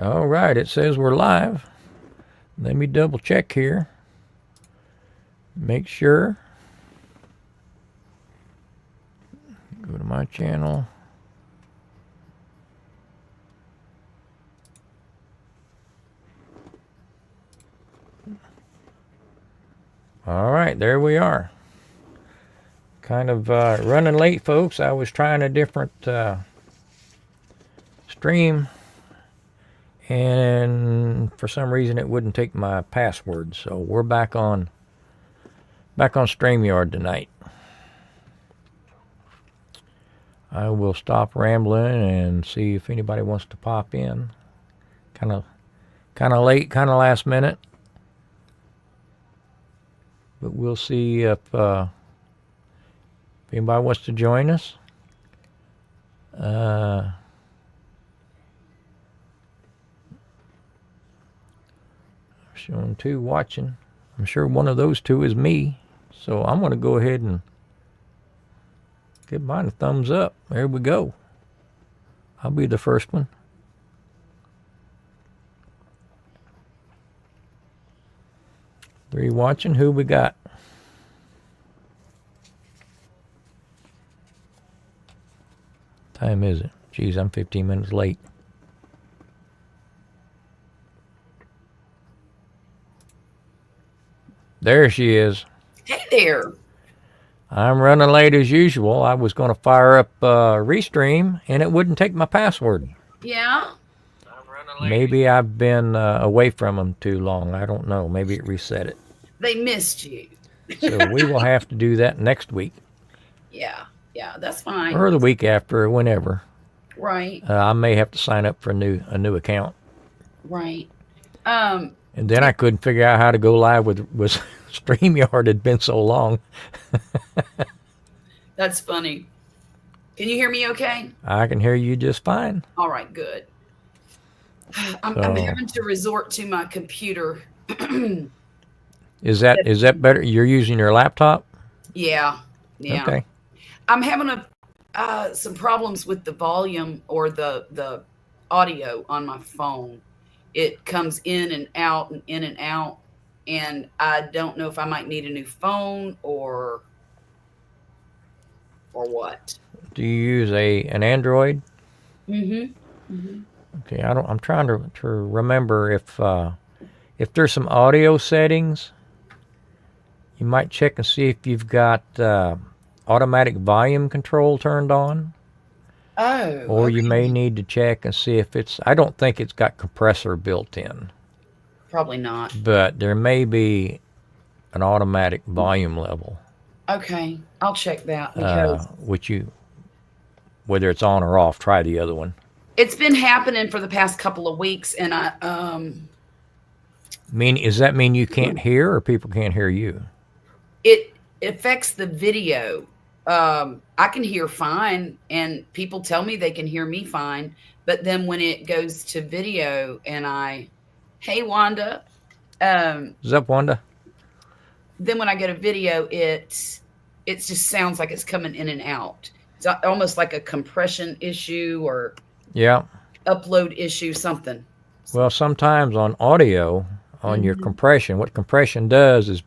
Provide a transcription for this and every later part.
All right, it says we're live. Let me double check here. Make sure. Go to my channel. All right, there we are. Kind of running late, folks. I was trying a different stream, and for some reason it wouldn't take my password. So we're back on StreamYard tonight. I will stop rambling and see if anybody wants to pop in. Kind of late, kind of last minute, but we'll see if anybody wants to join us. Showing 2 watching. I'm sure one of those 2 is me. So I'm going to go ahead and give mine a thumbs up. There we go. I'll be the first one. Three watching. Who we got? Time is it? Geez, I'm 15 minutes late. There she is. Hey there. I'm running late as usual. I was going to fire up Restream, and it wouldn't take my password. Yeah? Maybe I've been away from them too long. I don't know. Maybe it reset it. They missed you. So we will have to do that next week. Yeah, that's fine. Or the week after, whenever. Right. I may have to sign up for a new account. Right. And then I couldn't figure out how to go live with StreamYard. It had been so long. That's funny. Can you hear me okay? I can hear you just fine. All right, good. I'm having to resort to my computer. Is that better? You're using your laptop? Yeah. Okay. I'm having some problems with the volume or the audio on my phone. It comes in and out and in and out, and I don't know if I might need a new phone or what. Do you use an Android? Mm-hmm. Okay, I'm trying to remember if there's some audio settings. You might check and see if you've got automatic volume control turned on. Oh. Or okay. you may need to check and see if I don't think it's got compressor built in. Probably not. But there may be an automatic volume level. Okay, I'll check that because whether it's on or off, try the other one. It's been happening for the past couple of weeks, and Does that mean you can't hear, or people can't hear you? It affects the video. I can hear fine, and people tell me they can hear me fine. But then when it goes to video, and hey Wanda, What's up, Wanda? Then when I go to video, it just sounds like it's coming in and out. It's almost like a compression issue or upload issue, something. Well, sometimes on audio, on your compression, what compression does is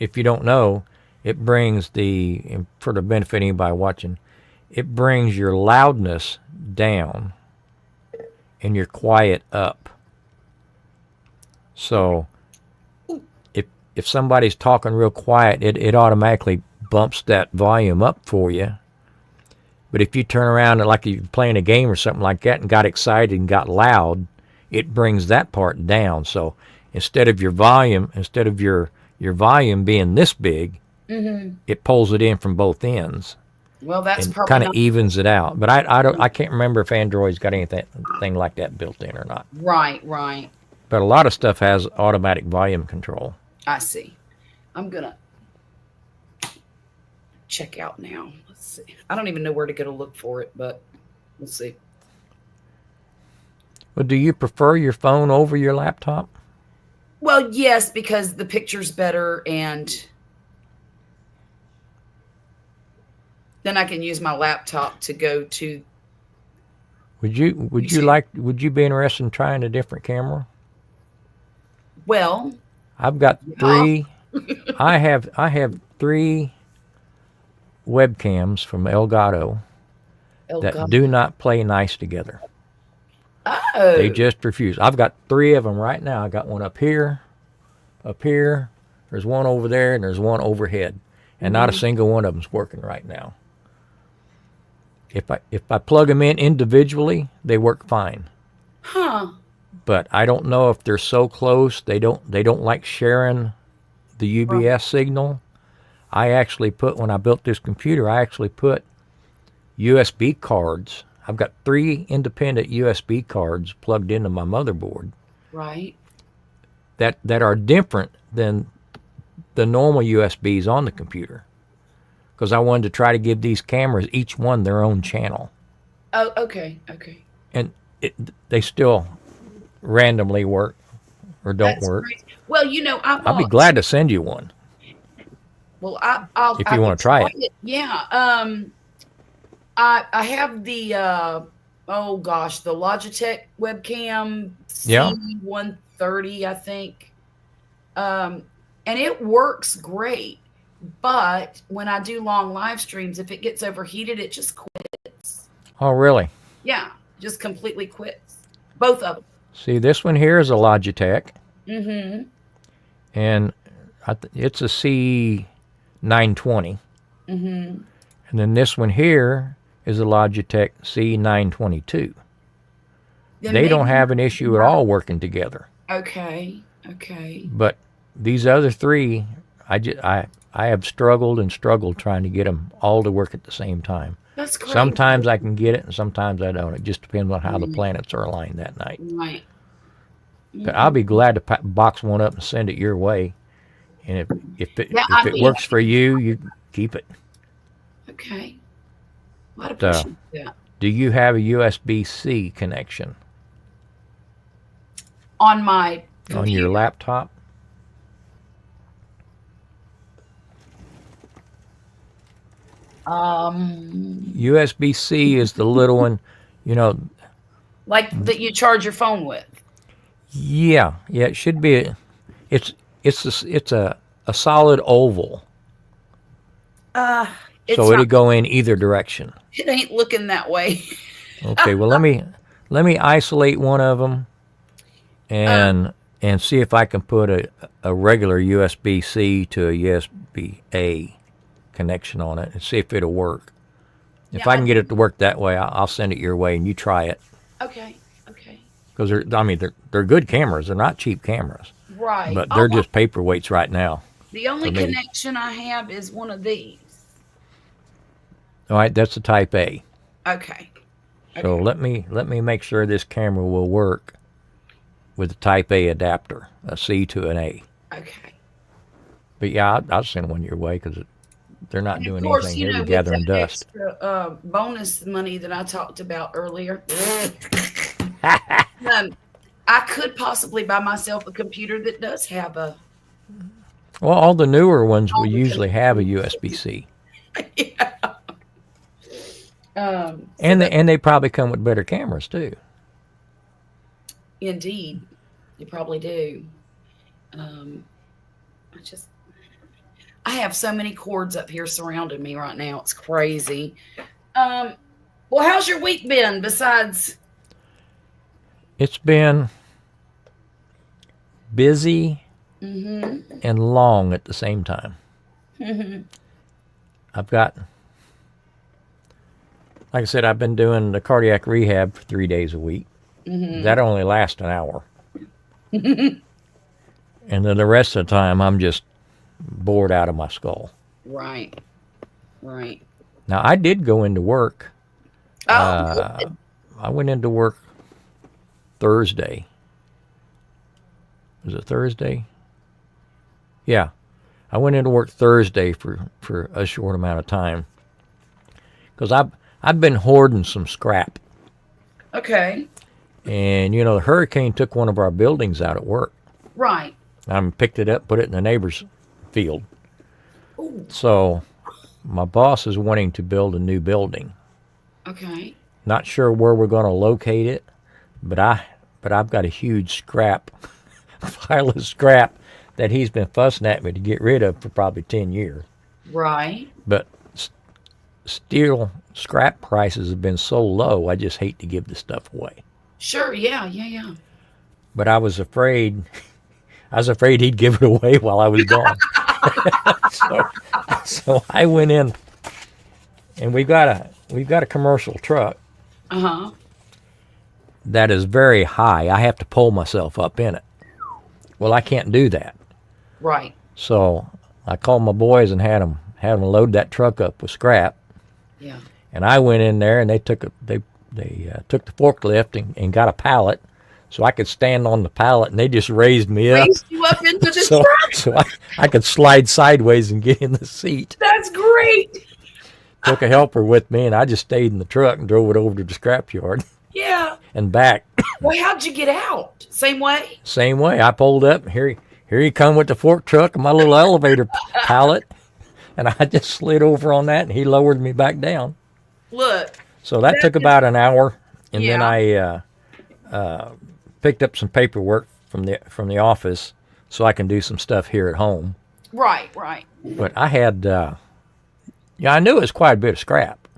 if you don't know, it brings for the benefit of anybody watching, it brings your loudness down and your quiet up. So if somebody's talking real quiet, it automatically bumps that volume up for you. But if you turn around and like you're playing a game or something like that and got excited and got loud, it brings that part down. So instead of your volume being this big, it pulls it in from both ends. Well, that's and probably kind of evens it out. But I can't remember if Android's got anything like that built in or not. Right. But a lot of stuff has automatic volume control. I see. I'm gonna check out now. Let's see. I don't even know where to go to look for it, but we'll see. Well, do you prefer your phone over your laptop? Well, yes, because the picture's better, and then I can use my laptop to go to Would you be interested in trying a different camera? Well, I've got yeah. 3. I have 3 webcams from Elgato that God. do not play nice together. Oh. They just refuse. I've got 3 of them right now. I got one up here. There's one over there, and there's one overhead. And not a single one of them's working right now. If I plug them in individually, they work fine. Huh. But I don't know if they're so close they don't like sharing the UBS signal. I actually put, when I built this computer, I actually put USB cards. I've got 3 independent USB cards plugged into my motherboard. Right. That are different than the normal USBs on the computer. Because I wanted to try to give these cameras each one their own channel. Oh, okay. And they still randomly work or don't That's work. crazy. Well, I'll be glad to send you one. Well, I'll if you want to try it. Yeah. I have the the Logitech webcam C130, I think. And it works great. But when I do long live streams, if it gets overheated, it just quits. Oh, really? Yeah, just completely quits. Both of them. See, this one here is a Logitech. Mm-hmm. And it's a C920. Mm-hmm. And then this one here is a Logitech C922. They don't have an issue at all working together. Okay. But these other 3, I have struggled trying to get them all to work at the same time. That's great. Sometimes I can get it, and sometimes I don't. It just depends on how the planets are aligned that night. Right. But I'll be glad to box one up and send it your way. And if it works for you, you keep it. Okay. I'd appreciate that. Do you have a USB-C connection? On my computer? On your laptop? USB-C is the little one, like that you charge your phone with. Yeah, it should be. It's a solid oval. So it'll go in either direction. It ain't looking that way. Okay, well let me isolate one of them and see if I can put a regular USB-C to a USB-A connection on it and see if it'll work. If I can get it to work that way, I'll send it your way and you try it. Okay. Because they're good cameras. They're not cheap cameras. Right. But they're just paperweights right now. The only connection I have is one of these. All right, that's a Type A. Okay. So let me make sure this camera will work with a Type A adapter, a C to an A. Okay. But yeah, I'll send one your way because they're not doing anything here to gathering dust. Extra, bonus money that I talked about earlier. I could possibly buy myself a computer that does have a. Well, all the newer ones will usually have a USB-C. Yeah. And they probably come with better cameras too. Indeed, you probably do. I have so many cords up here surrounding me right now. It's crazy. Well, how's your week been besides? It's been busy and long at the same time. I've got, like I said, I've been doing the cardiac rehab for 3 days a week. That only lasts an hour. And then the rest of the time, I'm just bored out of my skull. Right. Now, I did go into work. Oh, I went into work Thursday. Was it Thursday? Yeah. I went into work Thursday for a short amount of time. Because I've been hoarding some scrap. Okay. And, the hurricane took one of our buildings out at work. Right. I picked it up, put it in the neighbor's field. Ooh. So my boss is wanting to build a new building. Okay. Not sure where we're going to locate it, but I've got a huge scrap pile of scrap that he's been fussing at me to get rid of for probably 10 years. Right. But steel scrap prices have been so low, I just hate to give the stuff away. Sure. Yeah. Yeah. Yeah. But I was afraid he'd give it away while I was gone. so I went in, and we've got a commercial truck that is very high. I have to pull myself up in it. Well, I can't do that. Right. So I called my boys and had them load that truck up with scrap. Yeah. And I went in there, and they took the forklift and got a pallet, so I could stand on the pallet, and they just raised me up. Raised you up into the so, truck. So I could slide sideways and get in the seat. That's great. Took a helper with me, and I just stayed in the truck and drove it over to the scrapyard. Yeah. And back. Well, how'd you get out? Same way? Same way. I pulled up. Here he come with the fork truck and my little elevator pallet, and I just slid over on that, and he lowered me back down. Look. So that took about an hour, and Yeah. then I picked up some paperwork from the office so I can do some stuff here at home. Right. Right. But I had, I knew it was quite a bit of scrap.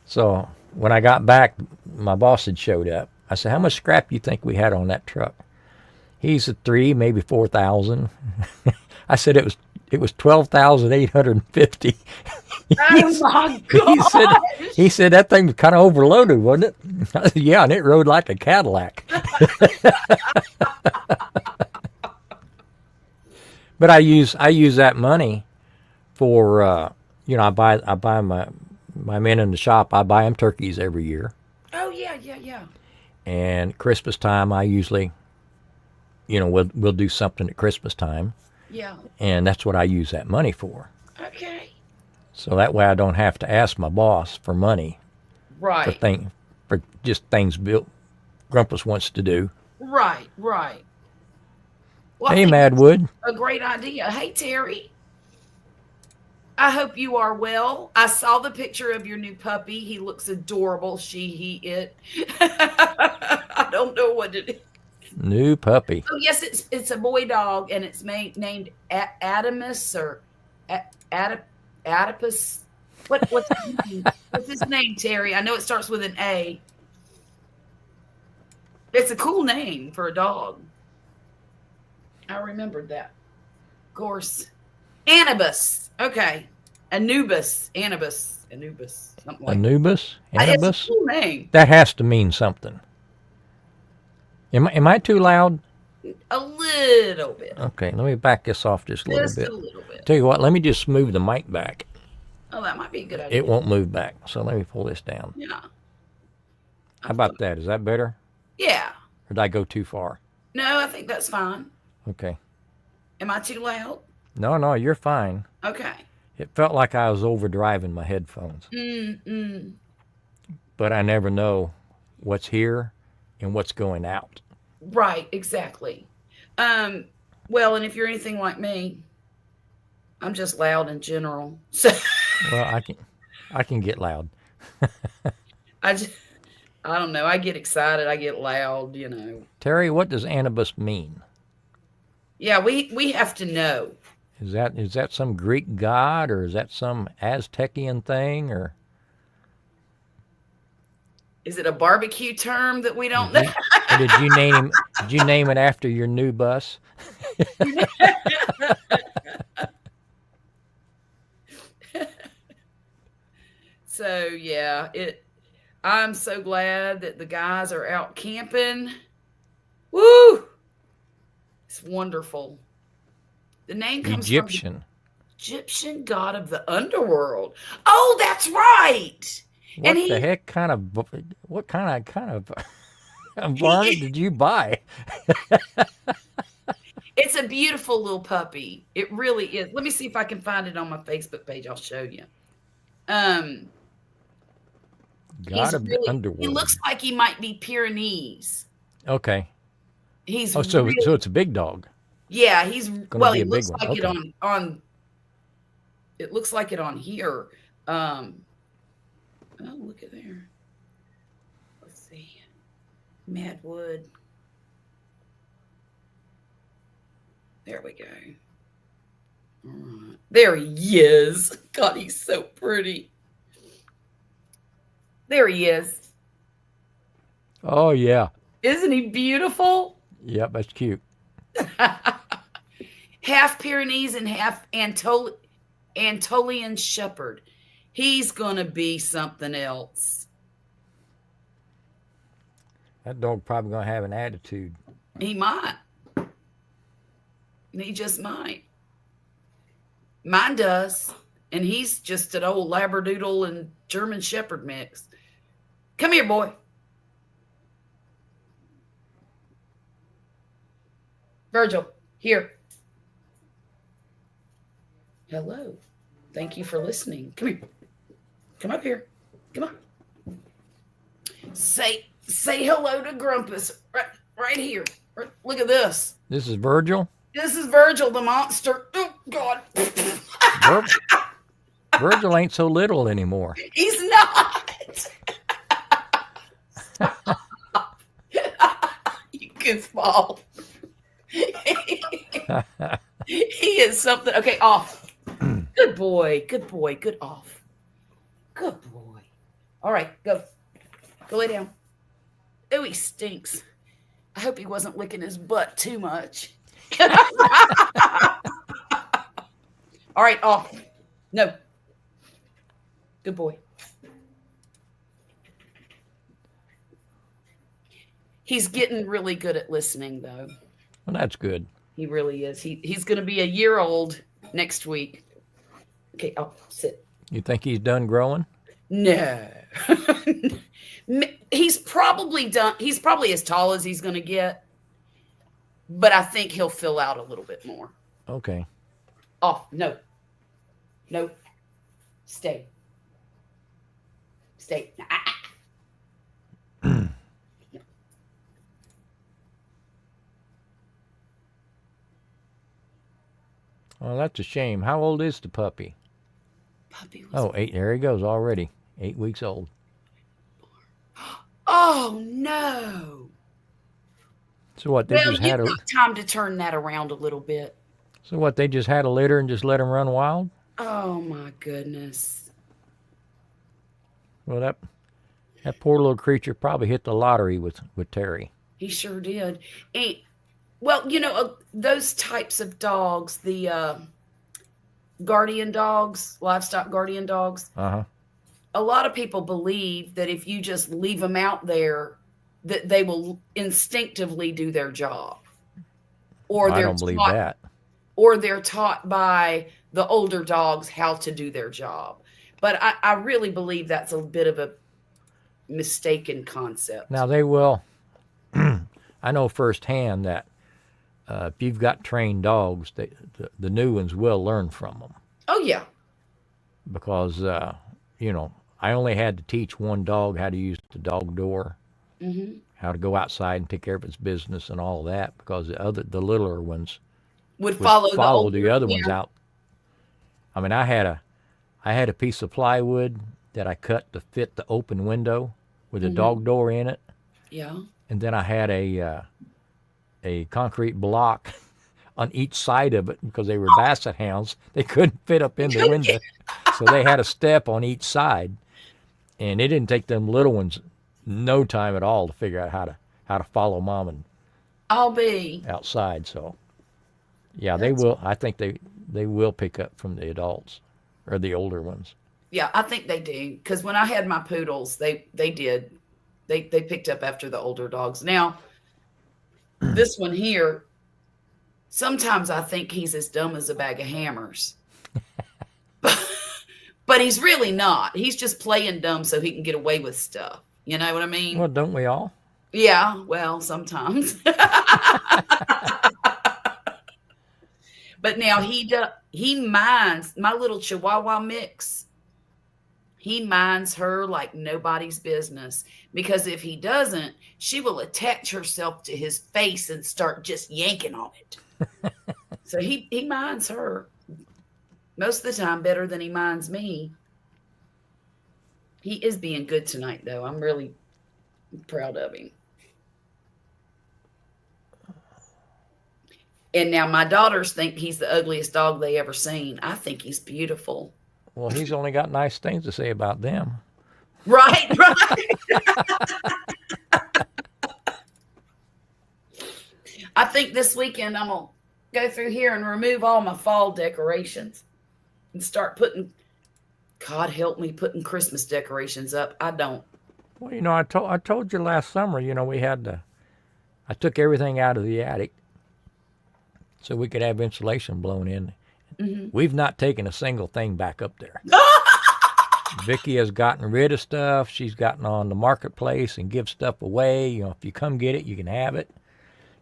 So when I got back, my boss had showed up. I said, "How much scrap do you think we had on that truck?" He said 3,000, maybe 4,000. I said it was 12,850. Oh my God. He said that thing was kind of overloaded, wasn't it? I said, yeah, and it rode like a Cadillac. But I use that money for I buy my men in the shop. I buy them turkeys every year. Oh yeah, yeah, yeah. And Christmas time, I usually, we'll do something at Christmas time. Yeah. And that's what I use that money for. Okay. So that way I don't have to ask my boss for money Right. for just things Grumpus wants to do. Right. Right. Well, I Hey, think Madwood. a great idea. Hey, Terry. I hope you are well. I saw the picture of your new puppy. He looks adorable. He, it. I don't know what it is. New puppy. Oh, yes, it's a boy dog, and it's named Adamus or Adipus. What's his name? What's his name, Terry? I know it starts with an A. It's a cool name for a dog. I remembered that. Of course. Anubis. Okay. Anubis. Something like Anubis? that. Anubis? It's a cool name. That has to mean something. Am I too loud? A little bit. Okay, let me back this off just a little bit. A little bit. Tell you what, let me just move the mic back. Oh, that might be a good idea. It won't move back, so let me pull this down. Yeah. How about that? Is that better? Yeah. Or did I go too far? No, I think that's fine. Okay. Am I too loud? No, you're fine. Okay. It felt like I was overdriving my headphones. But I never know what's here and what's going out. Right, exactly. Well, and if you're anything like me, I'm just loud in general. So Well, I can get loud. I don't know. I get excited. I get loud, Terry, what does Anubis mean? Yeah, we have to know. Is that some Greek god, or is that some Aztecian thing, or Is it a barbecue term that we don't know? or did you name it after your new bus? So yeah, I'm so glad that the guys are out camping. Woo! It's wonderful. The name comes Egyptian. from the Egyptian god of the underworld. Oh, that's right. What the heck kind of varmint did you buy? It's a beautiful little puppy. It really is. Let me see if I can find it on my Facebook page. I'll show you. God of the underworld. He looks like he might be Pyrenees. Okay. So it's a big dog. Yeah, Be he a big looks one. like Okay. it on it looks like it on here. Oh, look at there. see. Madwood. There we go. All right. There he is. God, he's so pretty. There he is. Oh, yeah. Isn't he beautiful? Yep, that's cute. Half Pyrenees and half Anatolian Shepherd. He's going to be something else. That dog probably going to have an attitude. He might. He just might. Mine does. And he's just an old Labradoodle and German Shepherd mix. Come here, boy. Virgil, here. Hello. Thank you for listening. Come here. Come up here. Come on. Say hello to Grumpus. Right here. Look at this. This is Virgil? This is Virgil the monster. Oh, God. Virgil ain't so little anymore. He's not. You goofball. He is something. Okay, off. Good boy. Good boy. Good off. Good boy. All right, go. Go lay down. Oh, he stinks. I hope he wasn't licking his butt too much. All right, off. No. Good boy. He's getting really good at listening, though. Well, that's good. He really is. He's going to be a year old next week. Okay, I'll sit. You think he's done growing? No. He's probably done. He's probably as tall as he's going to get. But I think he'll fill out a little bit more. Okay. Off. No. No. Stay. Stay. Well, that's a shame. How old is the puppy? Puppy was... Oh, 8. There he goes already. 8 weeks old. Oh, no. So what? They just had you've got time to turn that around a little bit. So what? They just had a litter and just let him run wild? Oh, my goodness. Well, that poor little creature probably hit the lottery with Terry. He sure did. And, well, those types of dogs, the guardian dogs, livestock guardian dogs, Uh-huh. a lot of people believe that if you just leave them out there, that they will instinctively do their job. Or I don't believe that. Or they're taught by the older dogs how to do their job. But I really believe that's a bit of a mistaken concept. Now, they will. I know firsthand that if you've got trained dogs, the new ones will learn from them. Oh, yeah. Because, I only had to teach one dog how to use the dog door, how to go outside and take care of its business and all of that, because the littler ones would follow the other ones out. I mean, I had a piece of plywood that I cut to fit the open window with a dog door in it. Yeah. And then I had a concrete block on each side of it because they were basset hounds. They couldn't fit up in the window. So they had a step on each side. And it didn't take them little ones no time at all to figure out how to follow mom and I'll be outside. So yeah, they will. I think they will pick up from the adults or the older ones. Yeah, I think they do. Because when I had my poodles, they did. They picked up after the older dogs. Now, this one here, sometimes I think he's as dumb as a bag of hammers. But he's really not. He's just playing dumb so he can get away with stuff. You know what I mean? Well, don't we all? Yeah, well, sometimes. But now he minds my little Chihuahua mix. He minds her like nobody's business, because if he doesn't, she will attach herself to his face and start just yanking on it. So he minds her most of the time better than he minds me. He is being good tonight, though. I'm really Proud of him. And now my daughters think he's the ugliest dog they ever seen. I think he's beautiful. Well, he's only got nice things to say about them. Right, right. I think this weekend I'm going to go through here and remove all my fall decorations and start putting, God help me, putting Christmas decorations up. I don't. Well, I told you last summer, I took everything out of the attic so we could have insulation blown in. Mm-hmm. We've not taken a single thing back up there. Vicky has gotten rid of stuff. She's gotten on the marketplace and give stuff away. If you come get it, you can have it.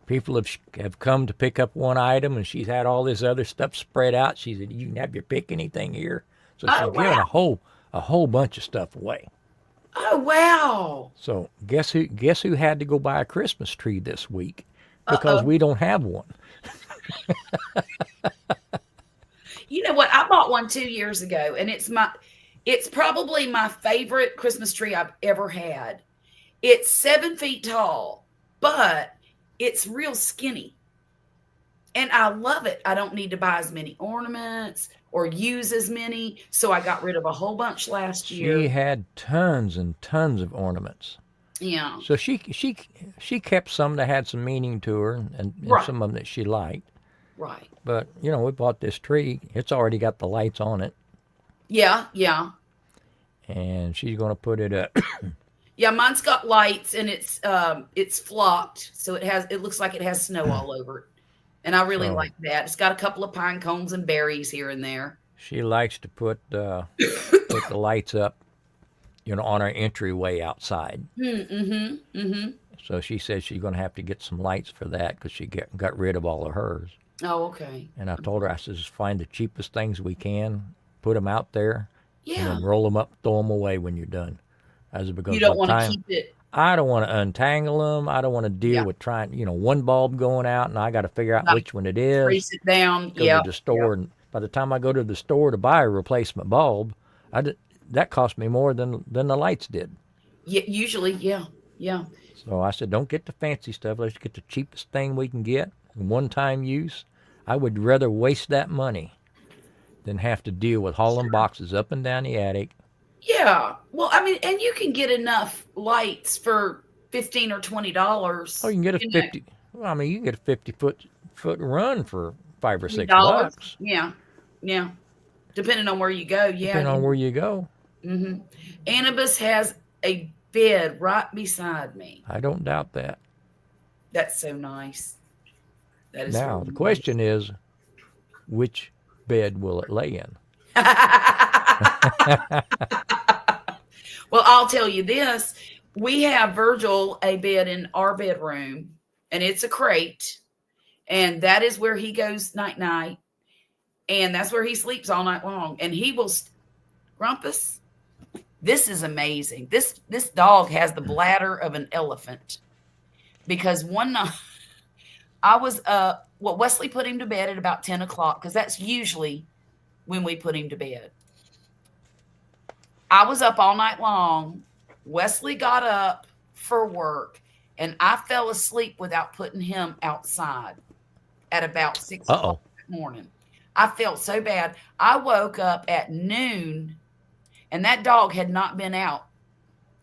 People have come to pick up one item, and she's had all this other stuff spread out. She said, "You can have your pick anything here." So she's giving a whole bunch of stuff away. Oh wow! So guess who had to go buy a Christmas tree this week because we don't have one. You know what? I bought one 2 years ago, and it's probably my favorite Christmas tree I've ever had. It's 7 feet tall, but it's real skinny. And I love it. I don't need to buy as many ornaments or use as many. So I got rid of a whole bunch last year. She had tons and tons of ornaments. Yeah. So she kept some that had some meaning to her and Right. some of them that she liked. Right. But, we bought this tree. It's already got the lights on it. Yeah. Yeah. And she's going to put it up. Yeah. Mine's got lights and it's flocked. So it looks like it has snow all over it. And I really like that. It's got a couple of pine cones and berries here and there. She likes to put the lights up, on our entryway outside. Mm-hmm. Mm-hmm. So she says she's going to have to get some lights for that because she got rid of all of hers. Oh, okay. And I told her, I said, just find the cheapest things we can, put them out there, and Yeah. then roll them up, throw them away when you're done. As because You don't by the want to time- keep it. I don't want to untangle them. I don't want to deal with trying, one bulb going out, and I got to figure out which one it is. Trace it down. Go Yeah. to the store, and by the time I go to the store to buy a replacement bulb, that cost me more than the lights did. Yeah. Usually, yeah. Yeah. So I said, don't get the fancy stuff. Let's get the cheapest thing we can get, one-time use. I would rather waste that money than have to deal with hauling boxes up and down the attic. Yeah. Well, I mean, and you can get enough lights for $15 or $20. Oh, you can get a know, 50. Well, I mean, you can get a 50-foot run for $5 or $6. $6. Yeah. Yeah. Depending on where you go. Yeah. Depending on where you go. Mm-hmm. Annabis has a bed right beside me. I don't doubt that. That's so nice. That is Now, really the question is, which bed will it lay in? Well, I'll tell you this. We have Virgil a bed in our bedroom, and it's a crate, and that is where he goes night-night, and that's where he sleeps all night long, and he will Grumpus, this is amazing. This dog has the bladder of an elephant, because one night I was up, Wesley put him to bed at about 10 o'clock, because that's usually when we put him to bed. I was up all night long. Wesley got up for work, and I fell asleep without putting him outside at about 6 o'clock that morning. I felt so bad. I woke up at noon, and that dog had not been out.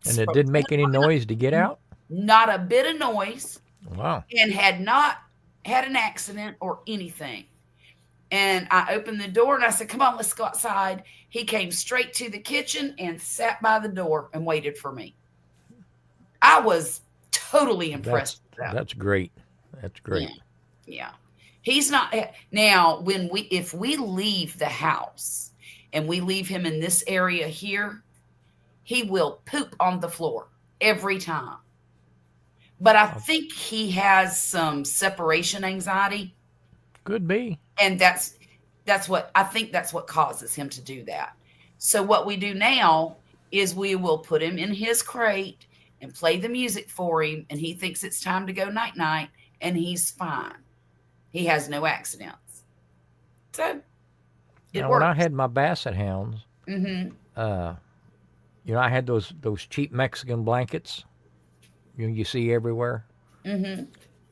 And it didn't make any noise to get out? Not a bit of noise. Wow. And had not had an accident or anything. And I opened the door and I said, come on, let's go outside. He came straight to the kitchen and sat by the door and waited for me. I was totally impressed with that. That's great. That's great. Yeah. He's not now if we leave the house and we leave him in this area here, he will poop on the floor every time. But I think he has some separation anxiety. Could be. And that's what causes him to do that. So what we do now is we will put him in his crate and play the music for him, and he thinks it's time to go night-night, and he's fine. He has no accidents. So it now, works. when I had my Basset Hounds, Mm-hmm. I had those cheap Mexican blankets. you see everywhere. Mm-hmm.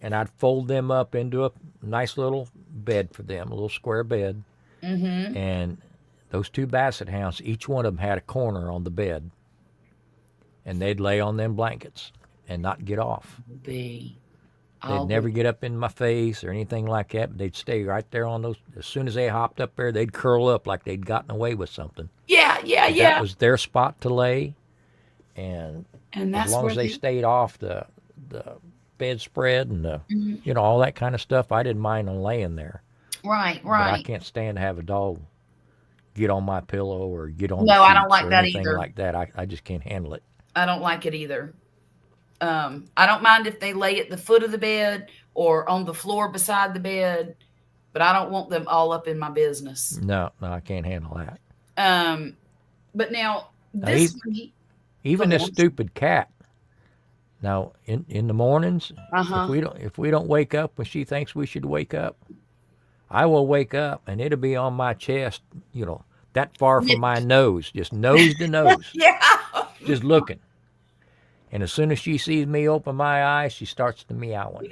And I'd fold them up into a nice little bed for them, a little square bed. Mm-hmm. And those two basset hounds, each one of them had a corner on the bed, and they'd lay on them blankets and not get off. Be. They'd never get up in my face or anything like that, but they'd stay right there on those. As soon as they hopped up there, they'd curl up like they'd gotten away with something. That was their spot to lay, and that's as long as they stayed off the bedspread and the all that kind of stuff, I didn't mind them laying there. Right. But I can't stand to have a dog get on my pillow or get on. No, I don't like or that anything either. Like that, I just can't handle it. I don't like it either. I don't mind if they lay at the foot of the bed or on the floor beside the bed, but I don't want them all up in my business. No, I can't handle that. But now even this stupid cat. Now in the mornings, if we don't wake up when she thinks we should wake up, I will wake up and it'll be on my chest, that far from my nose, just nose to nose. Yeah. Just looking. And as soon as she sees me open my eyes, she starts to meowing.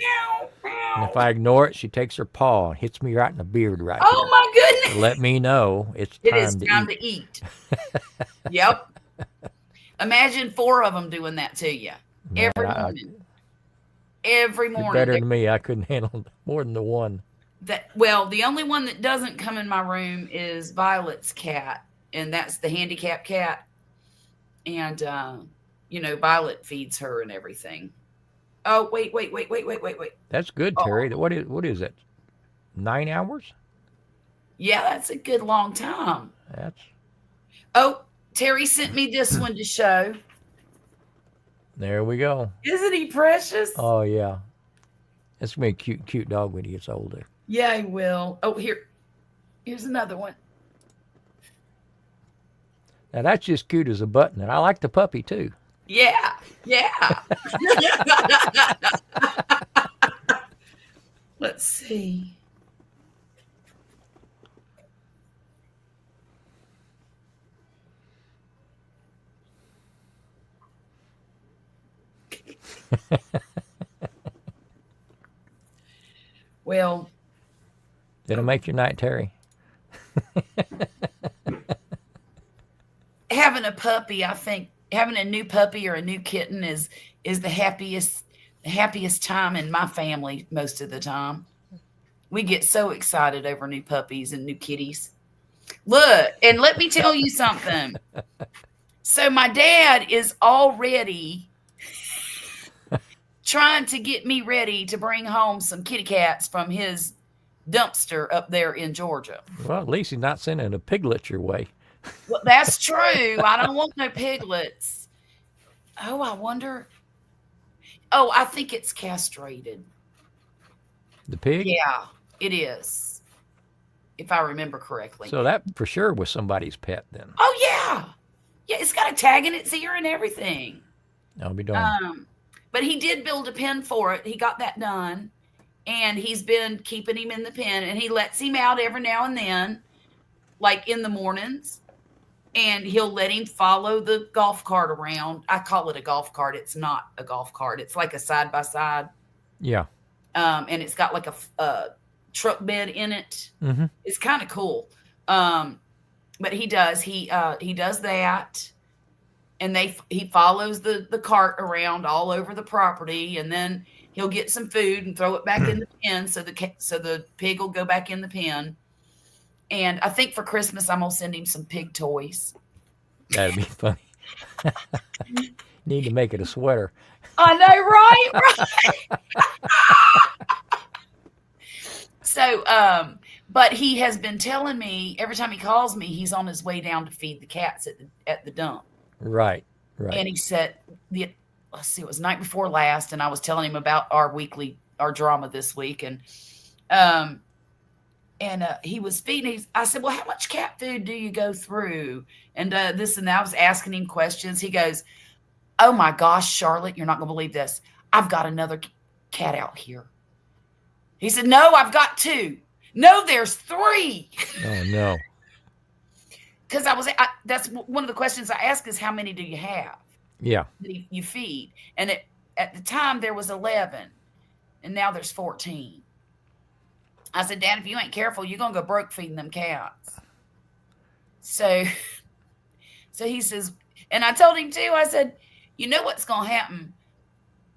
And if I ignore it, she takes her paw and hits me right in the beard right Oh, here. my goodness. To let me know it's time to eat. Yep. Imagine 4 of them doing that to you. Man, every morning. Every morning. You're better than me. I couldn't handle more than the one. The only one that doesn't come in my room is Violet's cat, and that's the handicap cat. And, Violet feeds her and everything. Oh, wait. That's good, Terry. What is it? 9 hours? Yeah, that's a good long time. Oh, Terry sent me this one to show. There we go. Isn't he precious? Oh, yeah. It's going to be a cute dog when he gets older. Yeah, he will. Oh, here's another one. Now, that's just cute as a button, and I like the puppy, too. Yeah. Let's see. Well, did it make your night, Terry? Having a puppy, I think having a new puppy or a new kitten is the happiest time in my family most of the time. We get so excited over new puppies and new kitties. Look, and let me tell you something. So my dad is already trying to get me ready to bring home some kitty cats from his dumpster up there in Georgia. Well, at least he's not sending a piglet your way. Well, that's true. I don't want no piglets. Oh, I wonder. Oh, I think it's castrated. The pig? Yeah, it is. If I remember correctly. So that for sure was somebody's pet then. Oh, yeah. Yeah, it's got a tag in its ear and everything. I'll be darned. But he did build a pen for it. He got that done. And he's been keeping him in the pen. And he lets him out every now and then, like in the mornings. And he'll let him follow the golf cart around. I call it a golf cart. It's not a golf cart. It's like a side-by-side. Yeah. And it's got like a truck bed in it. Mm-hmm. It's kind of cool. But he does. He does that. And he follows the cart around all over the property, and then he'll get some food and throw it back in the pen, so the pig will go back in the pen. And I think for Christmas I'm gonna send him some pig toys. That'd be funny. Need to make it a sweater. I know, right? So, but he has been telling me every time he calls me, he's on his way down to feed the cats at the dump. Right. And he said, it was night before last, and I was telling him about our drama this week, and he was feeding. I said, well, how much cat food do you go through? And this and that. I was asking him questions. He goes, oh my gosh, Charlotte, you're not going to believe this. I've got another cat out here. He said, no, I've got 2. No, there's 3. Oh, no. Because that's one of the questions I ask is, how many do you have? Yeah. That you feed? And at the time there was 11, and now there's 14. I said, Dad, if you ain't careful, you're going to go broke feeding them cats. So he says, and I told him too, I said, you know what's going to happen?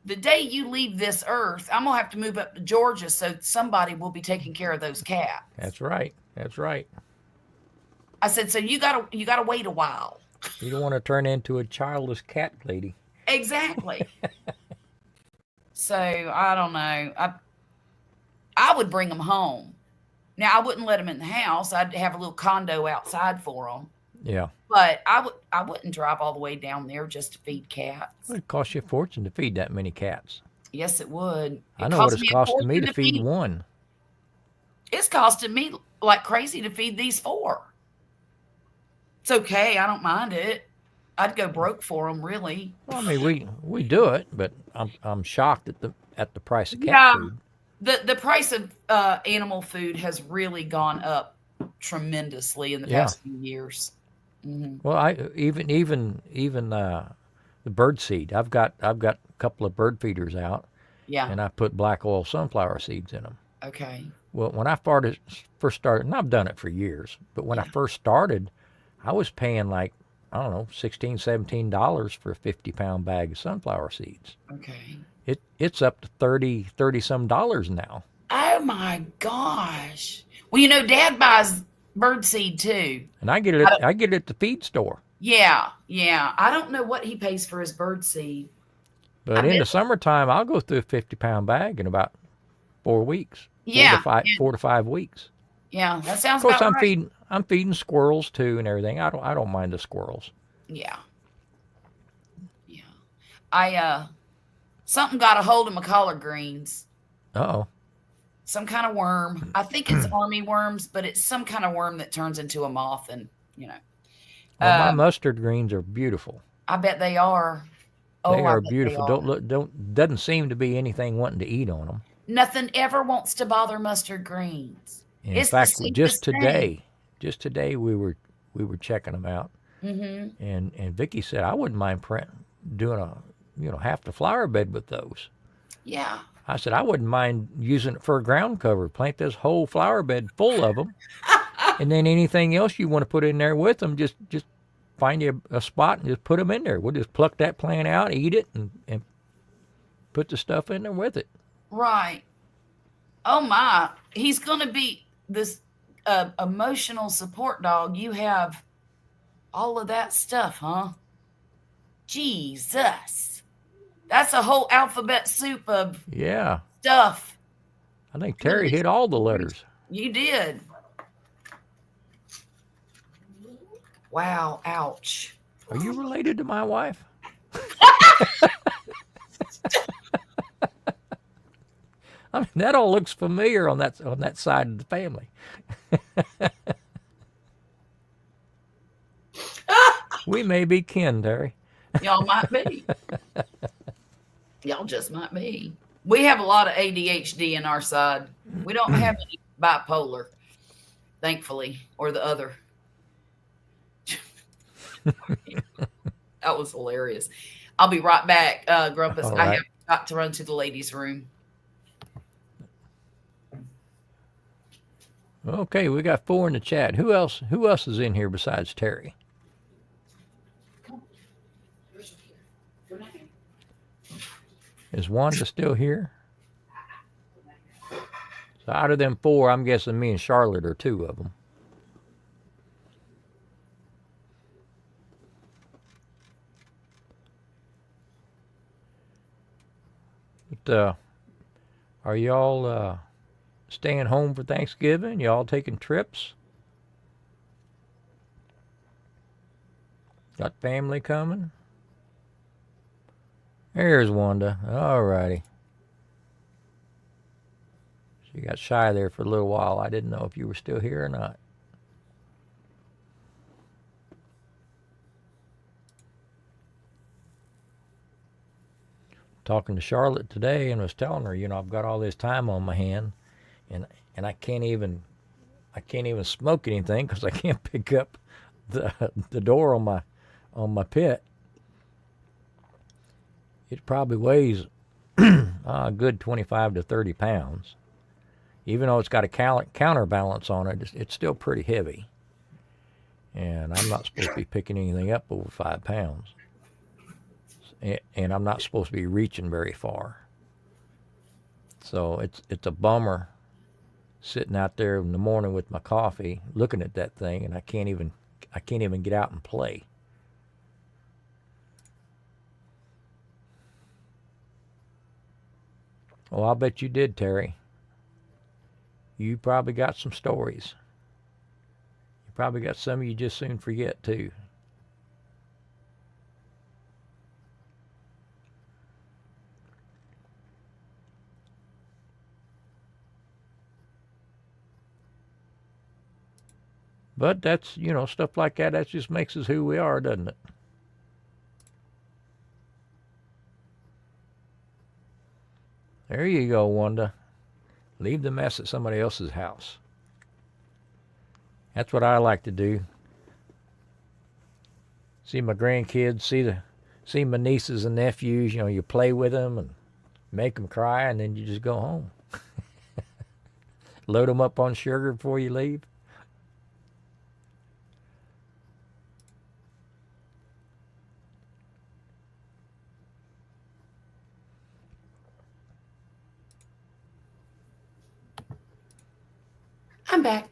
The day you leave this earth, I'm going to have to move up to Georgia so somebody will be taking care of those cats. That's right. That's right. I said, so you gotta wait a while. You don't want to turn into a childless cat lady. Exactly. So I don't know. I would bring them home. Now I wouldn't let them in the house. I'd have a little condo outside for them. Yeah. But I wouldn't drive all the way down there just to feed cats. It would cost you a fortune to feed that many cats. Yes, it would. I know what it's costing me to feed one. It's costing me like crazy to feed these 4. It's okay. I don't mind it. I'd go broke for them, really. Well, I mean, we do it, but I'm shocked at the price of cat food. The price of animal food has really gone up tremendously in the past few years. Mm-hmm. Well, even the bird seed. I've got a couple of bird feeders out. Yeah. And I put black oil sunflower seeds in them. Okay. Well, when I first started, and I've done it for years, but when I first started, I was paying like, I don't know, $16, $17 for a 50-pound bag of sunflower seeds. Okay. It's up to $30 some now. Oh my gosh. Well, Dad buys bird seed too. And I get it at the feed store. Yeah. I don't know what he pays for his bird seed. But in the summertime, I'll go through a 50-pound bag in about 4 weeks. Yeah. 4 to 5 weeks. Yeah, that sounds Of course, about right. I'm feeding squirrels too and everything. I don't mind the squirrels. Yeah. Something got a hold of my collard greens. Uh-oh. Some kind of worm. I think it's army worms, but it's some kind of worm that turns into a moth, and Well, my mustard greens are beautiful. I bet they are. Oh, they are beautiful. Doesn't seem to be anything wanting to eat on them. Nothing ever wants to bother mustard greens. In fact, just today we were checking them out, and Vicky said I wouldn't mind doing half the flower bed with those. Yeah. I said I wouldn't mind using it for a ground cover. Plant this whole flower bed full of them, and then anything else you want to put in there with them, just find you a spot and just put them in there. We'll just pluck that plant out, eat it, and put the stuff in there with it. Right. Oh my! He's gonna be this emotional support dog. You have all of that stuff, huh? Jesus. That's a whole alphabet soup of stuff. I think Terry hit all the letters. You did. Wow, ouch. Are you related to my wife? I mean, that all looks familiar on that side of the family. We may be kin, Terry. Y'all might be. Y'all just might be. We have a lot of ADHD in our side. We don't have any bipolar, thankfully, or the other. That was hilarious. I'll be right back, Grumpus. All right. I have got to run to the ladies' room. Okay, we got 4 in the chat. Who else is in here besides Terry? Is Wanda still here? So out of them 4, I'm guessing me and Charlotte are 2 of them. But are y'all staying home for Thanksgiving? Y'all taking trips? Got family coming? There's Wanda. All righty. She got shy there for a little while. I didn't know if you were still here or not. Talking to Charlotte today and was telling her, I've got all this time on my hand, and I can't even smoke anything because I can't pick up the door on my pit. It probably weighs a good 25 to 30 pounds. Even though it's got a counterbalance on it, it's still pretty heavy. And I'm not supposed to be picking anything up over 5 pounds. And I'm not supposed to be reaching very far. So it's a bummer sitting out there in the morning with my coffee, looking at that thing, and I can't even get out and play. Oh, I'll bet you did, Terry. You probably got some stories. You probably got some you just soon forget, too. But that's, stuff like that just makes us who we are, doesn't it? There you go, Wanda. Leave the mess at somebody else's house. That's what I like to do. See my grandkids, see my nieces and nephews, you play with them and make them cry, and then you just go home. Load them up on sugar before you leave. I'm back.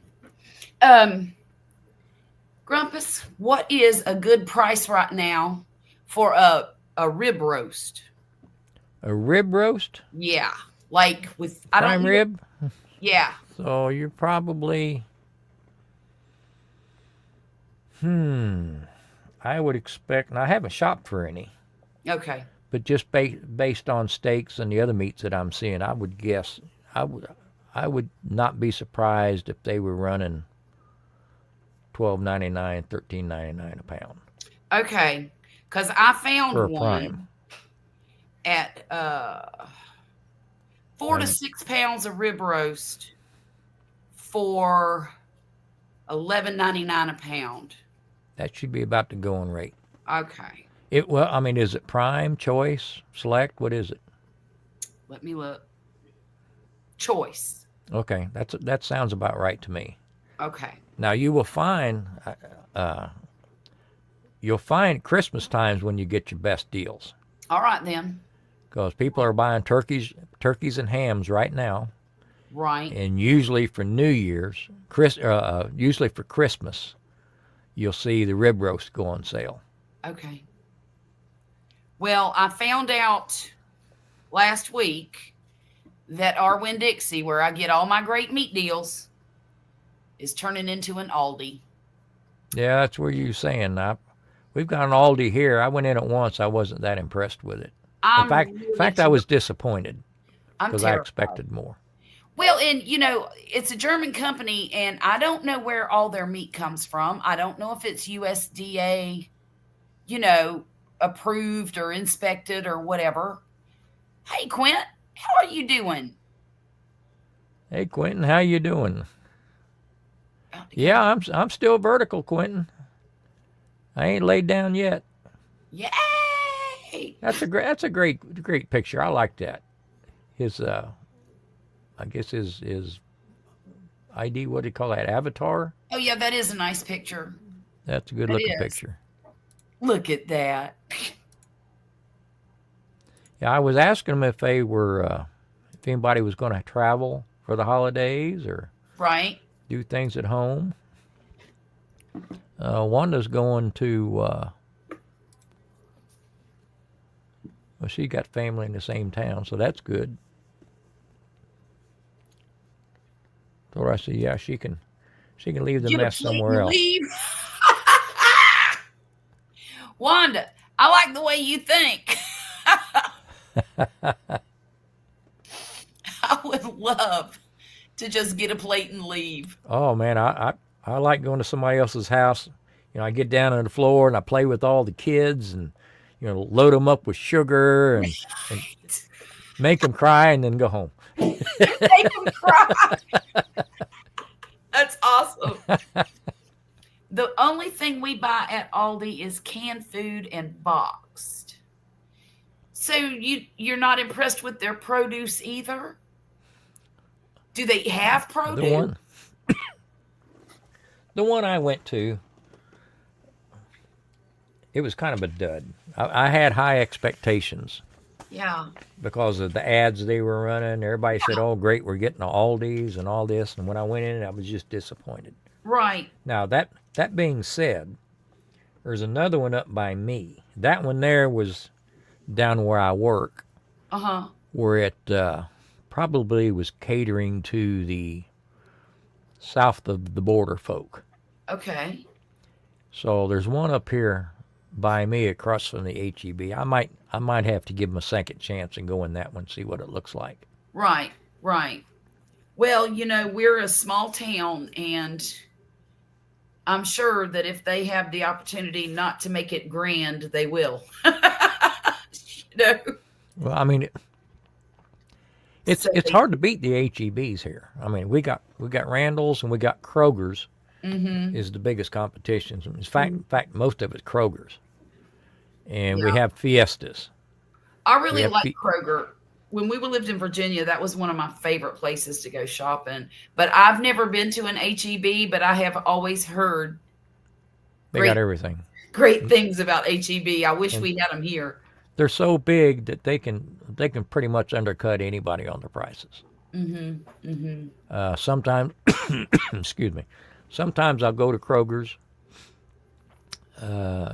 Grumpus, what is a good price right now for a rib roast? A rib roast? Yeah, like with prime rib. Yeah. So you're probably, I would expect. And I haven't shopped for any. Okay. But just based on steaks and the other meats that I'm seeing, I would guess I would not be surprised if they were running $12.99, $13.99 a pound. Okay, because I found for a one prime at 4 to 6 pounds of rib roast for $11.99 a pound. That should be about the going rate. Okay. Is it prime, choice, select? What is it? Let me look. Choice. Okay, that sounds about right to me. Okay. Now you will find Christmas times when you get your best deals. All right then. Because people are buying turkeys and hams right now. Right. And usually for New Year's, usually for Christmas, you'll see the rib roast go on sale. Okay. Well, I found out last week that our Winn-Dixie, where I get all my great meat deals, is turning into an Aldi. Yeah, that's where you're saying. We've got an Aldi here. I went in it once. I wasn't that impressed with it. In fact, I was disappointed because I expected more. Well, and, it's a German company, and I don't know where all their meat comes from. I don't know if it's USDA, approved or inspected or whatever. Hey, Quint, how are you doing? Hey, Quentin, how you doing? Yeah, I'm still vertical, Quentin. I ain't laid down yet. Yay! That's a great picture. I like that. His I guess his ID, what do you call that? Avatar? Oh yeah, that is a nice picture. That's a good looking picture. Look at that. Yeah, I was asking them if they were if anybody was going to travel for the holidays or do things at home. Wanda's going to she got family in the same town, so that's good. So I said, yeah, she can leave the mess somewhere else. Wanda, I like the way you think. I would love to just get a plate and leave. Oh man, I like going to somebody else's house. I get down on the floor and I play with all the kids and load them up with sugar and make them cry and then go home. Make them cry. That's awesome. The only thing we buy at Aldi is canned food and boxed. So you're not impressed with their produce either? Do they have The produce? one, the one I went to, it was kind of a dud. I had high expectations Yeah. because of the ads they were running. Everybody said, "Oh, great, we're getting the Aldis and all this." And when I went in, I was just disappointed. Right. Now that being said, there's another one up by me. That one there was down where I work, Uh-huh. where it probably was catering to the south of the border folk. Okay. So there's one up here by me across from the HEB. I might have to give them a second chance and go in that one, see what it looks like. Right. Right. Well, we're a small town, and I'm sure that if they have the opportunity not to make it grand, they will. Well, I mean, it's So it's hard to beat the HEBs here. I mean, we got Randall's and we got Kroger's Mm-hmm. is the biggest competitions. In fact, most of it's Kroger's, and we Yeah. have Fiestas. I We really have like Kroger. When we lived in Virginia, that was one of my favorite places to go shopping. But I've never been to an HEB, but I have always heard They great got everything. great things about HEB. I wish And we had them here. they're so big that they can pretty much undercut anybody on their prices. Mm-hmm. Mm-hmm. Sometimes, excuse me, sometimes I'll go to Kroger's,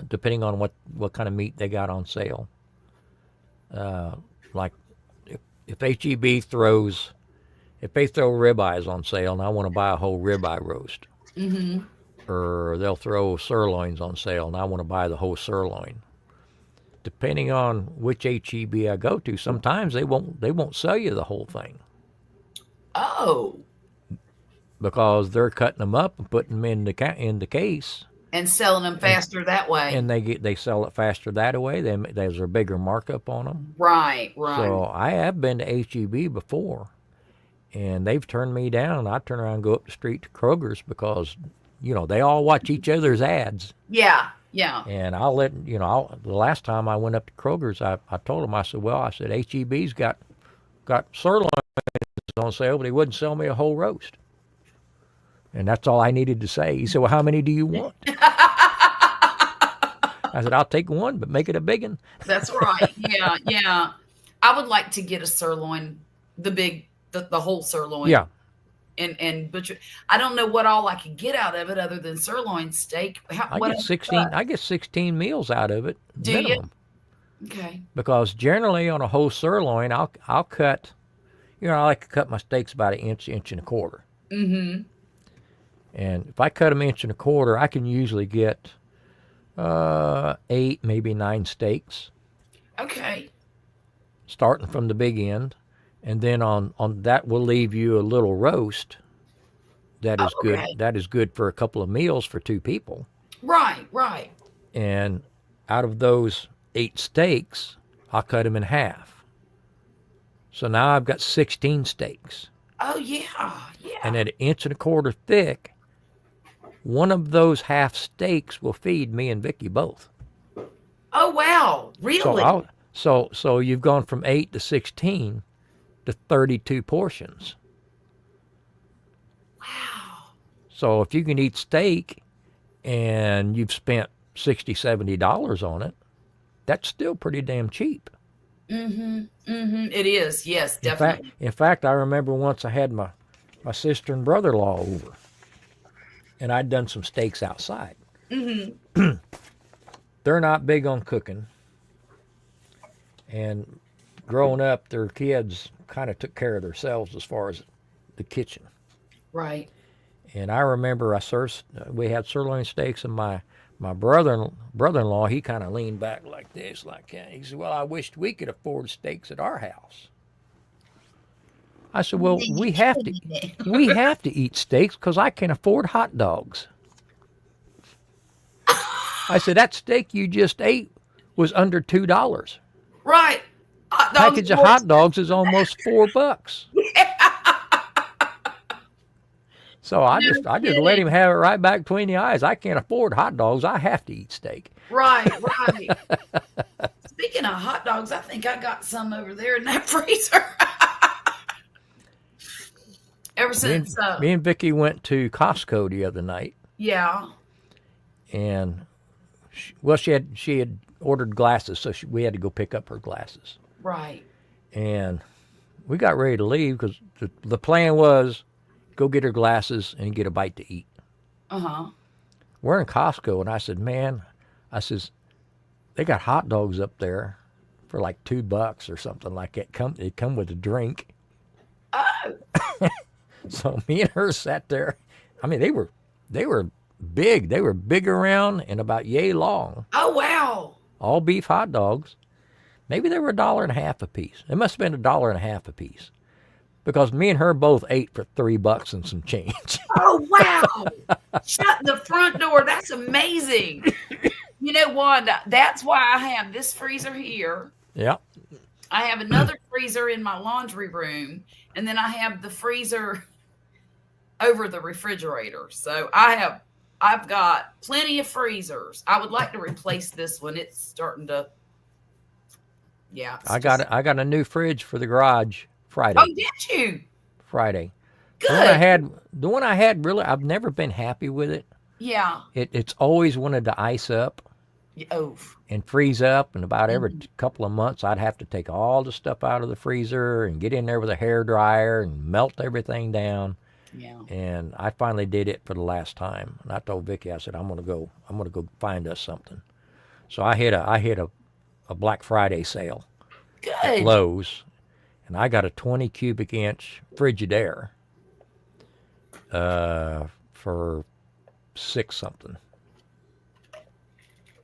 depending on what kind of meat they got on sale. Like if HEB throws, if they throw ribeyes on sale and I want to buy a whole ribeye roast, Mm-hmm. or they'll throw sirloins on sale and I want to buy the whole sirloin. Depending on which HEB I go to, sometimes they won't sell you the whole thing Oh, because they're cutting them up and putting them in the case, and selling them and faster that way. they sell it faster that way. There's a bigger markup on them. Right, right. So I have been to HEB before, and they've turned me down. I turn around and go up the street to Kroger's because they all watch each other's ads. Yeah, yeah. And I'll let the last time I went up to Kroger's, I told him, I said HEB's got sirloin on sale, but he wouldn't sell me a whole roast. And that's all I needed to say. He said, well, how many do you want? I said, I'll take one, but make it a big one. That's right. Yeah, yeah. I would like to get a sirloin, the whole sirloin. Yeah. And butcher. I don't know what all I could get out of it other than sirloin steak. I What get else? 16 I get 16 meals out of it Do you? minimum. Okay. Because generally on a whole sirloin, I'll cut, I like to cut my steaks about an inch and a quarter. Mm-hmm. And if I cut them inch and a quarter, I can usually get 8, maybe 9 steaks, Okay. starting from the big end. And then on that will leave you a little roast that is good. Okay. That is good for a couple of meals for 2 people. Right, right. And out of those 8 steaks, I'll cut them in half. So now I've got 16 steaks. Oh yeah, yeah. And at an inch and a quarter thick, one of those half steaks will feed me and Vicky both. Oh wow, So really? so you've gone from 8 to 16 to 32 portions. Wow. So if you can eat steak and you've spent $60-$70 on it, that's still pretty damn cheap. Mm-hmm. Mm-hmm. It is. Yes, In definitely. fact, I remember once I had my sister and brother-in-law over, and I'd done some steaks outside. Mm-hmm. They're not big on cooking, and growing up, their kids kind of took care of themselves as far as the kitchen. Right. And I remember we had sirloin steaks, and my brother-in-law, he kind of leaned back like this, like that. He said, well, I wished we could afford steaks at our house. I said, well, we have to eat steaks because I can't afford hot dogs. I said, that steak you just ate was under $2. Right. Package of hot dogs is almost $4. So I just let him have it right back between the eyes. I can't afford hot dogs. I have to eat steak. Right, right. Speaking of hot dogs, I think I got some over there in that freezer. Ever since, Me and Vicky went to Costco the other night, yeah, and she had ordered glasses, so we had to go pick up her glasses. right. And we got ready to leave because the plan was go get her glasses and get a bite to eat. Uh-huh. We're in Costco, and I said, man, they got hot dogs up there for like $2 or something like that. They come with a drink. Oh, So me and her sat there. I mean, they were big. They were big around and about yay long. oh, wow. All beef hot dogs. Maybe they were $1.50 a piece. It must have been $1.50 a piece, because me and her both ate for $3 and some change. Oh, wow. Shut the front door. That's amazing. You know, Wanda, that's why I have this freezer here. Yeah. I have another freezer in my laundry room, and then I have the freezer over the refrigerator. So I've got plenty of freezers. I would like to replace this one. It's starting to, yeah. I got a new fridge for the garage Friday. Oh, did you? Friday. Good. The one I had really, I've never been happy with it. Yeah. It's always wanted to ice up Oh. and freeze up, and about every couple of months I'd have to take all the stuff out of the freezer and get in there with a hair dryer and melt everything down. Yeah. And I finally did it for the last time. And I told Vicky, I said, I'm gonna go find us something. So I hit a Black Friday sale at Good. Lowe's, and I got a 20 cubic inch Frigidaire for $6 something.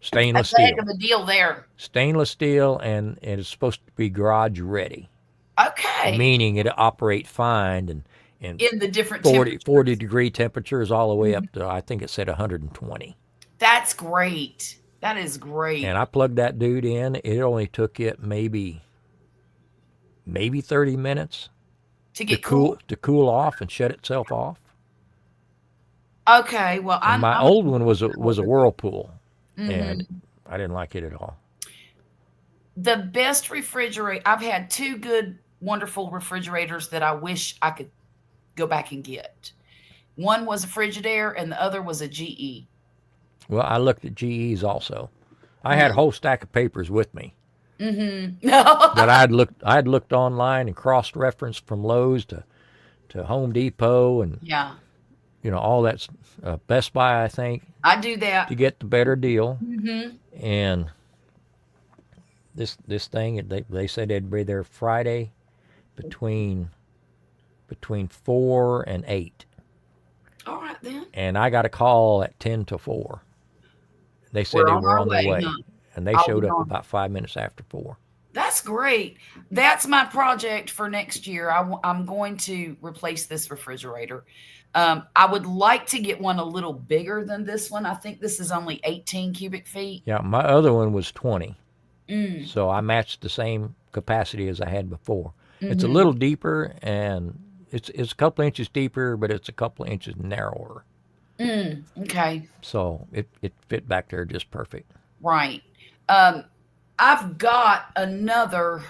Stainless That's a heck steel. of a deal there. Stainless steel, and it's supposed to be garage ready, Okay. meaning it operate fine and In the different 40 degree temperatures all the way up to, I think it said 120. That's great. That is great. And I plugged that dude in. It only took it maybe 30 minutes to get cool. to cool off and shut itself off. Okay. Well, And my old one was a Whirlpool, and I didn't like it at all. The best refrigerator, I've had two good, wonderful refrigerators that I wish I could go back and get. One was a Frigidaire and the other was a GE. Well, I looked at GEs also. I had a whole stack of papers with me that I had looked online and cross-referenced from Lowe's to Home Depot and Yeah. All that's Best Buy, I think, I do that. to get the better deal. Mm-hmm. And this thing, they said they'd be there Friday between 4 and 8. All right then. And I got a call at 10 to 4. They said We're they on were our on their way. huh? And they I'll showed be up on. about 5 minutes after 4. That's great. That's my project for next year. I'm going to replace this refrigerator. I would like to get one a little bigger than this one. I think this is only 18 cubic feet. Yeah, my other one was 20. Mm. So I matched the same capacity as I had before. It's a little deeper, and it's a couple inches deeper, but it's a couple of inches narrower. Okay. So it fit back there just perfect. Right. I've got another.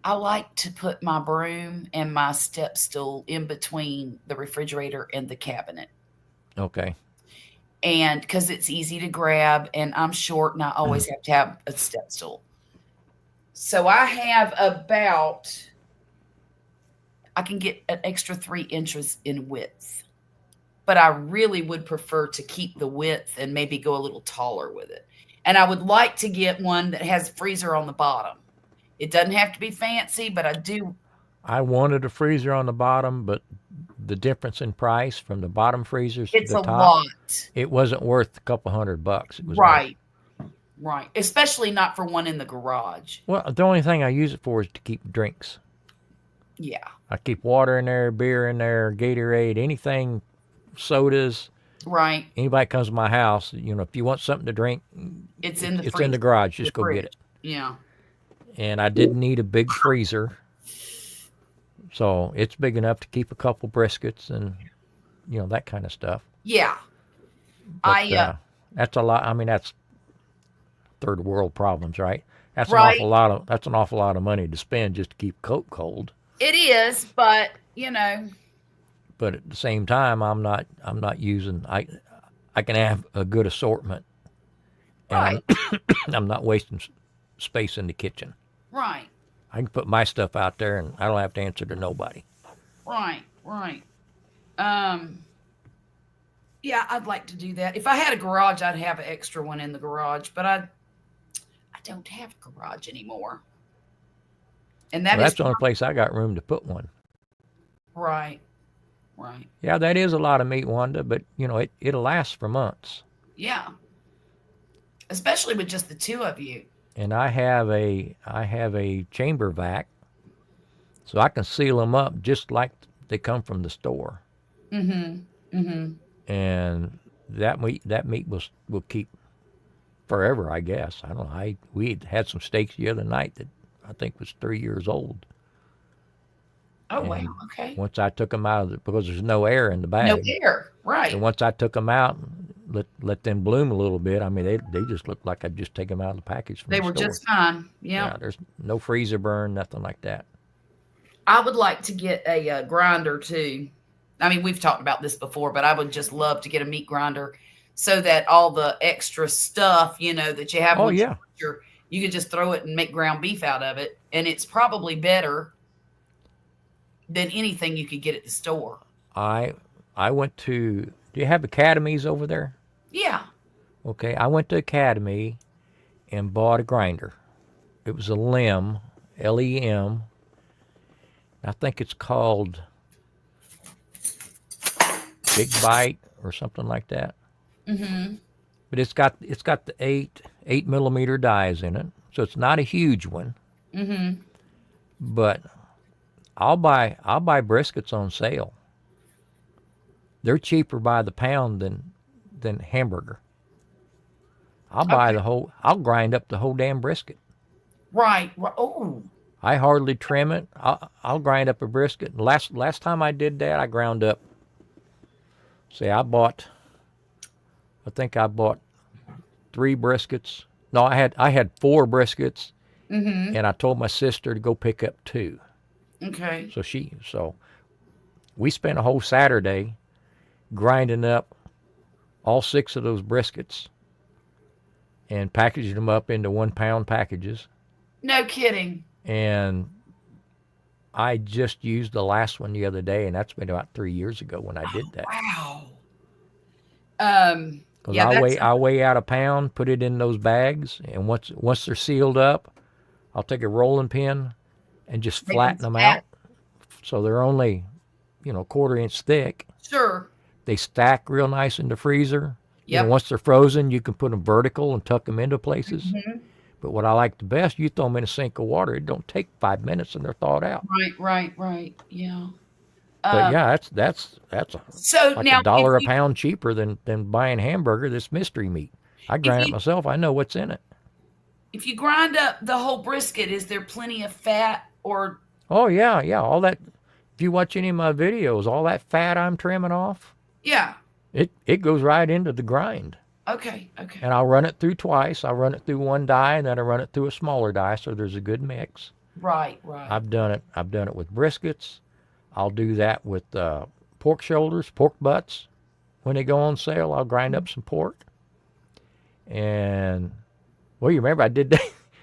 I like to put my broom and my step stool in between the refrigerator and the cabinet. Okay. And because it's easy to grab, and I'm short and I always have to have a step stool. So I have I can get an extra 3 inches in width, but I really would prefer to keep the width and maybe go a little taller with it. And I would like to get one that has a freezer on the bottom. It doesn't have to be fancy, but I do. I wanted a freezer on the bottom, but the difference in price from the bottom freezers to It's the a top, lot. it wasn't worth a couple $100. It was Right. Right. Especially not for one in the garage. Well, the only thing I use it for is to keep drinks. Yeah. I keep water in there, beer in there, Gatorade, anything, sodas. Right. Anybody comes to my house, if you want something to drink, It's in the it's in the garage. Just go fridge. get it. Yeah. And I didn't need a big freezer, so it's big enough to keep a couple briskets and that kind of stuff. Yeah. But, that's a lot. I mean, that's third world problems, right? That's an Right. awful lot of money to spend just to keep coat cold. It is, but But at the same time, I'm not using. I can have a good assortment, and right, I'm not wasting space in the kitchen. right, I can put my stuff out there, and I don't have to answer to nobody. right. Um, yeah, I'd like to do that. If I had a garage, I'd have an extra one in the garage, but I don't have a garage anymore. And that Well, is that's the only place I got room to put one. right, right. Yeah, that is a lot of meat, Wanda, but it'll last for months. Yeah. Especially with just the two of you. And I have a chamber vac, so I can seal them up just like they come from the store. Mm-hmm. Mm-hmm. And that meat will keep forever, I guess. I don't know. We had some steaks the other night that I think was 3 years old. Oh, And wow. Okay. once I took them out of because there's no air in the bag. No air. Right. So once I took them out, let them bloom a little bit. I mean, they just looked like I'd just take them out of the package from They the were store. just fine. Yeah, Yeah. there's no freezer burn, nothing like that. I would like to get a grinder too. I mean, we've talked about this before, but I would just love to get a meat grinder so that all the extra stuff, that you have, Oh yeah, you could just throw it and make ground beef out of it. And it's probably better than anything you could get at the store. I went to. Do you have academies over there? Yeah. Okay, I went to Academy and bought a grinder. It was a LEM, LEM. I think it's called Big Bite or something like that. Mm-hmm. But it's got the 8 millimeter dies in it, so it's not a huge one. Mm-hmm. But I'll buy briskets on sale. They're cheaper by the pound than hamburger. I'll grind up the whole damn brisket. Right. Oh. I hardly trim it. I'll grind up a brisket. Last time I did that, I ground up. See, I think I bought 3 briskets. No, I had 4 briskets, Mm-hmm. and I told my sister to go pick up 2. Okay. So we spent a whole Saturday grinding up all 6 of those briskets and packaging them up into 1-pound packages. No kidding. And I just used the last one the other day, and that's been about 3 years ago when I did that. Wow. Because Yeah, I'll weigh out a pound, put it in those bags, and once they're sealed up, I'll take a rolling pin and just flatten them out. So they're only, 1/4 inch thick. Sure. They stack real nice in the freezer. Yep. Once they're frozen, you can put them vertical and tuck them into places. Mm-hmm. But what I like the best, you throw them in a sink of water. It don't take 5 minutes, and they're thawed out. Right. Yeah. But yeah, that's So like now, $1 a pound cheaper than buying hamburger. This mystery meat. I grind it myself. I know what's in it. if you grind up the whole brisket, is there plenty of fat or? Oh yeah. All that. If you watch any of my videos, all that fat I'm trimming off, Yeah. it goes right into the grind. Okay. And I'll run it through twice. I'll run it through one die, and then I run it through a smaller die, so there's a good mix. Right. I've done it with briskets. I'll do that with pork shoulders, pork butts. When they go on sale, I'll grind up some pork. And well, you remember I did that.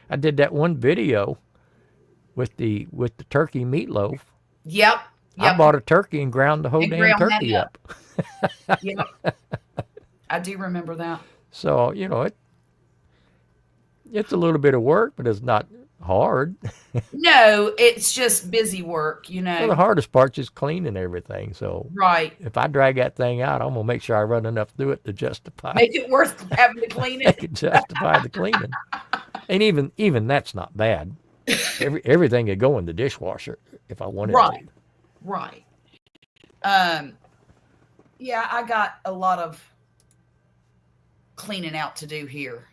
I did that one video with the turkey meatloaf. Yep. I bought a turkey and ground the whole damn turkey up. Yep. I do remember that. So it's a little bit of work, but it's not hard. No, it's just busy work, Well, the hardest part's just cleaning everything. So Right. if I drag that thing out, I'm gonna make sure I run enough through it to justify Make it worth having to clean make it. it justify the cleaning. And even that's not bad. Everything could go in the dishwasher if I wanted Right. to. Right. Yeah, I got a lot of cleaning out to do here.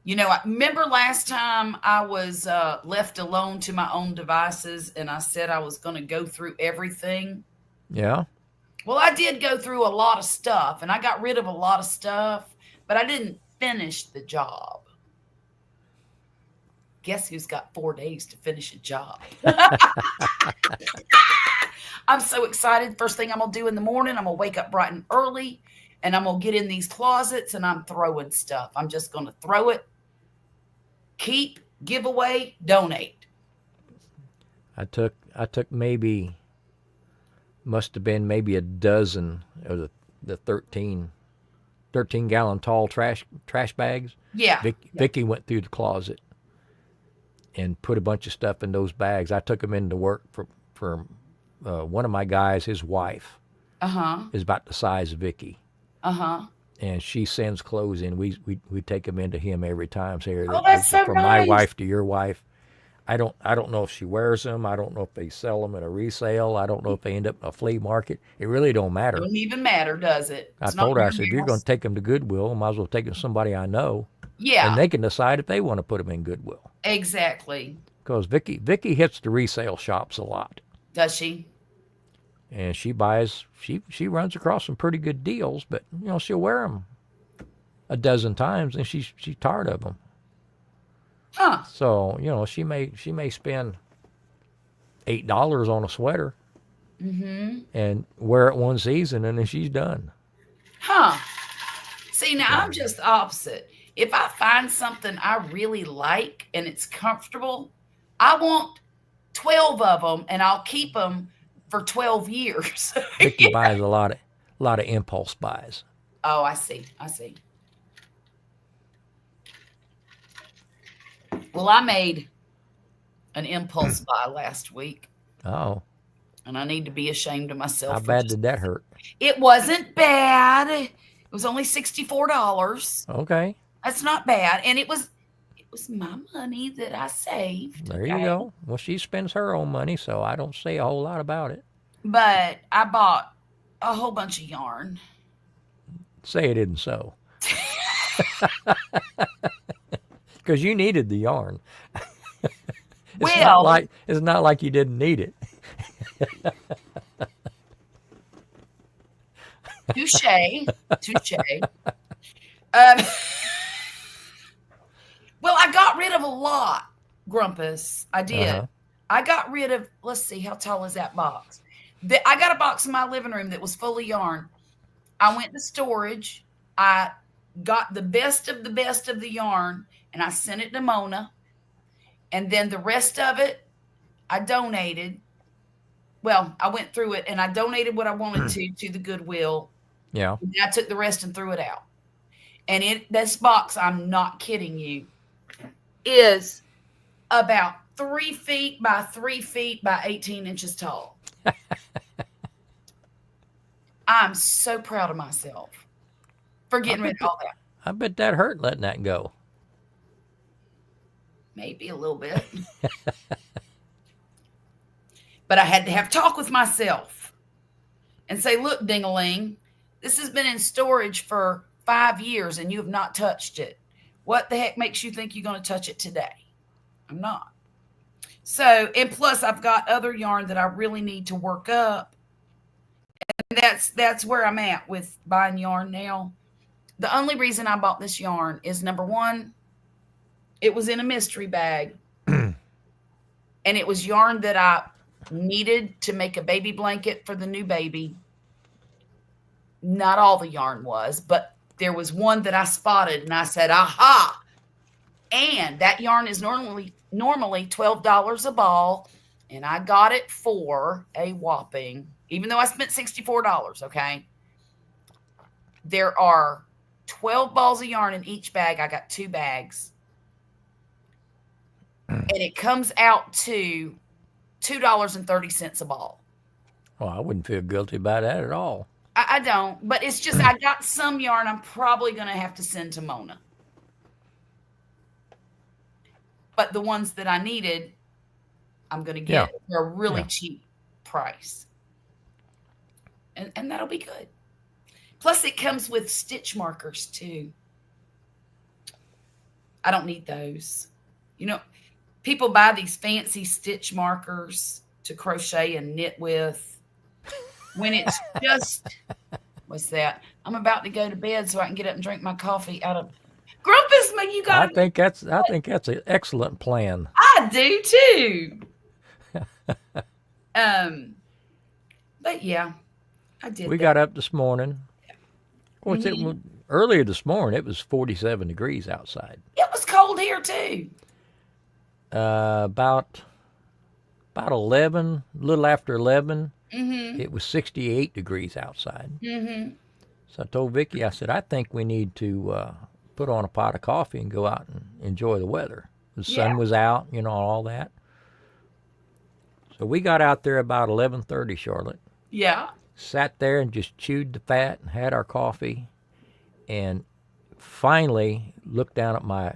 I remember last time I was left alone to my own devices, and I said I was going to go through everything. Yeah. Well, I did go through a lot of stuff, and I got rid of a lot of stuff, but I didn't finish the job. Guess who's got 4 days to finish a job? I'm so excited. First thing I'm going to do in the morning, I'm going to wake up bright and early, and I'm going to get in these closets, and I'm throwing stuff. I'm just going to throw it, keep, give away, donate. I took must have been maybe a dozen of the 13-gallon tall trash bags. Yeah. Vicky went through the closet and put a bunch of stuff in those bags. I took them into work for one of my guys. His wife is about the size of Vicky. And she sends clothes in. We take them into him every time. So here, that's so from nice. my wife to your wife. I don't know if she wears them. I don't know if they sell them at a resale. I don't know if they end up in a flea market. It really don't matter. Don't even matter, does it? I told her, I said, if you're going to take them to Goodwill, I might as well take them to somebody I know. Yeah. And they can decide if they want to put them in Goodwill. Exactly. Because Vicky hits the resale shops a lot. Does she? And she runs across some pretty good deals, but she'll wear them a dozen times and she's tired of them. Huh. So, she may spend $8 on a sweater and wear it one season and then she's done. Huh. See, now I'm just the opposite. If I find something I really like and it's comfortable, I want 12 of them and I'll keep them for 12 years. Vicky buys a lot of impulse buys. Oh, I see. Well, I made an impulse buy last week. Oh. And I need to be ashamed of myself. How bad did that hurt? It wasn't bad. It was only $64. Okay. That's not bad. And it was my money that I saved. There you go. Well, she spends her own money, so I don't say a whole lot about it. But I bought a whole bunch of yarn. Say it isn't so. Because you needed the yarn. It's not like you didn't need it. Touche. Well, I got rid of a lot, Grumpus. I did. I got rid of, let's see, how tall is that box? I got a box in my living room that was full of yarn. I went to storage. I got the best of the yarn, and I sent it to Mona. And then the rest of it, I donated. Well, I went through it, and I donated what I wanted to the Goodwill. Yeah. And I took the rest and threw it out. And this box, I'm not kidding you, is about 3 feet by 3 feet by 18 inches tall. I'm so proud of myself for getting rid of all that. I bet that hurt letting that go. Maybe a little bit. But I had to have talk with myself and say, look, Dingling, this has been in storage for 5 years and you have not touched it. What the heck makes you think you're going to touch it today? I'm not. So, and plus I've got other yarn that I really need to work up. And that's where I'm at with buying yarn now. The only reason I bought this yarn is, number one, it was in a mystery bag. And it was yarn that I needed to make a baby blanket for the new baby. Not all the yarn was, but there was one that I spotted and I said, aha. And that yarn is normally $12 a ball. And I got it for a whopping, even though I spent $64, okay? There are 12 balls of yarn in each bag. I got 2 bags. And it comes out to $2.30 a ball. Well, I wouldn't feel guilty about that at all. I don't, but it's just I got some yarn I'm probably going to have to send to Mona. But the ones that I needed, I'm going to get for a really cheap price. And that'll be good. Plus, it comes with stitch markers, too. I don't need those. You know, people buy these fancy stitch markers to crochet and knit with. When it's just, what's that? I'm about to go to bed so I can get up and drink my coffee out of. Grumpus but you I got. think that's an excellent plan. I do too. But yeah, I did We that. got up this morning. Of course, Mhm. earlier this morning it was 47 degrees outside. It was cold here too. About 11, a little after 11, Mm-hmm. it was 68 degrees outside. Mm-hmm. So I told Vicky, I said, I think we need to put on a pot of coffee and go out and enjoy the weather. The Yeah. sun was out, all that. So we got out there about 11:30, Charlotte. Yeah. Sat there and just chewed the fat and had our coffee, and finally looked down at my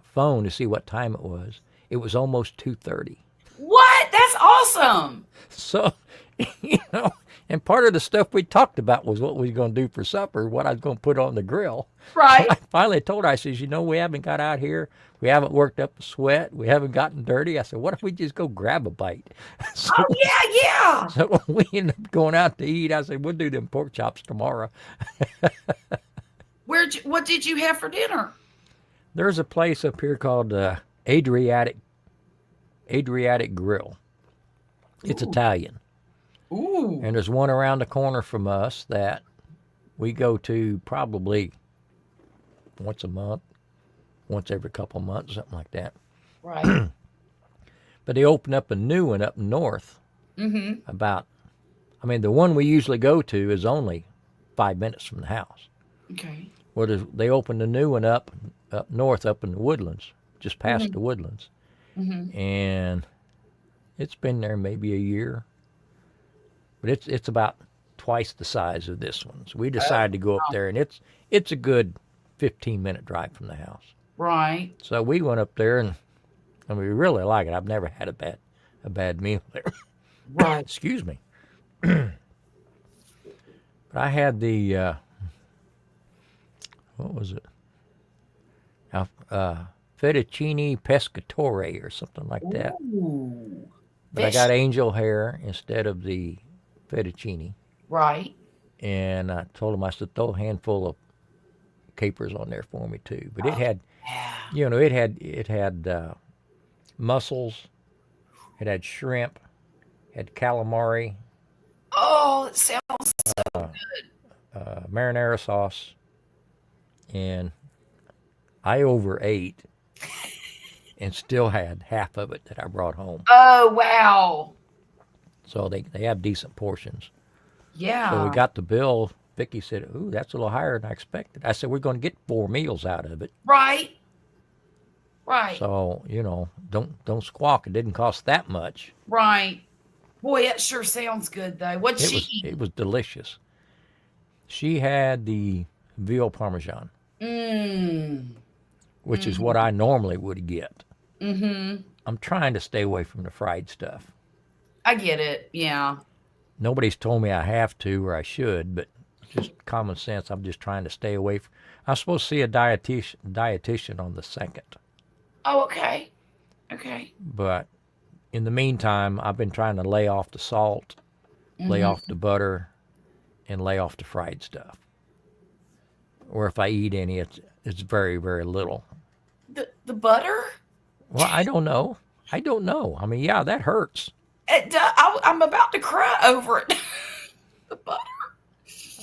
phone to see what time it was. It was almost 2:30. What? That's awesome. So, and part of the stuff we talked about was what we were going to do for supper, what I was going to put on the grill. Right. I finally told her, I says, we haven't got out here. We haven't worked up a sweat. We haven't gotten dirty. I said, what if we just go grab a bite? So, Oh yeah, yeah. so we ended up going out to eat. I said, we'll do them pork chops tomorrow. What did you have for dinner? There's a place up here called Adriatic Grill. It's Ooh. Italian. Ooh. And there's one around the corner from us that we go to probably once a month, once every couple months, something like that. Right. But they opened up a new one up north. Mm-hmm. The one we usually go to is only 5 minutes from the house. Okay. Well, they opened a new one up north, up in the Woodlands, just past Mm-hmm. the Woodlands. Mm-hmm. And it's been there maybe a year. But it's about twice the size of this one. So we decided to go up there, and it's a good 15-minute drive from the house. Right. So we went up there, and we really like it. I've never had a bad meal there. Right. Excuse me. But I had the what was it? Fettuccine pescatore or something like that. Ooh. But I got angel hair instead of the fettuccine. Right. And I told him, I said, throw a handful of capers on there for me too. But it had, Yeah. it had mussels, it had shrimp, had calamari, Oh, it sounds so marinara sauce, and I overate and still had half of it that I brought home. Oh, wow. So they have decent portions. Yeah. So we got the bill. Vicky said, "Ooh, that's a little higher than I expected." I said, "We're going to get 4 meals out of it." Right. Right. So don't squawk. It didn't cost that much. Right. Boy, that sure sounds good though. What'd she eat? It was delicious. She had the veal parmesan, Mmm. which is what I normally would get. Mm-hmm. I'm trying to stay away from the fried stuff. I get it. Yeah. Nobody's told me I have to or I should, but just common sense. I'm just trying to stay away from. I'm supposed to see a dietitian on the 2nd. Oh, okay. Okay. But in the meantime, I've been trying to lay off the salt, lay off the butter, and lay off the fried stuff. Or if I eat any, it's very, very little. The butter? Well, I don't know. I mean, yeah, that hurts. I'm about to cry over it. The butter.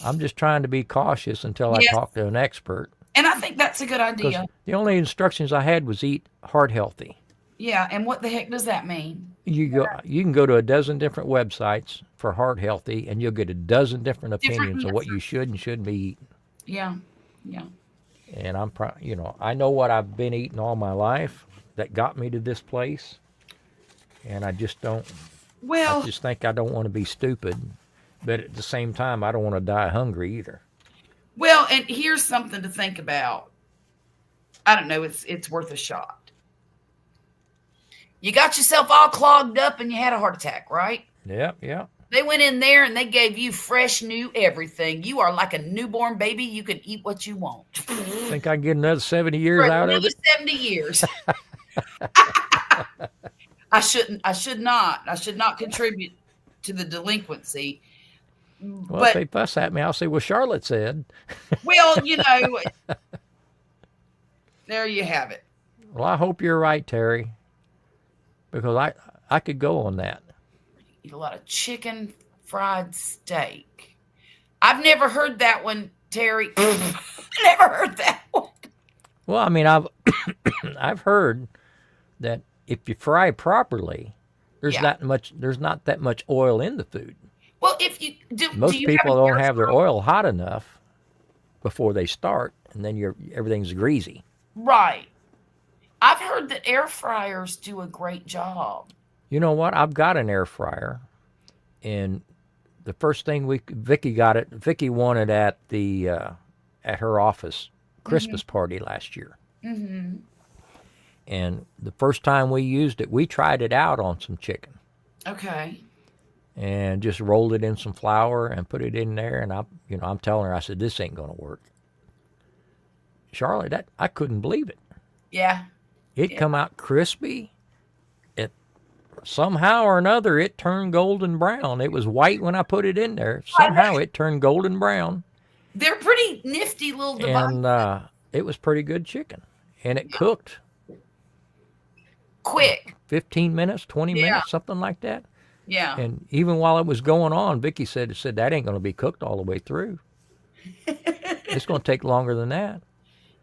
I'm just trying to be cautious until I Yes. talk to an expert. And I think that's a good Because idea. the only instructions I had was eat heart healthy. Yeah. And what the heck does that mean? You can go to a dozen different websites for heart healthy, and you'll get a dozen different opinions of what you should and shouldn't be eating. Yeah. Yeah. And I know what I've been eating all my life that got me to this place, and I just don't. Well, I just think I don't want to be stupid, but at the same time, I don't want to die hungry either. well, and here's something to think about. I don't know. It's worth a shot. You got yourself all clogged up and you had a heart attack, right? Yeah. They went in there and they gave you fresh new everything. You are like a newborn baby. You can eat what you want. Think I can get another 70 years For out of another it? 70 years. I should not contribute to the delinquency. Well, But if they fuss at me, I'll say, well, Charlotte said. well, There you have it. Well, I hope you're right, Terry, because I could go on that. Eat a lot of chicken fried steak. I've never heard that one, Terry. Never heard that one. Well, I mean, I've I've heard that if you fry properly, Yeah. there's not that much oil in the food. Well, if you do Most you have people an don't air have their fryer? oil hot enough before they start, and then everything's greasy. Right. I've heard that air fryers do a great job. You know what? I've got an air fryer, and the first thing Vicky got it. Vicky won it at her office Mm-hmm. Christmas party last year. Mm-hmm. And the first time we used it, we tried it out on some chicken Okay. and just rolled it in some flour and put it in there. And I'm telling her, I said, this ain't gonna work. Charlotte, I couldn't believe it. Yeah. It Yeah. come out crispy. It somehow or another it turned golden brown. It was white when I put it in there. Somehow it turned golden brown, They're pretty nifty little devices. and it was pretty good chicken. And it cooked Quick. 15 minutes, 20 Yeah. minutes, something like that. Yeah. And even while it was going on, Vicky said that ain't going to be cooked all the way through. It's going to take longer than that.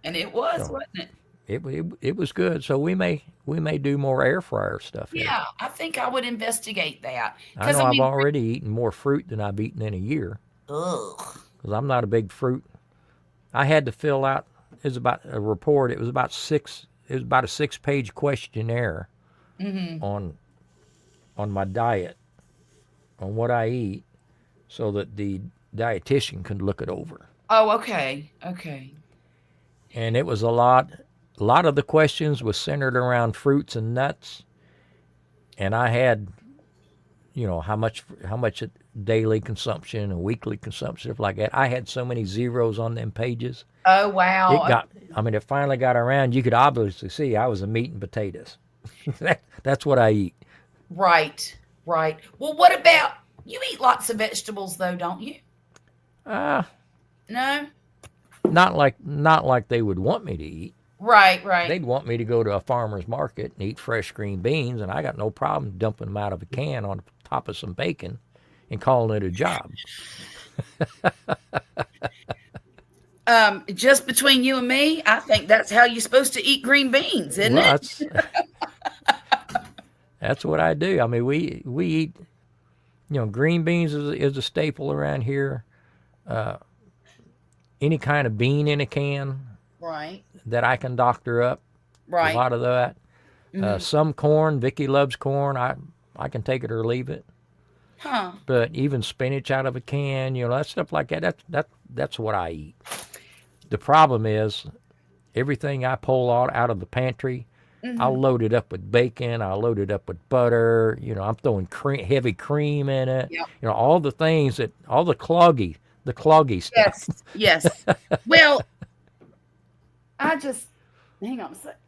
And it was, So wasn't it? it was good. So we may do more air fryer stuff here. Yeah, I think I would investigate that. I Because know I I've mean, already eaten more fruit than I've eaten in a year ugh. because I'm not a big fruit. I had to fill out. It was about a report. It was about a 6-page questionnaire Mm-hmm. on my diet, on what I eat, so that the dietitian could look it over. Oh, okay. Okay. And it was a lot. A lot of the questions was centered around fruits and nuts, and I had, how much daily consumption and weekly consumption, stuff like that. I had so many zeros on them pages. Oh, wow. It finally got around. You could obviously see I was a meat and potatoes. That's what I eat. Right. Right. Well, what about you eat lots of vegetables though, don't you? Uh, No? not like they would want me to eat. Right, right. They'd want me to go to a farmer's market and eat fresh green beans, and I got no problem dumping them out of a can on top of some bacon and calling it a job. Just between you and me, I think that's how you're supposed to eat green beans, isn't Well, it? that's what I do. I mean, we eat, green beans is a staple around here. Any kind of bean in a can Right. that I can doctor up, a Right. lot of that. Mhm. Some corn, Vicky loves corn. I can take it or leave it. Huh. But even spinach out of a can, that stuff like that. That's what I eat. The problem is everything I pull out of the pantry, I'll load it up with bacon. I'll load it up with butter. I'm throwing heavy cream in it. Yep. All the things all the cloggy stuff. Yes. Yes. Well, hang on a sec.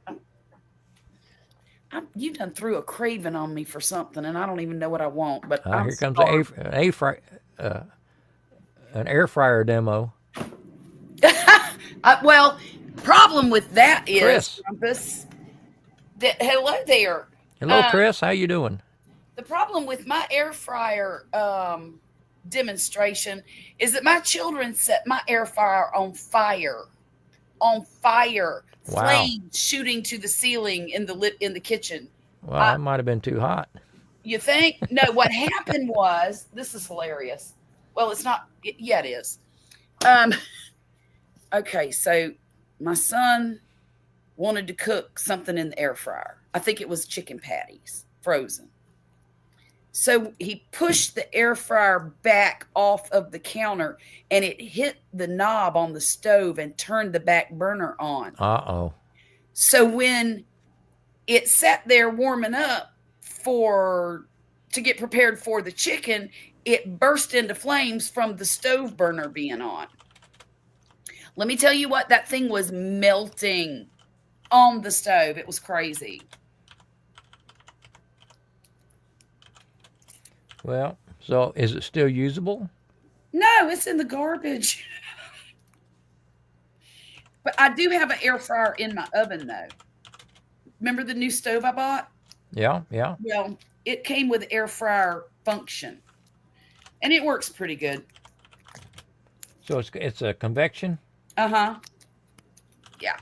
You done threw a craving on me for something, and I don't even know what I want. But I'm Here comes starving. an air fryer demo. Well, problem with that is, Chris. Grumpus, that hello there. Hello, Chris. How you doing? The problem with my air fryer demonstration is that my children set my air fryer on fire. Wow. Flames shooting to the ceiling in the kitchen. Well, that might have been too hot. You think? No, what happened was, this is hilarious. Well, it's not. Yeah, it is. Okay, so my son wanted to cook something in the air fryer. I think it was chicken patties, frozen. So he pushed the air fryer back off of the counter, and it hit the knob on the stove and turned the back burner on. Uh-oh. So when it sat there warming up to get prepared for the chicken, it burst into flames from the stove burner being on. Let me tell you what, that thing was melting on the stove. It was crazy. Well, so is it still usable? No, it's in the garbage. But I do have an air fryer in my oven, though. Remember the new stove I bought? Yeah, yeah. Well, it came with air fryer function, and it works pretty good. So it's a convection. Uh-huh. Yeah.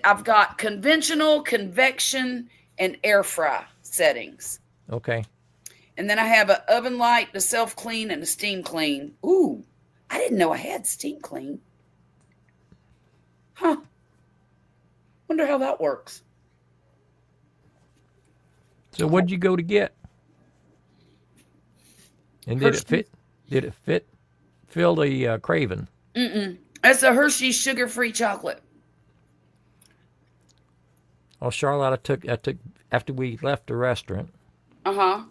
I've got conventional, convection, and air fry settings. Okay. And then I have an oven light, a self clean, and a steam clean. Ooh, I didn't know I had steam clean. Huh. Wonder how that works. So what'd you go to get? And did it fit? Did it fill the craving? Mm-mm. That's a Hershey's sugar-free chocolate. Oh, Charlotte, I took after we left the restaurant. Uh-huh.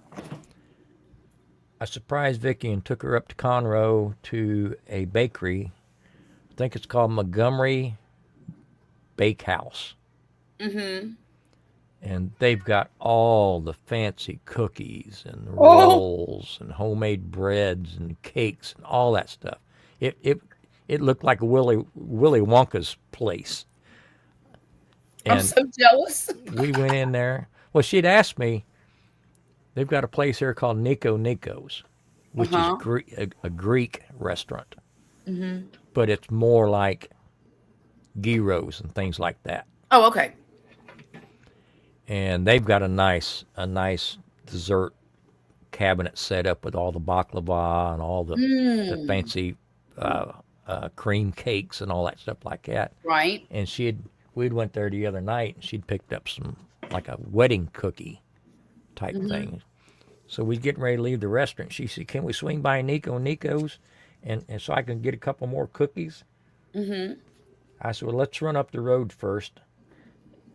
I surprised Vicky and took her up to Conroe to a bakery. I think it's called Montgomery Bakehouse. Mm-hmm. And they've got all the fancy cookies and rolls and homemade breads and cakes and all that stuff. It looked like Willy Wonka's place. And I'm so jealous. we went in there. Well, she'd asked me. They've got a place here called Nico Nico's, which is a Greek restaurant. Mm-hmm. But it's more like gyros and things like that. Oh, okay. And they've got a nice dessert cabinet set up with all the baklava and all the fancy cream cakes and all that stuff like that. Right. And we'd went there the other night and she'd picked up some like a wedding cookie type thing. So we're getting ready to leave the restaurant. She said, "Can we swing by Nico's and so I can get a couple more cookies?" Mm-hmm. I said, "Well, let's run up the road first.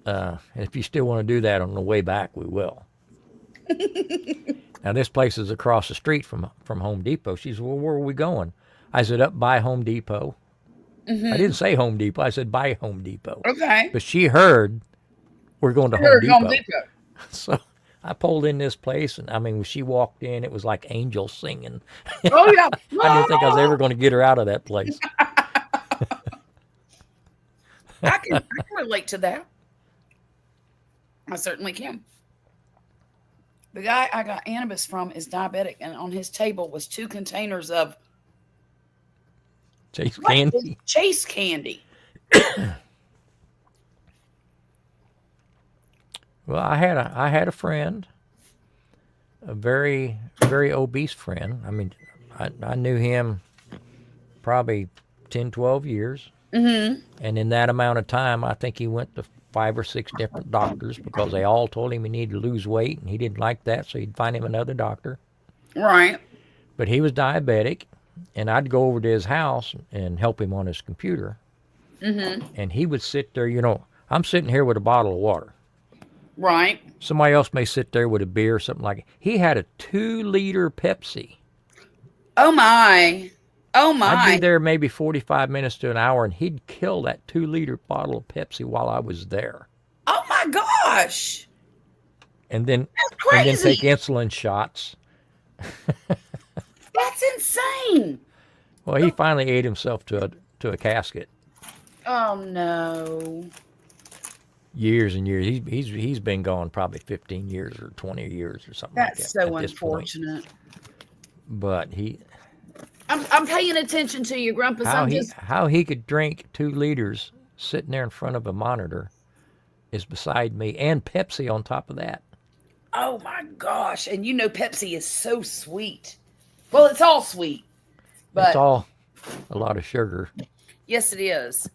And if you still want to do that on the way back, we will." Now, this place is across the street from Home Depot. She said, "Well, where are we going?" I said, "Up by Home Depot." Mm-hmm. I didn't say Home Depot. I said by Home Depot. Okay. But she heard we're going to Home Depot. So I pulled in this place, and I mean, when she walked in, it was like angels singing. Oh, yeah. I didn't think I was ever going to get her out of that place. I can relate to that. I certainly can. The guy I got Anubis from is diabetic, and on his table was 2 containers of Chase candy. Chase candy. Well, I had a friend, a very, very obese friend. I mean, I knew him probably 10, 12 years. Mm-hmm. And in that amount of time, I think he went to 5 or 6 different doctors because they all told him he needed to lose weight, and he didn't like that, so he'd find him another doctor. Right. But he was diabetic, and I'd go over to his house and help him on his computer. Mm-hmm. And he would sit there, I'm sitting here with a bottle of water. Right. Somebody else may sit there with a beer or something like it. He had a 2-liter Pepsi. Oh, my. Oh, my. I'd be there maybe 45 minutes to an hour, and he'd kill that 2-liter bottle of Pepsi while I was there. Oh, my gosh. And then Crazy. take insulin shots. That's insane. Well, he finally ate himself to a casket. Oh, no. Years and years. He's been gone probably 15 years or 20 years or something That's like that. so unfortunate. But I'm paying attention to you, Grumpus. How he could drink 2 liters sitting there in front of a monitor is beside me, and Pepsi on top of that. Oh my gosh! And Pepsi is so sweet. Well, it's all sweet, but It's all a lot of sugar. Yes, it is.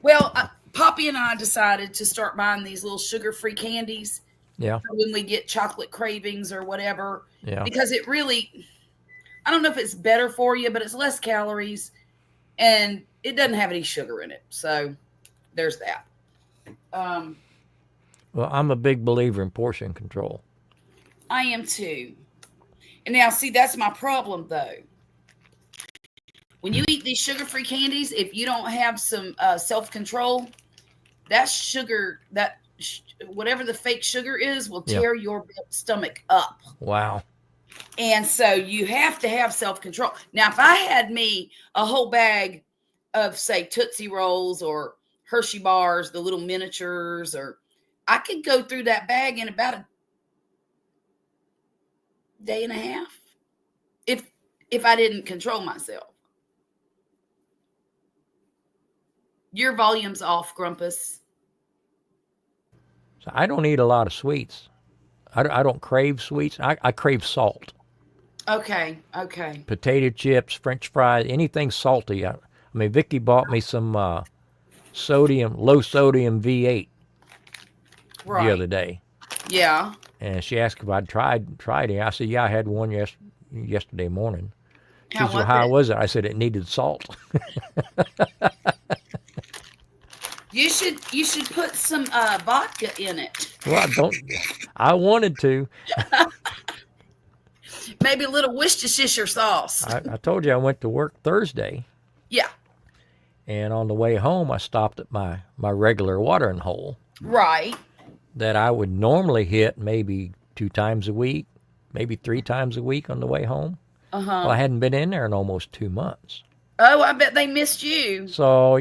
Well, Poppy and I decided to start buying these little sugar-free candies. Yeah. For when we get chocolate cravings or whatever. Yeah. Because it really, I don't know if it's better for you, but it's less calories, and it doesn't have any sugar in it. So there's that. Well, I'm a big believer in portion control. I am too. And now, see, that's my problem, though. When you eat these sugar-free candies, if you don't have some self-control, that sugar, whatever the fake sugar is, will tear your stomach up. Wow. And so you have to have self-control. Now, if I had me a whole bag of say Tootsie Rolls or Hershey bars, the little miniatures, or I could go through that bag in about a day and a half if I didn't control myself. Your volume's off, Grumpus. So I don't eat a lot of sweets. I don't crave sweets. I crave salt. Okay. Potato chips, French fries, anything salty. I mean, Vicky bought me some low sodium V8 the other day. Yeah. And she asked if I'd tried it. I said, yeah, I had one yesterday morning. She said, how was it? I said, it needed salt. You should put some vodka in it. Well, I wanted to. Maybe a little Worcestershire sauce. I told you I went to work Thursday. Yeah. And on the way home, I stopped at my regular watering hole. Right. That I would normally hit maybe 2 times a week, maybe 3 times a week on the way home. Well, I hadn't been in there in almost 2 months. Oh, I bet they missed you. So,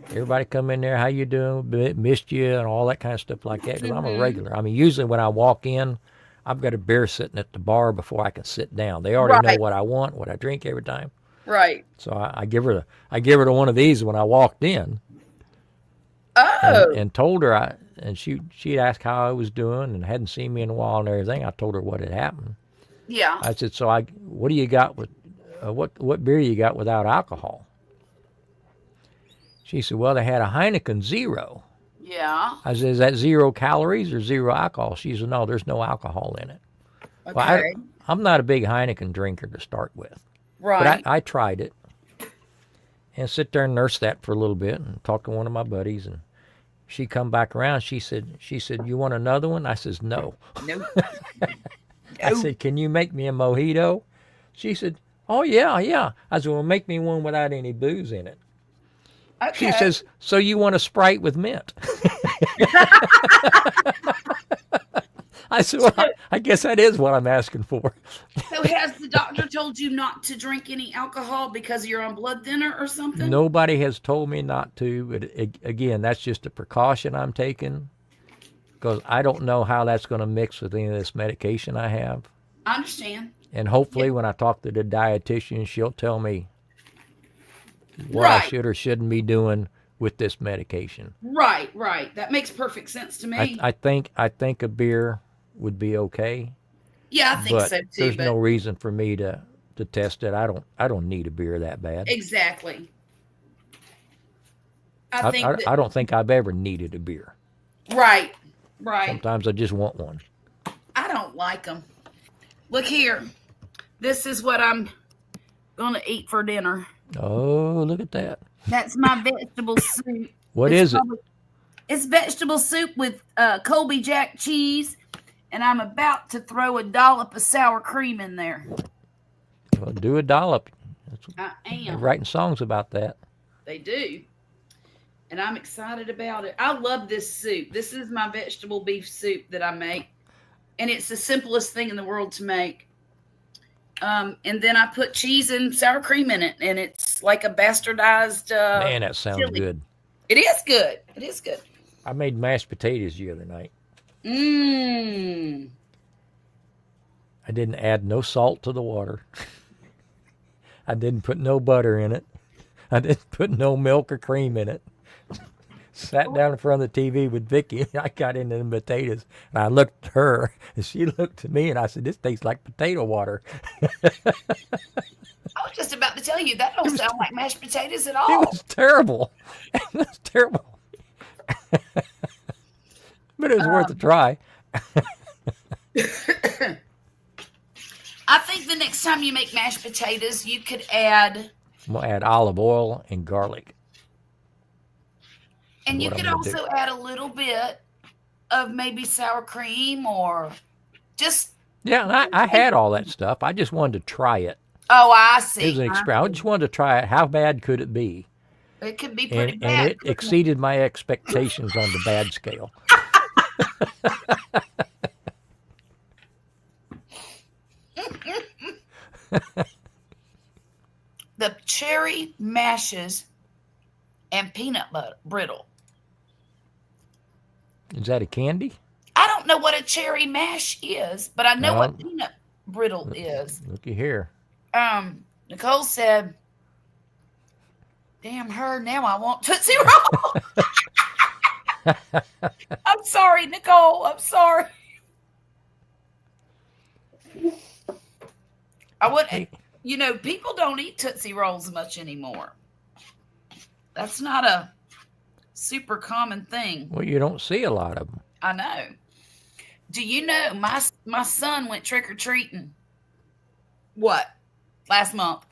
everybody come in there, how you doing? Missed you, and all that kind of stuff like that. Because I'm a regular. I mean, usually when I walk in, I've got a beer sitting at the bar before I can sit down. They already know what I want, what I drink every time. Right. So I give her to one of these when I walked in. Oh. And told her she'd asked how I was doing and hadn't seen me in a while and everything. I told her what had happened. Yeah. I said, so what do you got with what beer you got without alcohol? She said, well, they had a Heineken Zero. Yeah. I said, is that 0 calories or 0 alcohol? She said, no, there's no alcohol in it. Okay. Well, I'm not a big Heineken drinker to start with. Right. But I tried it and sit there and nurse that for a little bit and talk to one of my buddies. And she come back around. She said, you want another one? I says, no. Nope. I said, can you make me a mojito? She said, oh, yeah. I said, well, make me one without any booze in it. Okay. She says, so you want a Sprite with mint? I said, well, I guess that is what I'm asking for. So has the doctor told you not to drink any alcohol because you're on blood thinner or something? Nobody has told me not to. But again, that's just a precaution I'm taking because I don't know how that's going to mix with any of this medication I have. I understand. And hopefully when I talk to the dietitian, she'll tell me what I should or shouldn't be doing with this medication. Right. That makes perfect sense to me. I think a beer would be okay. Yeah, I think so too. There's no reason for me to test it. I don't need a beer that bad. Exactly. I don't think I've ever needed a beer. Right. Sometimes I just want one. I don't like them. Look here. This is what I'm going to eat for dinner. Oh, look at that. That's my vegetable soup. What is it? It's vegetable soup with Colby Jack cheese, and I'm about to throw a dollop of sour cream in there. Well, do a dollop. I am. They're writing songs about that. They do. And I'm excited about it. I love this soup. This is my vegetable beef soup that I make. And it's the simplest thing in the world to make. And then I put cheese and sour cream in it, and it's like a bastardized Man, that sounds chili. good. It is good. It is good. I made mashed potatoes the other night. Mmm. I didn't add no salt to the water. I didn't put no butter in it. I didn't put no milk or cream in it. Sat down in front of the TV with Vicky. I got into the potatoes, and I looked at her, and she looked at me, and I said, "This tastes like potato water." I was just about to tell you that don't sound like mashed potatoes at all. It was terrible. It was terrible. But it was worth a try. I think the next time you make mashed potatoes, you could add. I'm gonna add olive oil and garlic. And you could also add a little bit of maybe sour cream or just. Yeah, I had all that stuff. I just wanted to try it. Oh, I see. It was an experiment. I just wanted to try it. How bad could it be? It could be pretty bad. And it exceeded my expectations on the bad scale. the cherry mashes and peanut butter brittle. Is that a candy? I don't know what a cherry mash is, but I know No. what peanut brittle is. Looky here. Nicole said, damn her, now I want Tootsie Roll. I'm sorry, Nicole. I'm sorry. I wouldn't, people don't eat Tootsie Rolls much anymore. That's not a super common thing. Well, you don't see a lot of them. I know. Do you know my son went trick-or-treating? What? Last month.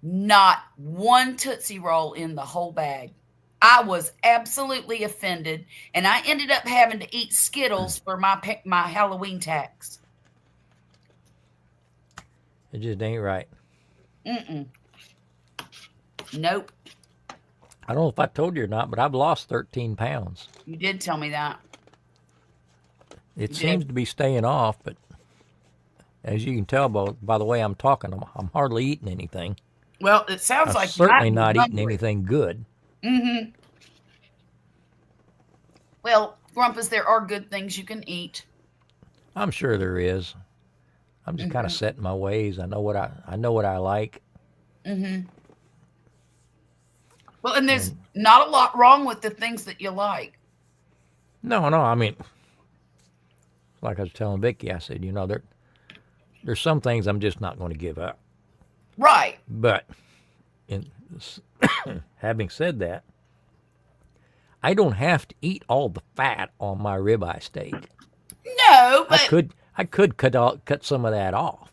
Not one Tootsie Roll in the whole bag. I was absolutely offended, and I ended up having to eat Skittles for my Halloween tax. It just ain't right. Nope. I don't know if I told you or not, but I've lost 13 pounds. You did tell me that. It seems to be staying off, but as you can tell by the way I'm talking, I'm hardly eating anything. Well, it sounds like certainly not eating anything good. Mm-hmm. Well, Grumpus, there are good things you can eat. I'm sure there is. I'm just kind of set in my ways. I know what I like. Mm-hmm. Well, and there's not a lot wrong with the things that you like. No. I mean, like I was telling Vicky, I said, there's some things I'm just not going to give up. Right. But having said that, I don't have to eat all the fat on my ribeye steak. No, but I could cut some of that off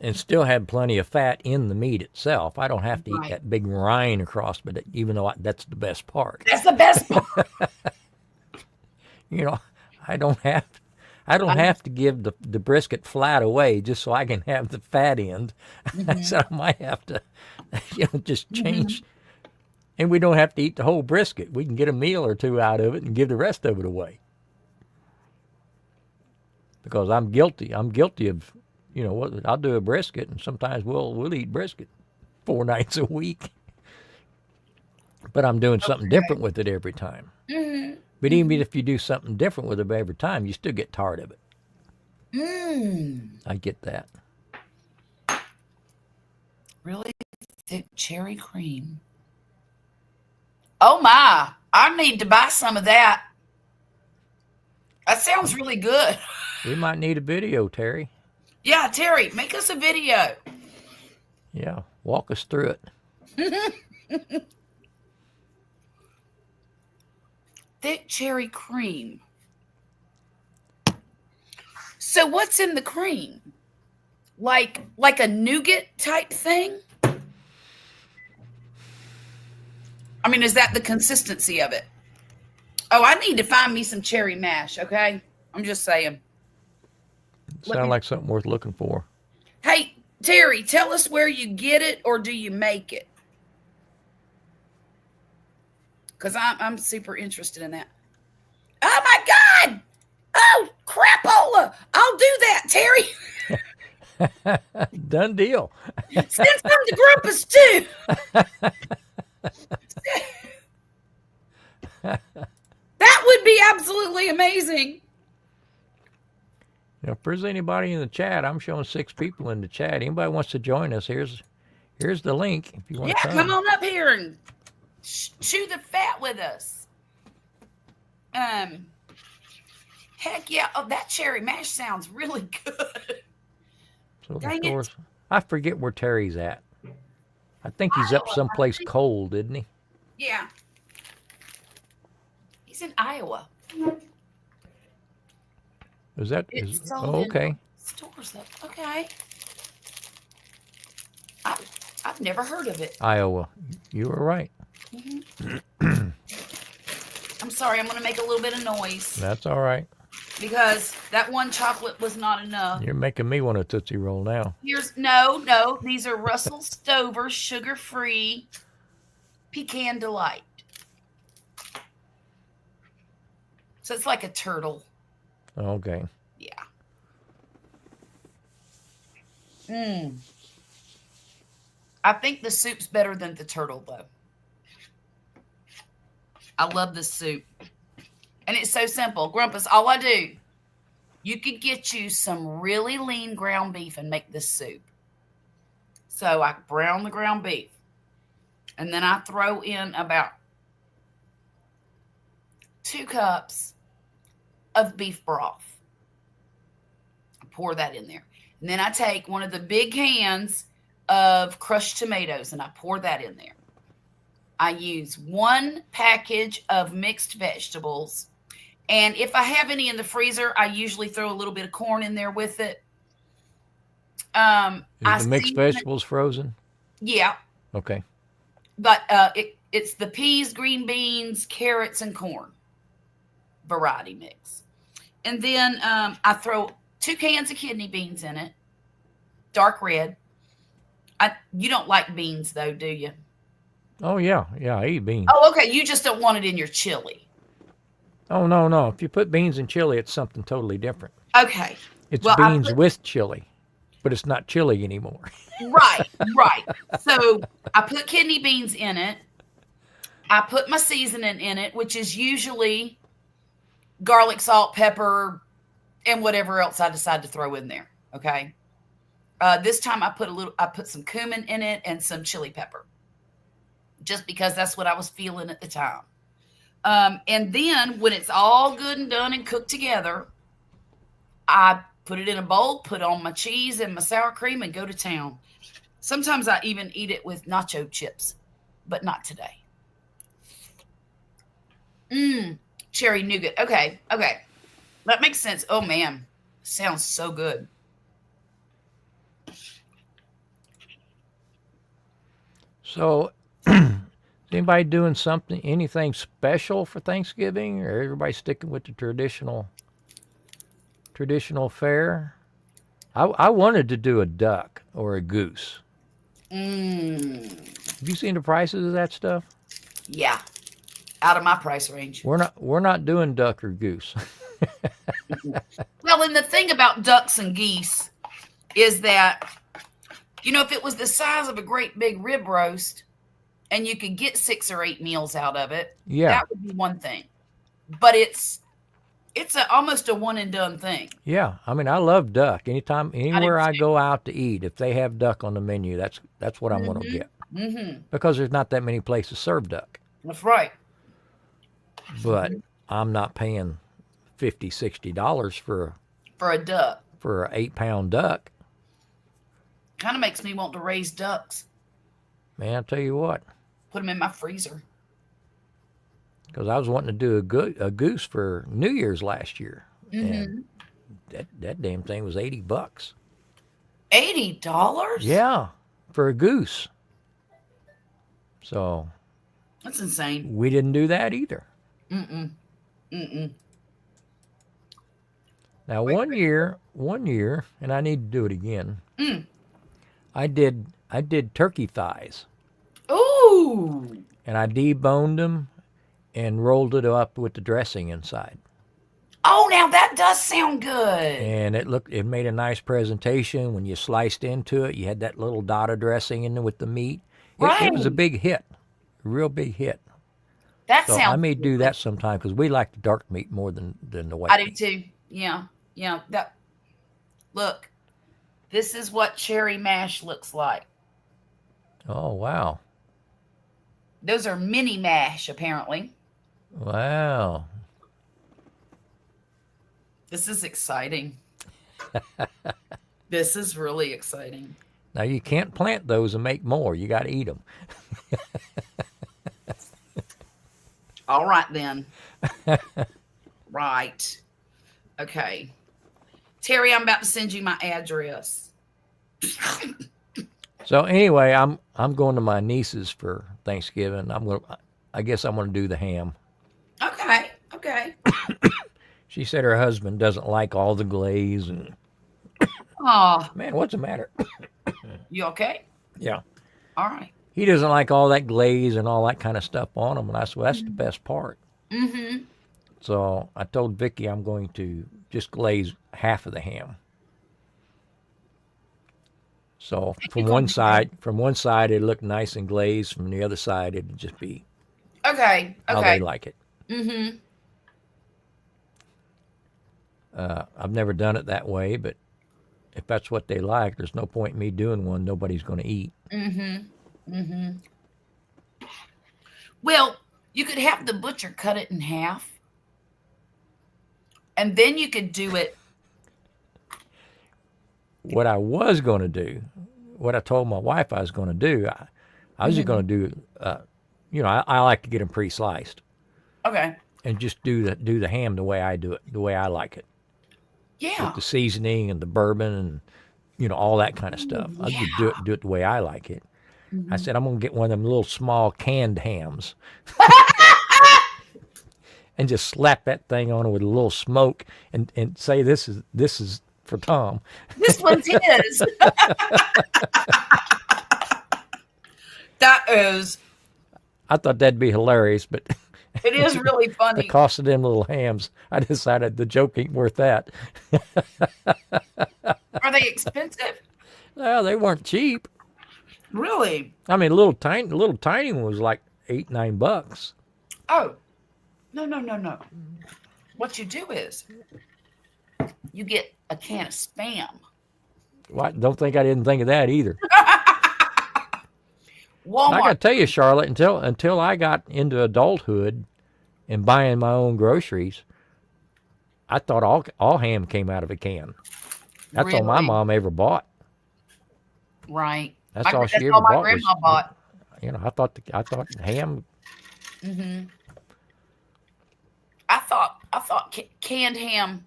and still have plenty of fat in the meat itself. I don't have to eat that big rind across, but even though that's the best part. That's the best part. I don't have to give the brisket flat away just so I can have the fat end. So I might have to, just change. And we don't have to eat the whole brisket. We can get a meal or two out of it and give the rest of it away. Because I'm guilty. I'm guilty of, I'll do a brisket, and sometimes we'll eat brisket 4 nights a week. But I'm doing something different with it every time. Mm-hmm. But even if you do something different with it every time, you still get tired of it. I get that. Really thick cherry cream. Oh my, I need to buy some of that. That sounds really good. We might need a video, Terry. Yeah, Terry, make us a video. Yeah, walk us through it. Thick cherry cream. So what's in the cream? Like a nougat type thing? I mean, is that the consistency of it? Oh, I need to find me some cherry mash, okay? I'm just saying. Sound like something worth looking for. Hey, Terry, tell us where you get it, or do you make it? Because I'm super interested in that. Oh, my God! Oh, crapola! I'll do that, Terry. Done deal. Send some to Grumpus, too. That would be absolutely amazing. If there's anybody in the chat, I'm showing 6 people in the chat. Anybody wants to join us, here's the link if you want to come on up here and chew the fat with us. Heck yeah. Oh, that cherry mash sounds really good. So of course, I forget where Terry's at. I think he's up someplace cold, isn't he? Yeah. He's in Iowa. Okay. Stores up. Okay. I've never heard of it. Iowa. You were right. Mm-hmm. I'm sorry. I'm going to make a little bit of noise. That's all right. Because that one chocolate was not enough. You're making me want a Tootsie Roll now. No. These are Russell Stover sugar-free pecan delight. So it's like a turtle. Okay. Yeah. I think the soup's better than the turtle, though. I love this soup. And it's so simple. Grumpus, all I do, you could get you some really lean ground beef and make this soup. So I brown the ground beef. And then I throw in about 2 cups of beef broth. I pour that in there. And then I take one of the big cans of crushed tomatoes and I pour that in there. I use 1 package of mixed vegetables. And if I have any in the freezer, I usually throw a little bit of corn in there with it. Is the mixed vegetables frozen? Yeah. Okay. But it's the peas, green beans, carrots, and corn variety mix. And then I throw 2 cans of kidney beans in it, dark red. You don't like beans, though, do you? Oh, yeah. Yeah, I eat beans. Oh, okay. You just don't want it in your chili. Oh, no. If you put beans in chili, it's something totally different. Okay. It's beans with chili, but it's not chili anymore. Right. So I put kidney beans in it. I put my seasoning in it, which is usually garlic, salt, pepper, and whatever else I decide to throw in there. Okay. This time I put some cumin in it and some chili pepper, just because that's what I was feeling at the time. And then when it's all good and done and cooked together, I put it in a bowl, put on my cheese and my sour cream, and go to town. Sometimes I even eat it with nacho chips, but not today. Cherry nougat. Okay. That makes sense. Oh, man. Sounds so good. So, is anybody doing anything special for Thanksgiving, or everybody sticking with the traditional fare? I wanted to do a duck or a goose. Have you seen the prices of that stuff? Yeah, out of my price range. We're not doing duck or goose. Well, and the thing about ducks and geese is that, if it was the size of a great big rib roast and you could get 6 or 8 meals out of it, that would be one thing. But it's almost a one and done thing. Yeah, I mean, I love duck. Anywhere I go out to eat, if they have duck on the menu, that's what I'm going to get. Mm-hmm. Because there's not that many places serve duck. That's right. But I'm not paying $50, $60 for a duck. For an 8-pound duck. Kind of makes me want to raise ducks. Man, I'll tell you what. Put them in my freezer. Because I was wanting to do a goose for New Year's last year. Mm-hmm. And that damn thing was $80. $80? Yeah, for a goose. So. That's insane. We didn't do that either. Mm-mm. Now, one year, and I need to do it again. I did turkey thighs. Ooh. And I deboned them and rolled it up with the dressing inside. Oh, now that does sound good. And it made a nice presentation. When you sliced into it, you had that little dot of dressing in there with the meat. It was a big hit, a real big hit. So I may do that sometime because we like the dark meat more than the white meat. I do too. Yeah. Look, this is what cherry mash looks like. Oh, wow. Those are mini mash, apparently. Wow. This is exciting. This is really exciting. Now, you can't plant those and make more. You got to eat them. All right, then. Right. Okay. Terry, I'm about to send you my address. So anyway, I'm going to my niece's for Thanksgiving. I guess I'm going to do the ham. Okay. She said her husband doesn't like all the glaze and. Oh man, what's the matter? You okay? Yeah. All right. He doesn't like all that glaze and all that kind of stuff on him, and I said, well, that's the best part. Mm-hmm. So I told Vicky I'm going to just glaze half of the ham. So You can do that. from one side it looked nice and glazed. From the other side, it'd just be Okay. how they Okay. like it. Mm-hmm. I've never done it that way, but if that's what they like, there's no point in me doing one nobody's going to eat. Mm-hmm. Mm-hmm. Well, you could have the butcher cut it in half, and then you could do it. What I was going to do, what I told my wife I was going to do, I was just Mhm. going to do, I like to get them pre-sliced Okay. and just do the ham the way I do it, the way I like it, with Yeah. the seasoning and the bourbon and all that kind of stuff. I'll just Yeah. do it the way I like it. I Mhm. said I'm going to get one of them little small canned hams and just slap that thing on it with a little smoke and say this is for Tom. This one's his. That is. I thought that'd be hilarious, but It is really the funny. cost of them little hams, I decided the joke ain't worth that. Are they expensive? Well, they weren't cheap. Really? I mean, little tiny one was like $8-9. Oh, no, no, no, no. What you do is you get a can of Spam. Well, don't think I didn't think of that either. I got to Walmart. tell you, Charlotte, until I got into adulthood and buying my own groceries, I thought all ham came out of a can. That's all my Really? mom ever bought. Right. That's all That's she all ever my bought was, grandma bought. I thought ham. Hmm. I thought canned ham.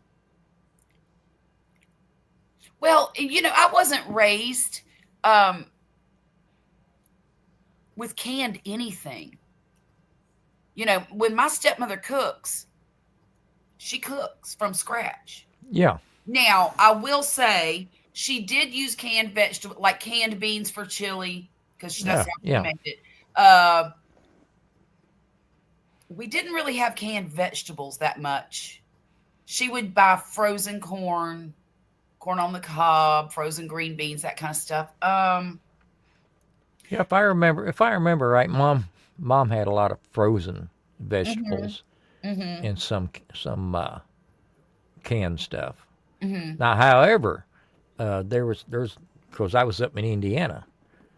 Well, I wasn't raised um, with canned anything. When my stepmother cooks, she cooks from scratch. Yeah, Now, I will say she did use canned vegetable, like canned beans for chili, because that's yeah, how she yeah. made it. Uh, we didn't really have canned vegetables that much. She would buy frozen corn on the cob, frozen green beans, that kind of stuff. Yeah, if I remember right, mom had a lot of frozen Mhm, vegetables mhm, and some canned stuff. mhm, Now, however, there's because I was up in Indiana,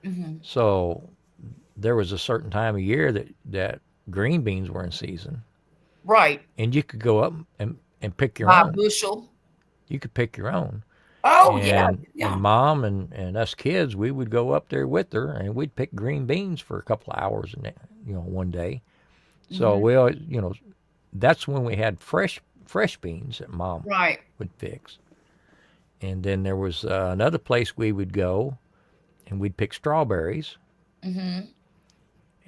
mhm. so there was a certain time of year that green beans were in season, Right. and you could go up and pick your Buy a own. bushel. You could pick your own, Oh, yeah, and yeah. mom and us kids, we would go up there with her, and we'd pick green beans for a couple of hours, and one day. So Mhm. we always, that's when we had fresh beans that mom Right. would fix. And then there was another place we would go, and we'd pick strawberries. Mhm.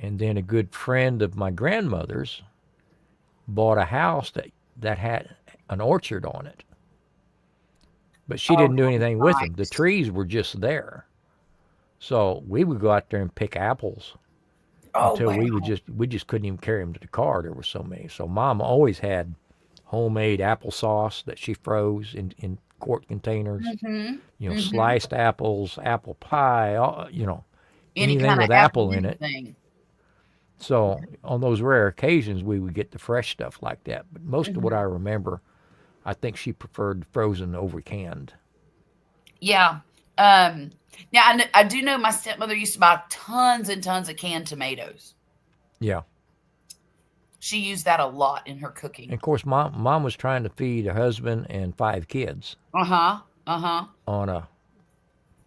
And then a good friend of my grandmother's bought a house that had an orchard on it, but she Oh, didn't do anything with them. The nice. trees were just there. So we would go out there and pick apples Oh, until wow. we just couldn't even carry them to the car. There were so many. So mom always had homemade applesauce that she froze in quart containers. Mhm, mhm. Sliced apples, apple pie, Any anything kind of with apple in afternoon it. thing. So on those rare occasions, we would get the fresh stuff like that. But most of what Mhm. I remember, I think she preferred frozen over canned. Yeah. Um, Now, I do know my stepmother used to buy tons and tons of canned tomatoes. Yeah. She used that a lot in her And cooking. of course, mom was trying to feed her husband and 5 kids Uh-huh. Uh-huh. on a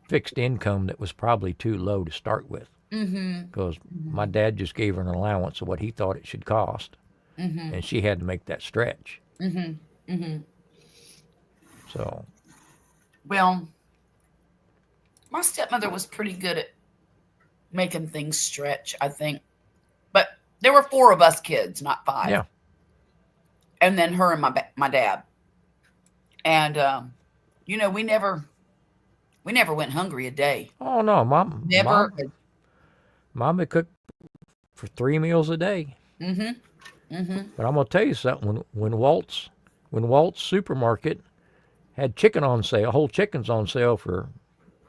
fixed income that was probably too low to start with, Mhm. because my Mhm. dad just gave her an allowance of what he thought it should cost, Mhm. and she had to make that stretch. Mhm. Mhm. So, Well, my stepmother was pretty good at making things stretch, I think. But there were four of us kids, not five. yeah. And then her and my dad. And we never went hungry a day. Oh no, mom, Never. mom, mom would cook for 3 meals a day. Mhm. Mhm. But I'm gonna tell you something. When Walt's supermarket had chicken on sale, whole chickens on sale for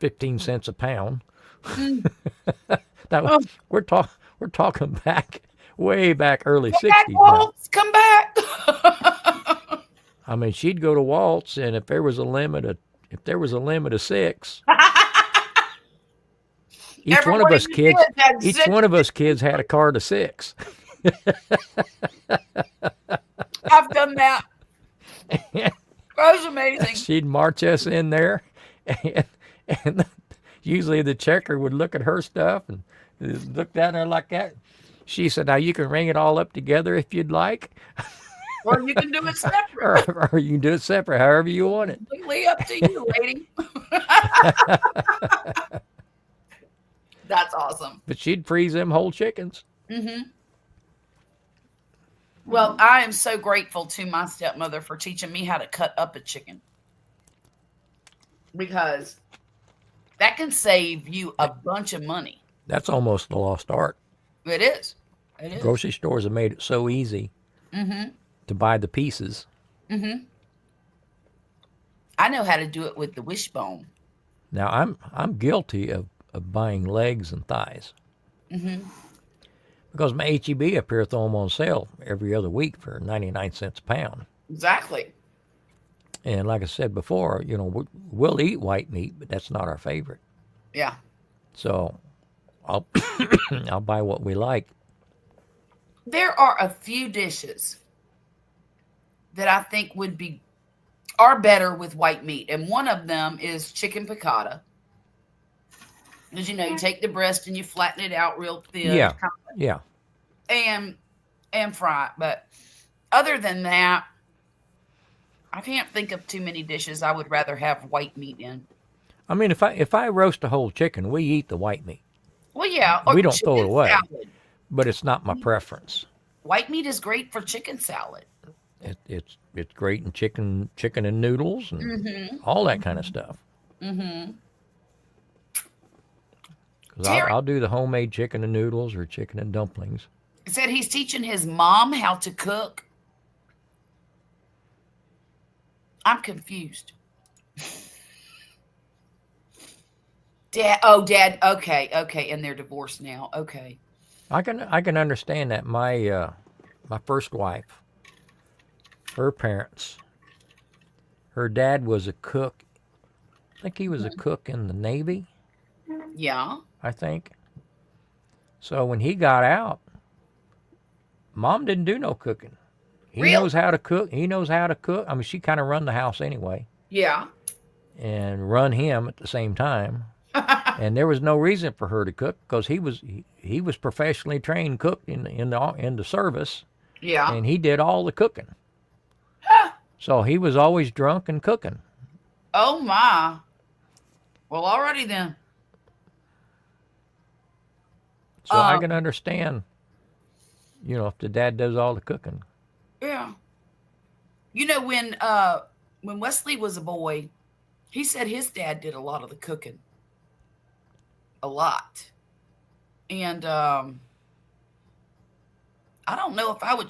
15 cents a pound. Mm. Now, Oh, we're talking back way back early come back, 60s now. Waltz, come back. I mean, she'd go to Waltz, and if there was a limit of 6, each one of Everybody us that kids did had each 6. one of us kids had a card of 6. I've done that. That was amazing. She'd march us in there, and usually the checker would look at her stuff and looked at her like that. She said, "Now you can ring it all up together if you'd like, Or you can do it separate. or you can do it separate, however you want it." Completely up to you, lady. That's awesome. But she'd freeze them whole chickens. Mm-hmm. Well, I am so grateful to my stepmother for teaching me how to cut up a chicken, because that can save you a bunch of money. That's almost a lost art. It is. It is. Grocery stores have made it so easy to buy the pieces. Mm-hmm. I know how to do it with the wishbone. Now I'm guilty of buying legs and thighs. Mm-hmm. Because my HEB up here throw them on sale every other week for 99 cents a pound. Exactly. And like I said before, we'll eat white meat, but that's not our favorite. Yeah. So I'll I'll buy what we like. There are a few dishes that I think are better with white meat, and one of them is chicken piccata. Because you take the breast and you flatten it out real thin. Yeah. Yeah. And fry it. But other than that, I can't think of too many dishes I would rather have white meat in. I mean, if I roast a whole chicken, we eat the white meat. Well, yeah. We don't throw it away. Salad. But it's not my preference. White meat is great for chicken salad. It's great in chicken and noodles and all that kind of stuff. Mm-hmm. Because I'll do the homemade chicken and noodles or chicken and dumplings. He said he's teaching his mom how to cook. I'm confused. Dad. Okay. And they're divorced now. Okay. I can understand that. My first wife, her parents, her dad was a cook. I think he was a cook in the Navy. Yeah. I think. So when he got out, Mom didn't do no cooking. He knows how to cook. He knows how to cook. I mean, she kind of run the house anyway. Yeah. And run him at the same time. And there was no reason for her to cook because he was professionally trained cook in the service. Yeah. And he did all the cooking. So he was always drunk and cooking. Oh my. Well, alrighty then. So I can understand, if the dad does all the cooking. Yeah. When Wesley was a boy, he said his dad did a lot of the cooking. A lot. And I don't know if I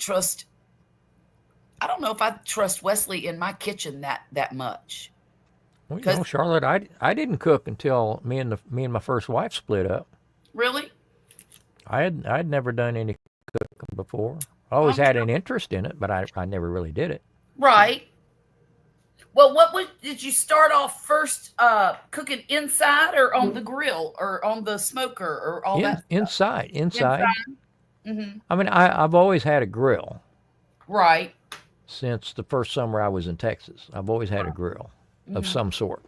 trust Wesley in my kitchen that much. Well, Charlotte, I didn't cook until me and my first wife split up. Really? I'd never done any cooking before. I always had an interest in it, but I never really did it. Right. Well, did you start off first cooking inside or on the grill or on the smoker or all that stuff? Inside. Mm-hmm. I mean, I've always had a grill. Right. Since the first summer I was in Texas. I've always had a grill of some sort.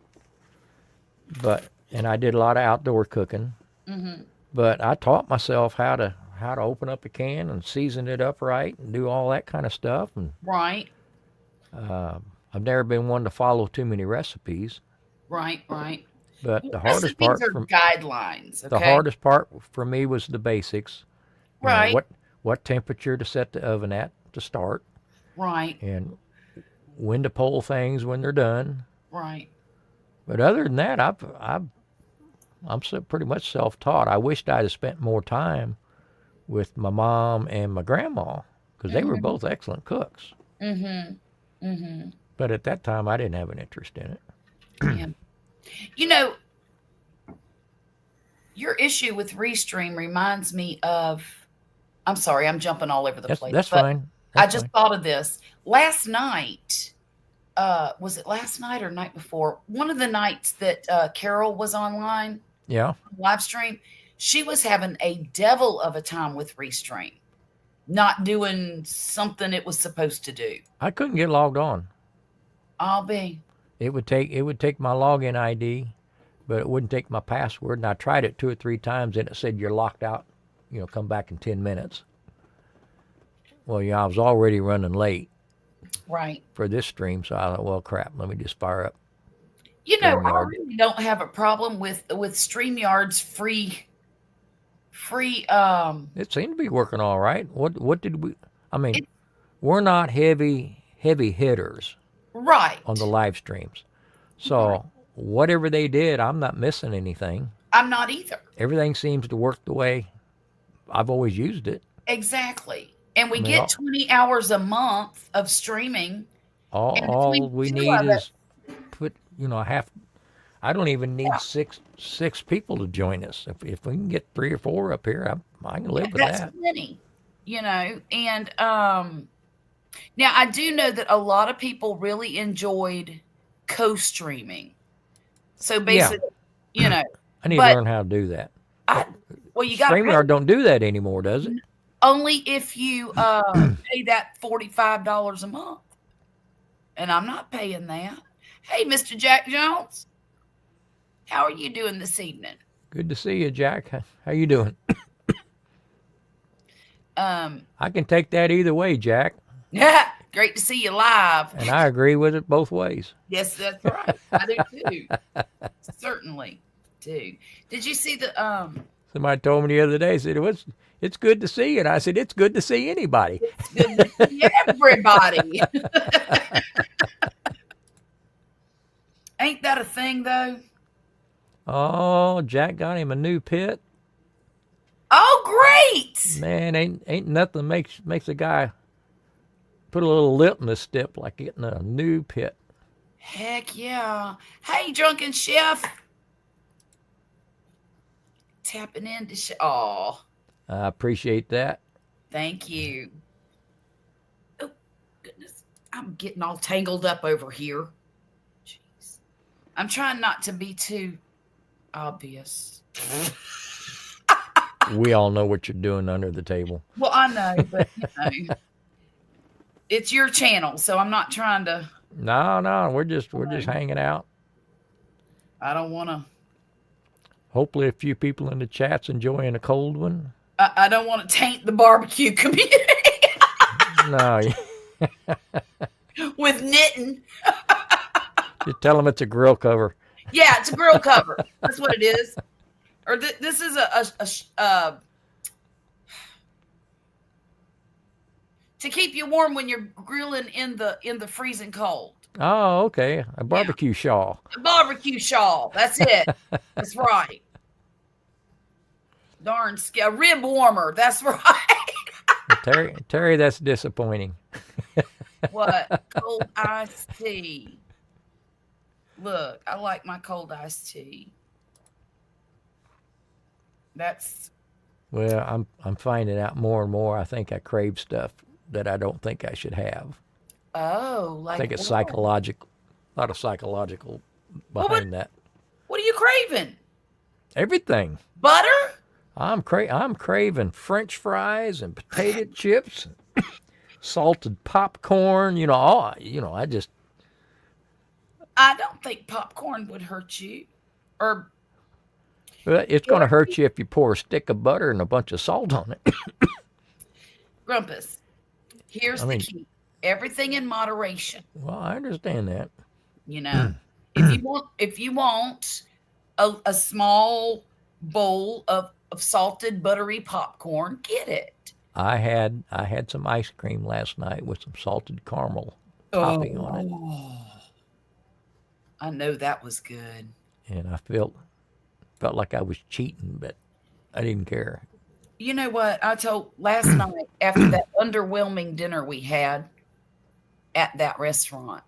And I did a lot of outdoor cooking. Mm-hmm. But I taught myself how to open up a can and season it up right and do all that kind of stuff. And right. I've never been one to follow too many recipes. Right. But the hardest part guidelines. Okay? The hardest part for me was the basics. Right. What temperature to set the oven at to start. Right. And when to pull things when they're done. Right. But other than that, I'm pretty much self-taught. I wished I'd have spent more time with my mom and my grandma because they were both excellent cooks. Mm-hmm. Mm-hmm. But at that time, I didn't have an interest in it. Yeah. Your issue with Restream reminds me of. I'm sorry, I'm jumping all over the place. That's but fine. I That's just fine. thought of this last night. Was it last night or night before? One of the nights that Carol was online, Yeah. live stream, she was having a devil of a time with Restream, not doing something it was supposed to do. I couldn't get logged on. I'll be. It would take my login ID, but it wouldn't take my password. And I tried it 2 or 3 times, and it said you're locked out. Come back in 10 minutes. Well, I was already running late Right. for this stream, so I thought, well, crap, let me just fire up I StreamYard. really don't have a problem with StreamYard's free. It seemed to be working all right. What did we? I mean, It, we're not heavy hitters right. on the live streams, so Right. whatever they did, I'm not missing anything. I'm not either. Everything seems to work the way I've always used it. Exactly. And we I mean, get 20 hours a month of streaming. And all between we the two need of it, is put, half. I don't even need six people to join us. If we can get 3 or 4 up here, I can live with that's that. plenty, And now I do know that a lot of people really enjoyed co-streaming. So Yeah, basically, I need to but learn how to do that. you got to pay StreamYard don't do that anymore, does it? only if you pay that $45 a month. And I'm not paying that. Hey, Mr. Jack Jones, how are you doing this evening? Good to see you, Jack. How you doing? I can take that either way, Jack, Great to see you live. and I agree with it both ways. Yes, that's right. I do too. Certainly do. Did you see the Somebody told me the other day, said it's good to see you, and I said it's good to see anybody. It's good to see everybody. Ain't that a thing though? Oh, Jack got him a new pit. Oh, great. Man, ain't nothing makes a guy put a little litmus step like getting a new pit. Heck yeah. Hey, drunken chef. Tapping into oh, I appreciate that. thank you. Oh, goodness. I'm getting all tangled up over here. Jeez. I'm trying not to be too obvious. We all know what you're doing under the table. Well, I know, but it's your channel, so I'm not trying to. No, we're just hanging out. I don't want to. Hopefully, a few people in the chat's enjoying a cold one. I don't want to taint the barbecue community No, with knitting. just tell them it's a grill cover. Yeah, it's a grill cover. That's what it is. Or this is a to keep you warm when you're grilling in the freezing cold. Oh, okay, a barbecue shawl. A barbecue shawl. That's it. That's right. Darn a rib warmer. That's right. Terry, that's disappointing. What? Cold iced tea. Look, I like my cold iced tea. Well, I'm finding out more and more. I think I crave stuff that I don't think I should have. Oh, I like think it's what? psychological. A lot of psychological behind that. What are you craving? Everything. Butter? I'm craving French fries and potato chips, salted popcorn. I just. I don't think popcorn would hurt you. Or Well, it's going to hurt you if you pour a stick of butter and a bunch of salt on it. Grumpus. Here's the key. Everything in moderation. Well, I understand that. If you want a small bowl of salted buttery popcorn, get it. I had some ice cream last night with some salted caramel topping on it. I know that was good. And I felt like I was cheating, but I didn't care. You know what? I told last night after that underwhelming dinner we had at that restaurant.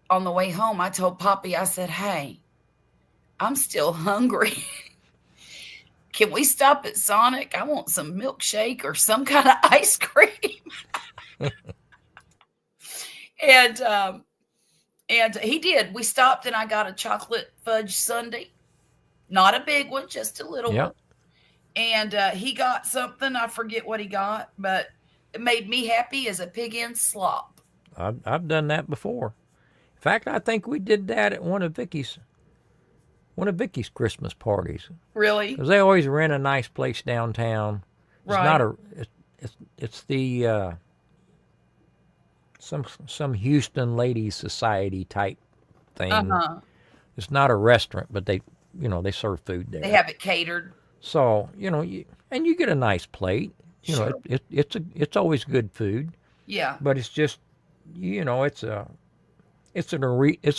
On the way home, I told Poppy, I said, hey, I'm still hungry. can we stop at Sonic? I want some milkshake or some kind of ice cream. And he did. We stopped and I got a chocolate fudge sundae. Not a big one, just a little one. And he got something. I forget what he got, but it made me happy as a pig in slop. I've done that before. In fact, I think we did that at one of Vicky's Christmas parties. Really? Because they always rent a nice place downtown. It's Right. not a. It's the some Houston Ladies Society type thing. Uh-huh. It's not a restaurant, but they serve food there. They have it catered. So you get a nice plate. Sure. It's always good food. Yeah. But it's just it's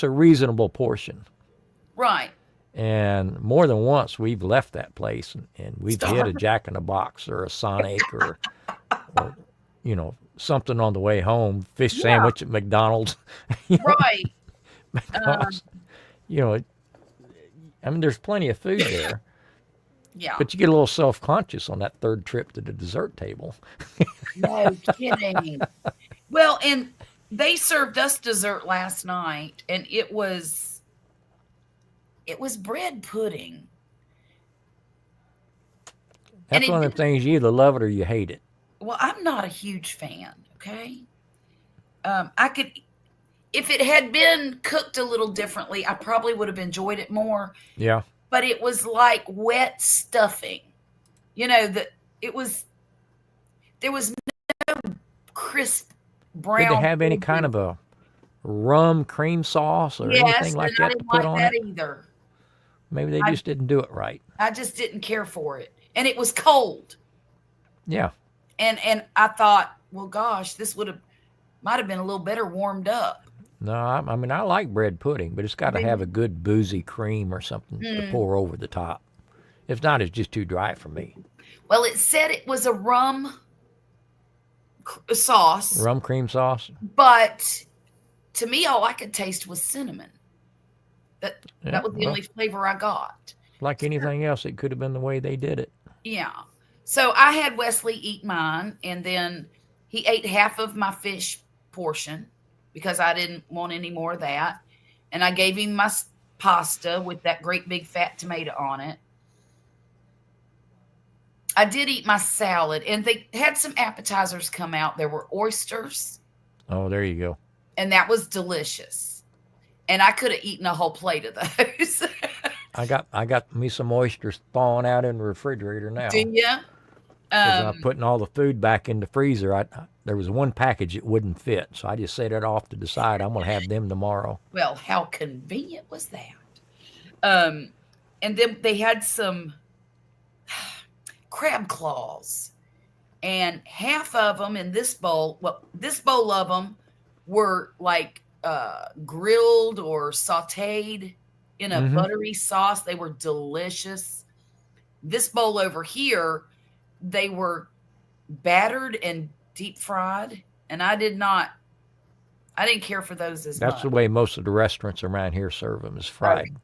a reasonable portion. Right. And more than once we've left that place and we've hit a Jack in the Box or a Sonic or something on the way home, fish sandwich at McDonald's. Right. Because, there's plenty of food there. Yeah. But you get a little self-conscious on that third trip to the dessert table. No kidding. Well, and they served us dessert last night, and it was bread pudding. That's one of the things, you either love it or you hate it. Well, I'm not a huge fan, okay? I could, if it had been cooked a little differently, I probably would have enjoyed it more. Yeah. But it was like wet stuffing. There was no crisp brown. Did they have any kind of a rum cream sauce or anything like that to put on it? Either. Maybe they just didn't do it right. I just didn't care for it. And it was cold. Yeah. And I thought, well, gosh, this might have been a little better warmed up. No, I like bread pudding, but it's got to have a good boozy cream or something to pour over the top. If not, it's just too dry for me. Well, it said it was a rum sauce. Rum cream sauce? But to me, all I could taste was cinnamon. That was the only flavor I got. Like anything else, it could have been the way they did it. Yeah. So I had Wesley eat mine, and then he ate half of my fish portion because I didn't want any more of that. And I gave him my pasta with that great big fat tomato on it. I did eat my salad, and they had some appetizers come out. There were oysters. Oh, there you go. And that was delicious. And I could have eaten a whole plate of those. I got me some oysters thawing out in the refrigerator now. Do you? I'm putting all the food back in the freezer. There was one package that wouldn't fit, so I just set it off to the side. I'm going to have them tomorrow. Well, how convenient was that? And then they had some crab claws, and half of them in this bowl. Well, this bowl of them were like grilled or sautéed in a buttery sauce. They were delicious. This bowl over here, they were battered and deep fried, and I didn't care for those as much. That's the way most of the restaurants around here serve them, is fried.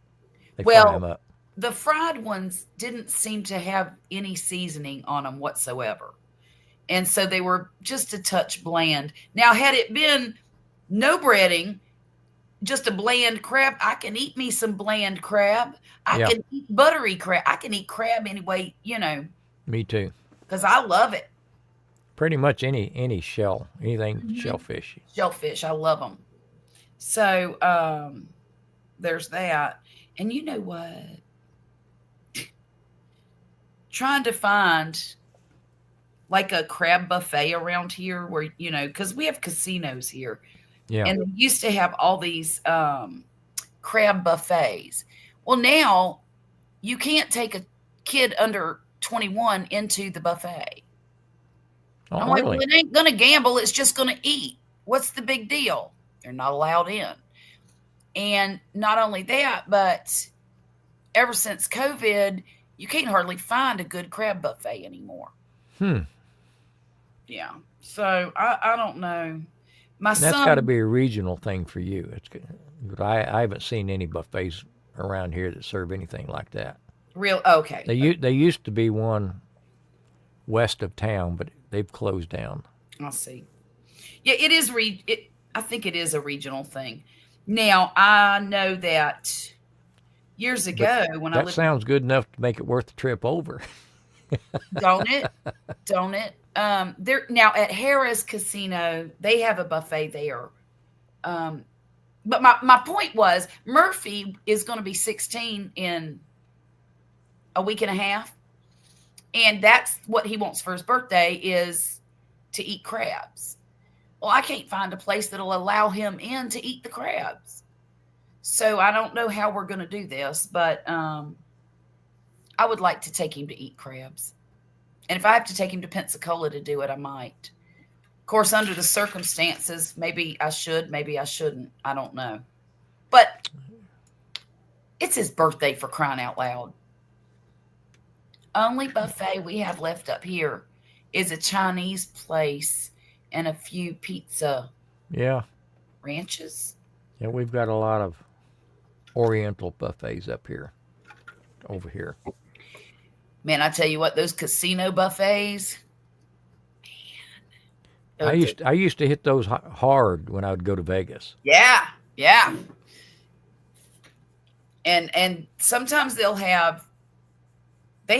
They well, fry them up. The fried ones didn't seem to have any seasoning on them whatsoever. And so they were just a touch bland. Now, had it been no breading, just a bland crab, I can eat me some bland crab. I can eat buttery crab. I can eat crab anyway, Me too. because I love it. Pretty much any shell, anything shellfish. Shellfish, I love them. So there's that. And you know what? Trying to find like a crab buffet around here where, because we have casinos here. Yeah. And they used to have all these crab buffets. Well, now you can't take a kid under 21 into the buffet. Oh, I'm like, really? well, it ain't going to gamble. It's just going to eat. What's the big deal? They're not allowed in. And not only that, but ever since COVID, you can't hardly find a good crab buffet anymore. Yeah. So I don't know. That's got to be a regional thing for you. It's good. I haven't seen any buffets around here that serve anything like that. Real okay. They used to be one west of town, but they've closed down. I'll see. Yeah, it is I think it is a regional thing. Now, I know that years But ago when I that lived in, sounds good enough to make it worth the trip over. don't it? Don't it? There now at Harrah's Casino, they have a buffet there. Um, but my point was Murphy is going to be 16 in a week and a half, and that's what he wants for his birthday is to eat crabs. Well, I can't find a place that'll allow him in to eat the crabs. So I don't know how we're going to do this, but I would like to take him to eat crabs. And if I have to take him to Pensacola to do it, I might. Of course, under the circumstances, maybe I should, maybe I shouldn't. I don't know. But it's his birthday, for crying out loud. Only buffet we have left up here is a Chinese place and a few pizza Yeah. ranches. Yeah, we've got a lot of Oriental buffets up here, over here. Man, I tell you what, those casino buffets. I used to hit those hard when I would go to Vegas. Yeah, yeah. And sometimes they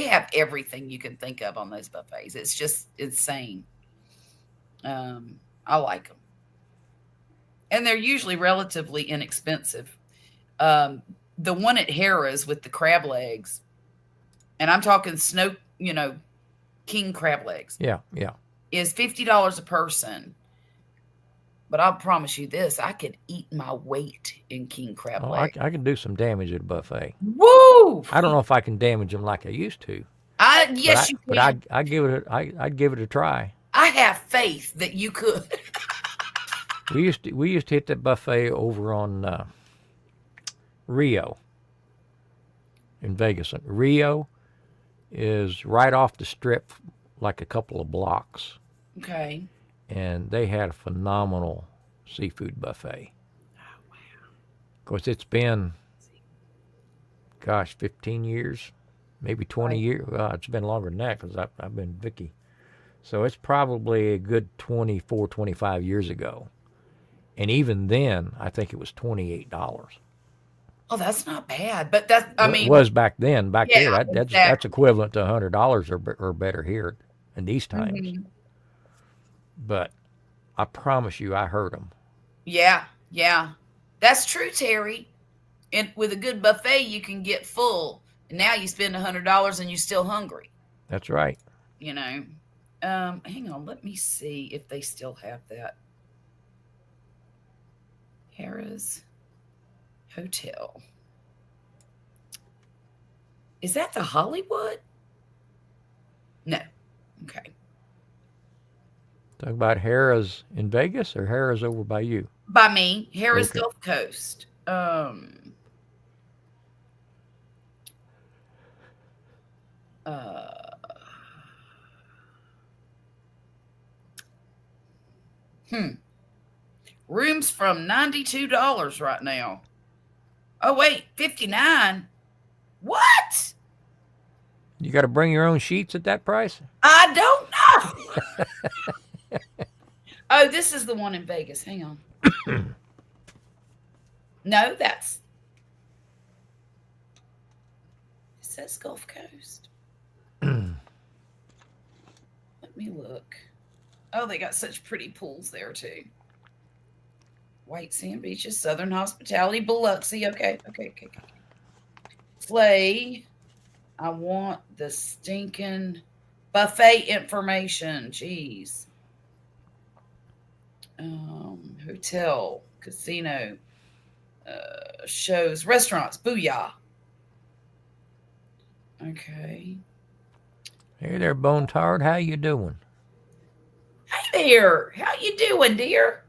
have everything you can think of on those buffets. It's just insane. I like them. And they're usually relatively inexpensive. The one at Harrah's with the crab legs, and I'm talking king crab legs. Yeah, yeah. Is $50 a person. But I'll promise you this, I could eat my weight in king crab legs. I can do some damage at a buffet. Woo! I don't know if I can damage them like I used to. Yes, you can. But I'd give it a try. I have faith that you could. We used to hit that buffet over on Rio in Vegas. Rio is right off the strip, like a couple of blocks. Okay. And they had a phenomenal seafood buffet. Oh, wow. Of course, it's been, 15 years, maybe 20 years. Well, it's been longer than that because I've been Vicky. So it's probably a good 24, 25 years ago. And even then, I think it was $28. Oh, that's not bad. But It was back then. Back yeah, there, that's equivalent to $100 or better here in these times. Mm-hmm. But I promise you, I heard them. Yeah, yeah. That's true, Terry. And with a good buffet, you can get full. And now you spend $100 and you're still hungry. That's right. Hang on. Let me see if they still have that. Harrah's Hotel. Is that the Hollywood? No. Okay. Talking about Harrah's in Vegas or Harrah's over by you? By me, Harrah's Okay. Gulf Coast. Rooms from $92 right now. Oh wait, $59. What? You got to bring your own sheets at that price? I don't know. Oh, this is the one in Vegas. Hang on. No, it says Gulf Coast. Let me look. Oh, they got such pretty pools there too. White Sand Beaches, Southern Hospitality, Biloxi. Okay. Slay. I want the stinking buffet information. Jeez. Hotel, casino, shows, restaurants. Booyah. Okay. Hey there, Bone Tard. How you doing? Hey there. How you doing, dear?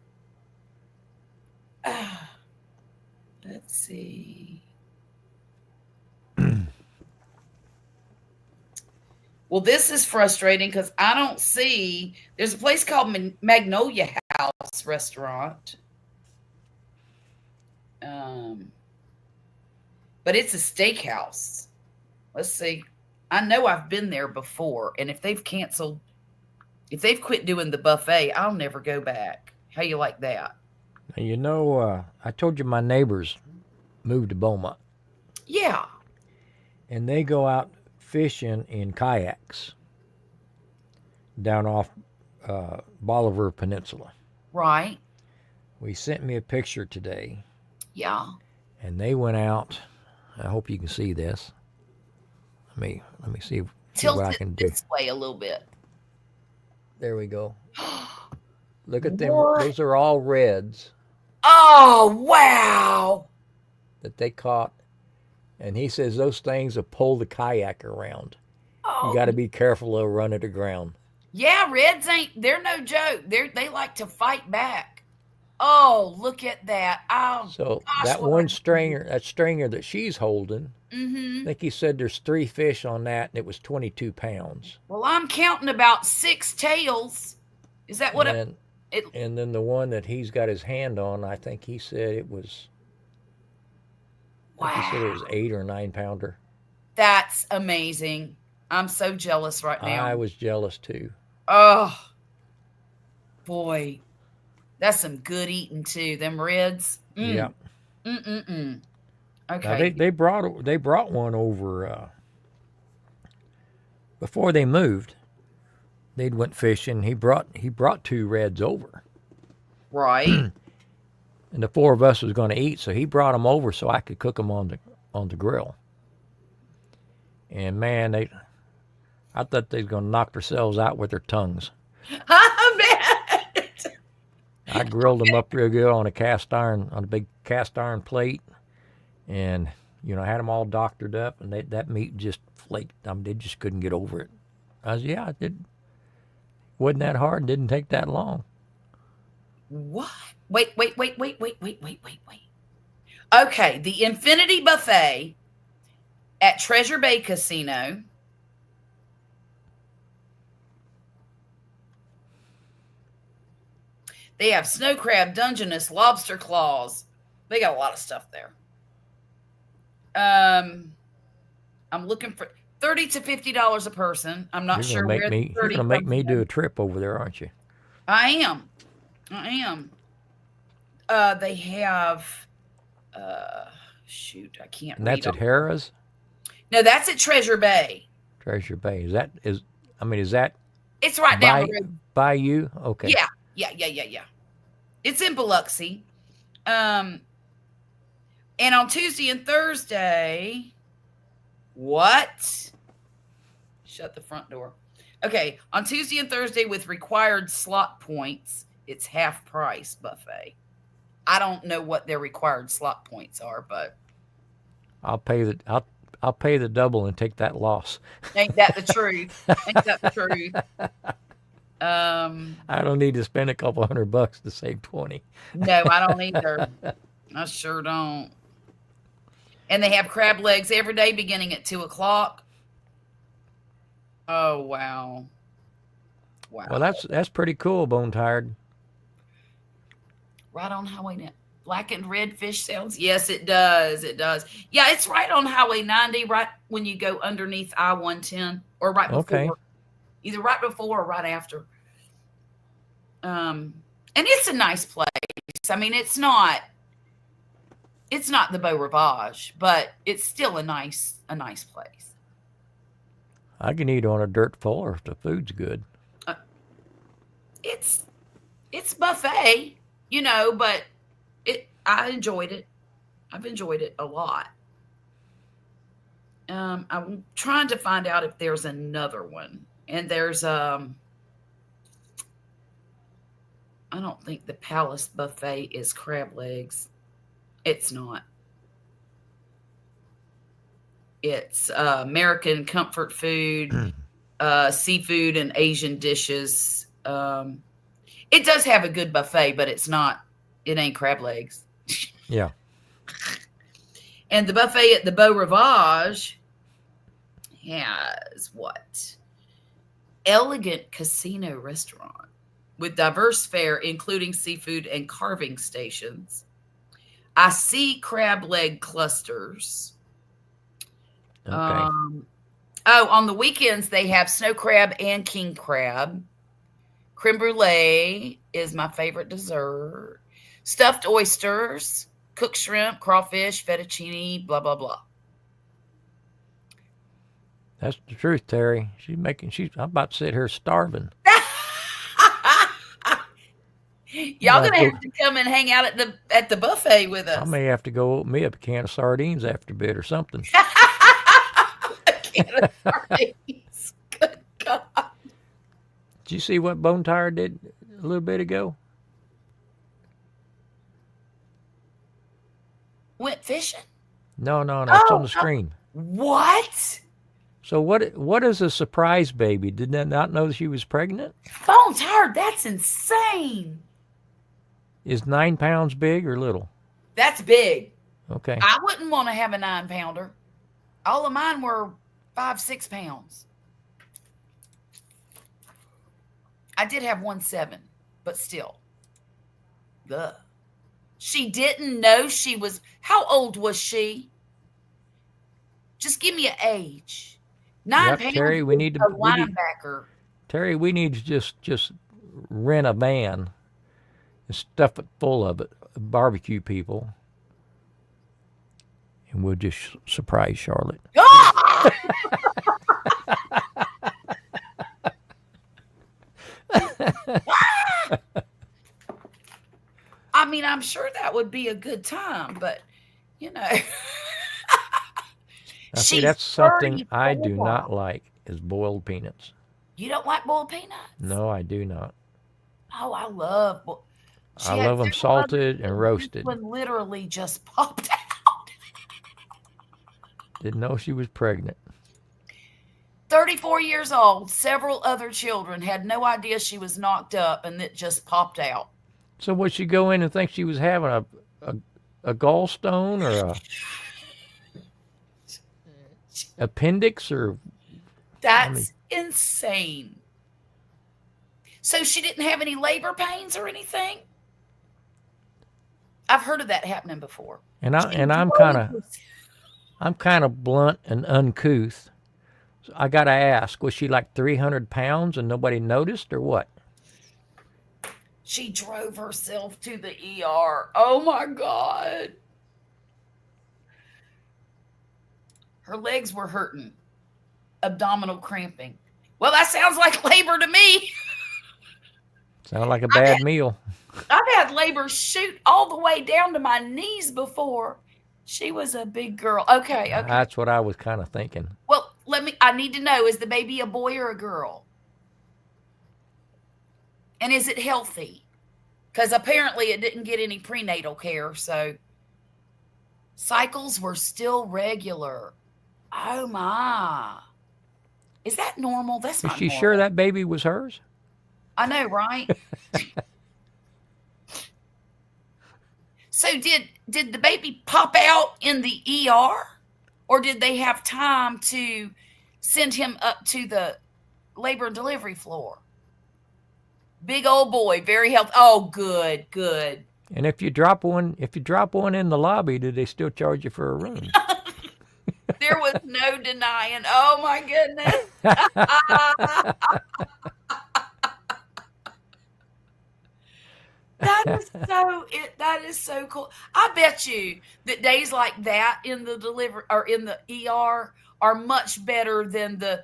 Let's see. Well, this is frustrating because I don't see. There's a place called Magnolia House Restaurant. But it's a steakhouse. Let's see. I know I've been there before, and if they've quit doing the buffet, I'll never go back. How you like that? I told you my neighbors moved to Beaumont, Yeah. and they go out fishing in kayaks down off Bolivar Peninsula. Right. We sent me a picture today, Yeah. and they went out. I hope you can see this. Let me see Tilt what I it can do. this way a little bit. There we go. Look at them. What? Those are all reds Oh, wow. that they caught. And he says those things will pull the kayak around. You Oh, got to be careful they'll run it aground. yeah, reds they're no joke. They like to fight back. Oh, look at that. Oh, So gosh. that one stringer, that she's holding, I Mm-hmm. think he said there's 3 fish on that, and it was 22 pounds. Well, I'm counting about 6 tails. Is that what And it? and then the one that he's got his hand on, I think he said it was. I think he said it was Wow. 8 or 9 pounder. That's amazing. I'm so jealous right now. I was jealous too. Oh, boy. That's some good eating too. Them reds. Yeah. Mm-mm-mm. Now Okay. they brought one over before they moved. They'd went fishing. He brought 2 reds over, Right. and the 4 of us was going to eat. So he brought them over so I could cook them on the grill. And man, I thought they was going to knock themselves out with their tongues. I bet. I grilled them up real good on a big cast iron plate, and I had them all doctored up, and that meat just flaked. They just couldn't get over it. I was, yeah, it did. Wasn't that hard? Didn't take that long. What? Wait. Okay, the Infinity Buffet at Treasure Bay Casino. They have snow crab, Dungeness, lobster claws. They got a lot of stuff there. I'm looking for $30 to $50 a person. I'm not sure where the You're 30 gonna make me comes do in. a trip over there, aren't you? I am. They have shoot, I can't And read that's at all- Harrah's, No, that's at Treasure Bay. Treasure Bay. Is that It's right down by the road. by you? Okay. Yeah. It's in Biloxi. And on Tuesday and Thursday, what? Shut the front door. Okay, on Tuesday and Thursday with required slot points, it's half price buffet. I don't know what their required slot points are, but I'll pay the double and take that loss. ain't that the truth? Ain't that the truth? I don't need to spend a couple $100 to save 20. No, I don't either. I sure don't. And they have crab legs every day beginning at 2:00. Oh, wow. Well, that's pretty cool, Bone Tired. Right on Highway net. Black and red fish sounds. Yes, it does. It does. Yeah, it's right on Highway 90, right when you go underneath I-110, or right before. Okay. Either right before or right after. And it's a nice place. I mean, it's not the Beau Rivage, but it's still a nice place. I can eat on a dirt floor if the food's good. It's buffet, but I enjoyed it. I've enjoyed it a lot. I'm trying to find out if there's another one. And there's I don't think the Palace Buffet is crab legs. It's not. It's American comfort food, seafood, and Asian dishes. It does have a good buffet, but it ain't crab legs. Yeah. And the buffet at the Beau Rivage has what? Elegant casino restaurant with diverse fare, including seafood and carving stations. I see crab leg clusters. Okay. On the weekends they have snow crab and king crab. Creme brulee is my favorite dessert. Stuffed oysters, cooked shrimp, crawfish, fettuccine, blah, blah, blah. That's the truth, Terry. I'm about to sit here starving. Y'all gonna have to come and hang out at the buffet with us. I may have to go open me up a can of sardines after bed or something. A can of sardines. Good God. Did you see what Bone Tire did a little bit ago? Went fishing? No, it's on the screen. What? So what is a surprise baby? Did they not know she was pregnant? Bone Tire, that's insane. Is 9 pounds big or little? That's big. Okay. I wouldn't want to have a 9-pounder. All of mine were 5-6 pounds. I did have 1.7, but still. Ugh. She didn't know she was. How old was she? Just give me an age. 9 pounds. Terry, we need to. A linebacker. Terry, we need to just rent a van and stuff it full of it, barbecue people, and we'll just surprise Charlotte. Ah! I mean, I'm sure that would be a good time, but See, that's something I do not like is boiled peanuts. You don't like boiled peanuts? No, I do not. Oh, I love. I love them salted and roasted. One literally just popped out. Didn't know she was pregnant. 34 years old. Several other children had no idea she was knocked up, and it just popped out. So would she go in and think she was having a gallstone or a appendix or? That's insane. So she didn't have any labor pains or anything? I've heard of that happening before. And I'm kind of blunt and uncouth. So I got to ask, was she like 300 pounds and nobody noticed or what? She drove herself to the ER. Oh my God. Her legs were hurting. Abdominal cramping. Well, that sounds like labor to me. Sound like a bad meal. I've had labor shoot all the way down to my knees before. She was a big girl. Okay. That's what I was kind of thinking. Well, I need to know, is the baby a boy or a girl? And is it healthy? Because apparently it didn't get any prenatal care, so cycles were still regular. Oh my. Is that normal? That's not normal. Is she sure that baby was hers? I know, right? So did the baby pop out in the ER? Or did they have time to send him up to the labor and delivery floor? Big old boy, very healthy. Oh, good. And if you drop one in the lobby, do they still charge you for a room? There was no denying. Oh my goodness. That is so cool. I bet you that days like that in the delivery or in the ER are much better than the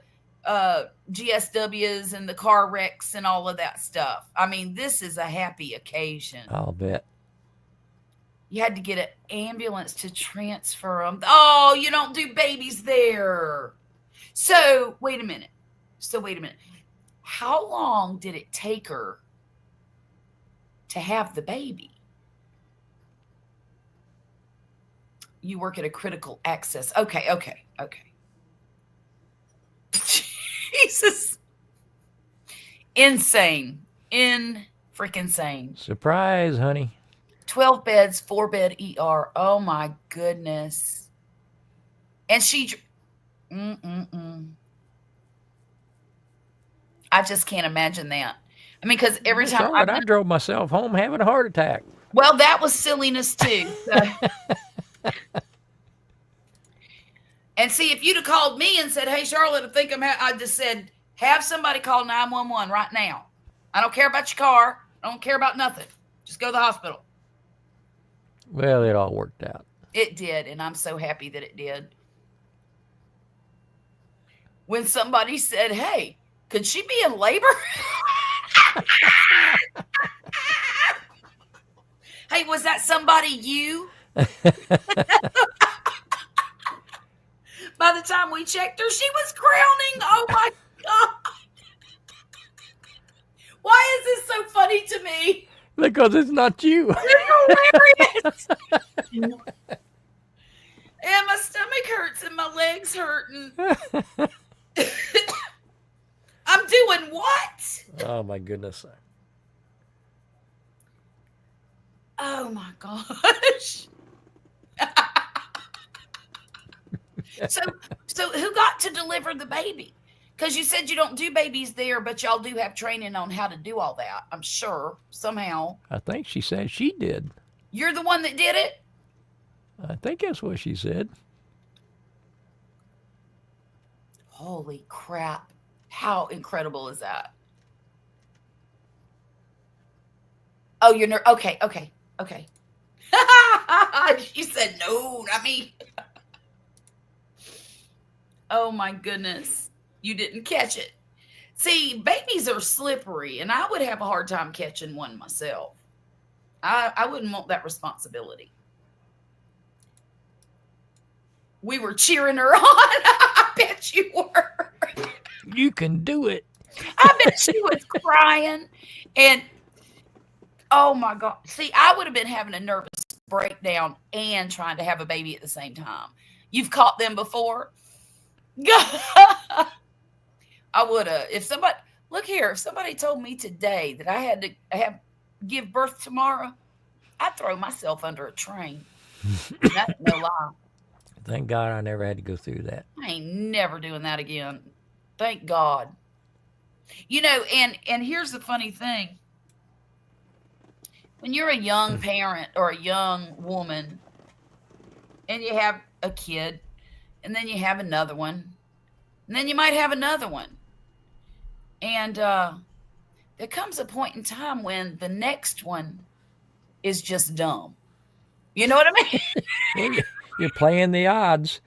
GSWs and the car wrecks and all of that stuff. I mean, this is a happy occasion. I'll bet. You had to get an ambulance to transfer them. Oh, you don't do babies there. So wait a minute. How long did it take her to have the baby? You work at a critical access. Okay. Jesus. Insane. Freaking sane. Surprise, honey. 12 beds, 4-bed ER. Oh my goodness. And she I just can't imagine that. I mean, because every time I drove myself home having a heart attack. Well, that was silliness too. So. And see, if you'd have called me and said, "Hey, Charlotte, I think I just said, have somebody call 911 right now. I don't care about your car. I don't care about nothing. Just go to the hospital." Well, it all worked out. It did, and I'm so happy that it did. When somebody said, "Hey, could she be in labor?" Hey, was that somebody you? By the time we checked her, she was crowning. Oh my God. Why is this so funny to me? Because it's not you. It's hilarious. And my stomach hurts and my legs hurting. I'm doing what? Oh my goodness. Oh my gosh. So who got to deliver the baby? Because you said you don't do babies there, but y'all do have training on how to do all that, I'm sure, somehow. I think she said she did. You're the one that did it? I think that's what she said. Holy crap. How incredible is that? Oh, you're okay. She said, no, not me. Oh my goodness. You didn't catch it. See, babies are slippery, and I would have a hard time catching one myself. I wouldn't want that responsibility. We were cheering her on. I bet you were. You can do it. I bet she was crying. And oh my God. See, I would have been having a nervous breakdown and trying to have a baby at the same time. You've caught them before? I would have. If somebody told me today that I had to give birth tomorrow, I'd throw myself under a train. That's no lie. Thank God I never had to go through that. I ain't never doing that again. Thank God. You know, and here's the funny thing. When you're a young parent or a young woman and you have a kid and then you have another one and then you might have another one. And there comes a point in time when the next one is just dumb. You know what I mean? You're playing the odds.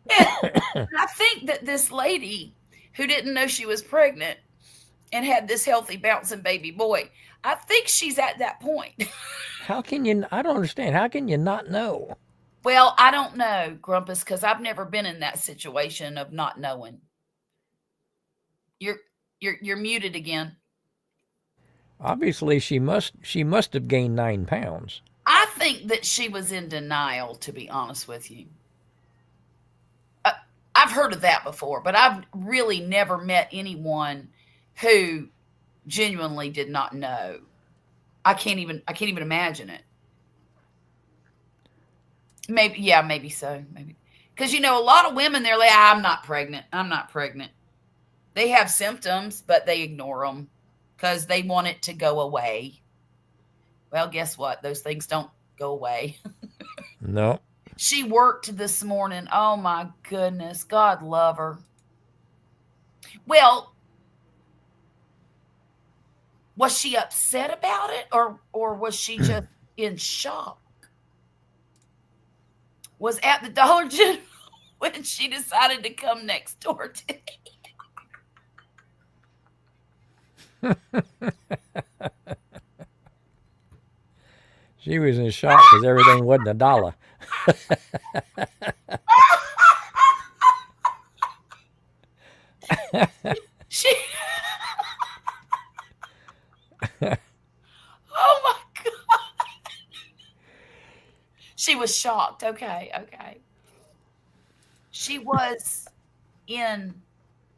And I think that this lady who didn't know she was pregnant and had this healthy bouncing baby boy, I think she's at that point. How can you? I don't understand. How can you not know? Well, I don't know, Grumpus, because I've never been in that situation of not knowing. You're muted again. Obviously, she must have gained 9 pounds. I think that she was in denial, to be honest with you. I've heard of that before, but I've really never met anyone who genuinely did not know. I can't even imagine it. Maybe so. Maybe. Because, a lot of women, they're like, I'm not pregnant. They have symptoms, but they ignore them because they want it to go away. Well, guess what? Those things don't go away. No. She worked this morning. Oh, my goodness. God love her. Well, was she upset about it or was she just in shock? Was at the Dollar General when she decided to come next door to me. She was in shock because everything wasn't $1. She Oh my God. She was shocked. Okay. She was in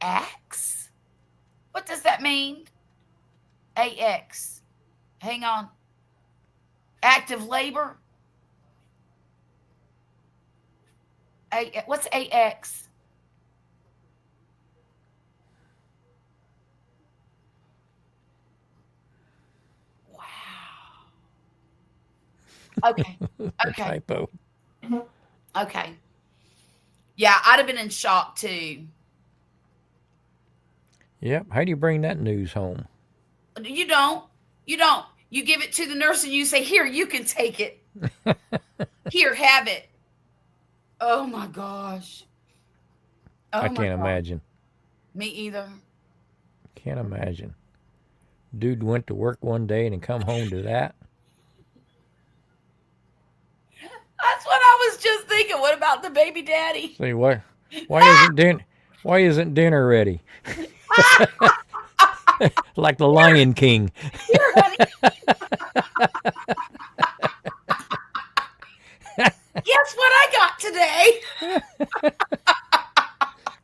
AX? What does that mean? AX. Hang on. Active labor? What's AX? Wow. Okay. The Okay. typo. Okay. Yeah, I'd have been in shock too. Yep. How do you bring that news home? You don't. You don't. You give it to the nurse and you say, "Here, you can take it. Here, have it." Oh my gosh. I Oh my can't God. imagine. Me either. Can't imagine. Dude went to work one day and then come home to that. That's what I was just thinking. What about the baby daddy? Say what? Why isn't dinner ready? Like the Lion King. Here, honey. Guess what I got today?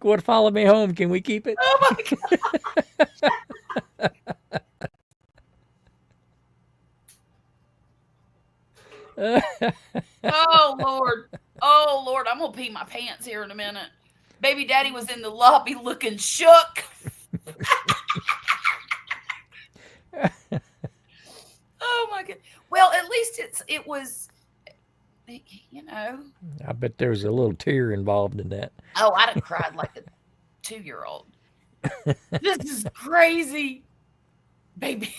Go and follow me home. Can we keep it? Oh my God. Oh Lord. Oh Lord. I'm gonna pee my pants here in a minute. Baby daddy was in the lobby looking shook. Oh my God. Well, at least it was, you know. I bet there was a little tear involved in that. Oh, I'd have cried like a 2-year-old. This is crazy, baby.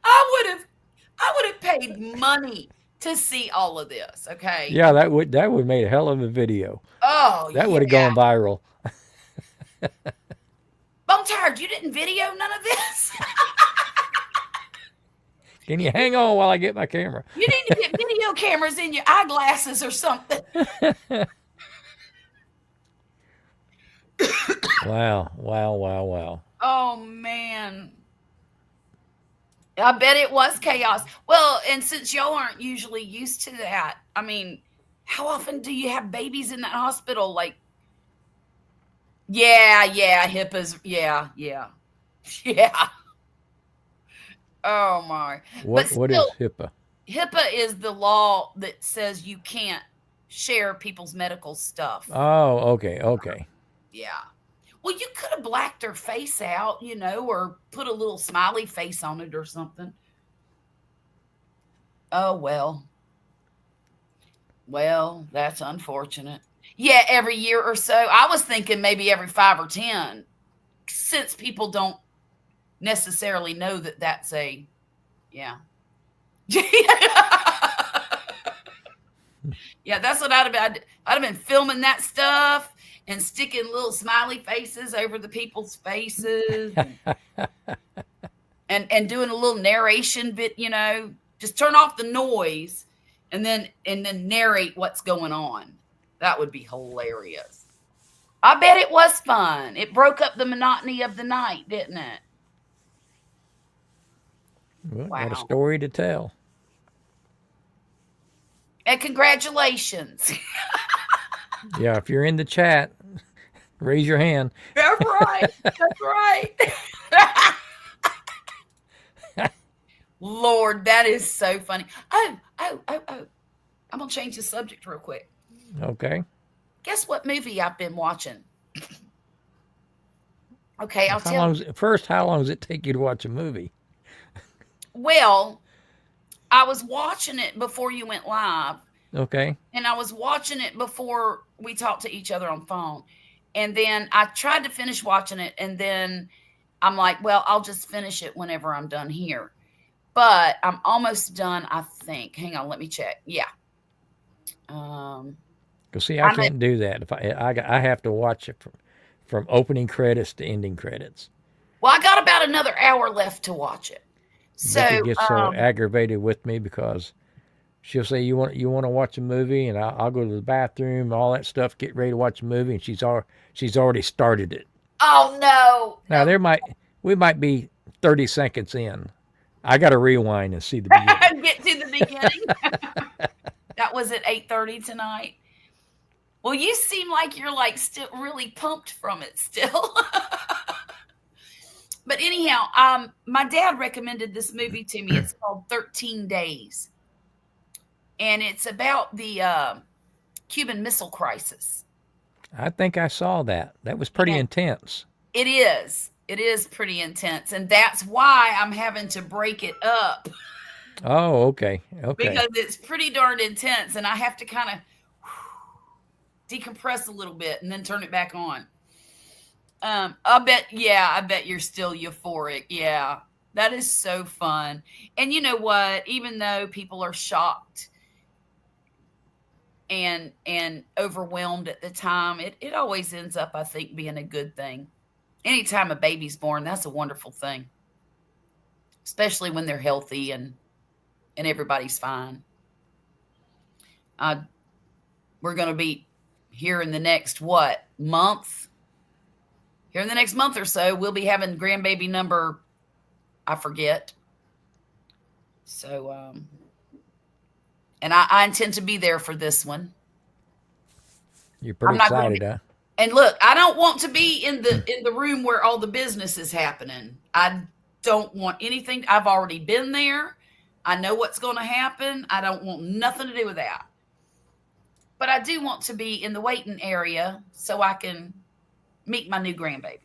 I would have paid money to see all of this. Okay. Yeah, that would made a hell of a video. Oh That would have yeah. gone viral. I'm tired. You didn't video none of this. Can you hang on while I get my camera? You need to get video cameras in your eyeglasses or something. Wow, wow, wow, wow. Oh man. I bet it was chaos. Well, and since y'all aren't usually used to that, I mean, how often do you have babies in that hospital? Like, yeah, HIPAA's, yeah. Oh my. What But is still, HIPAA? HIPAA is the law that says you can't share people's medical stuff. Oh, okay. Yeah. Well, you could have blacked her face out, or put a little smiley face on it or something. Oh, well. Well, that's unfortunate. Yeah, every year or so. I was thinking maybe every 5 or 10, since people don't necessarily know that that's a, yeah. Yeah, that's what I'd have been filming that stuff and sticking little smiley faces over the people's faces and doing a little narration bit, just turn off the noise and then narrate what's going on. That would be hilarious. I bet it was fun. It broke up the monotony of the night, didn't it? Well, Wow. got a story to tell. And congratulations. Yeah, if you're in the chat, raise your hand. That's right. That's right. Lord, that is so funny. Oh. I'm going to change the subject real quick. Okay. Guess what movie I've been watching? Okay, I'll How tell long does it take you to watch a movie? Well, I was watching it before you went live. Okay. And I was watching it before we talked to each other on phone. And then I tried to finish watching it. And then I'm like, well, I'll just finish it whenever I'm done here. But I'm almost done, I think. Hang on, let me check. Yeah. Because see, I can't do that. If I have to watch it from opening credits to ending credits. Well, I got about another hour left to watch it. So Becky gets so aggravated with me because she'll say, "You want to watch a movie," and I'll go to the bathroom, all that stuff, get ready to watch a movie, and she's already started it. Oh no! Now we might be 30 seconds in. I got to rewind and see the beginning. Get to the beginning. That was at 8:30 tonight. Well, you seem like you're still really pumped from it still. But anyhow, my dad recommended this movie to me. It's called 13 Days. And it's about the Cuban Missile Crisis. I think I saw that. That was pretty intense. It is. It is pretty intense, and that's why I'm having to break it up Oh, okay. Okay. because it's pretty darn intense, and I have to kind of decompress a little bit and then turn it back on. I bet you're still euphoric. Yeah, that is so fun. And you know what? Even though people are shocked and overwhelmed at the time, it always ends up, I think, being a good thing. Anytime a baby's born, that's a wonderful thing, especially when they're healthy and everybody's fine. We're going to be here in the next month? Here in the next month or so, we'll be having grandbaby number, I forget. So, and I intend to be there for this one. You're pretty excited, huh? And look, I don't want to be in the room where all the business is happening. I don't want anything. I've already been there. I know what's going to happen. I don't want nothing to do with that. But I do want to be in the waiting area so I can meet my new grandbaby.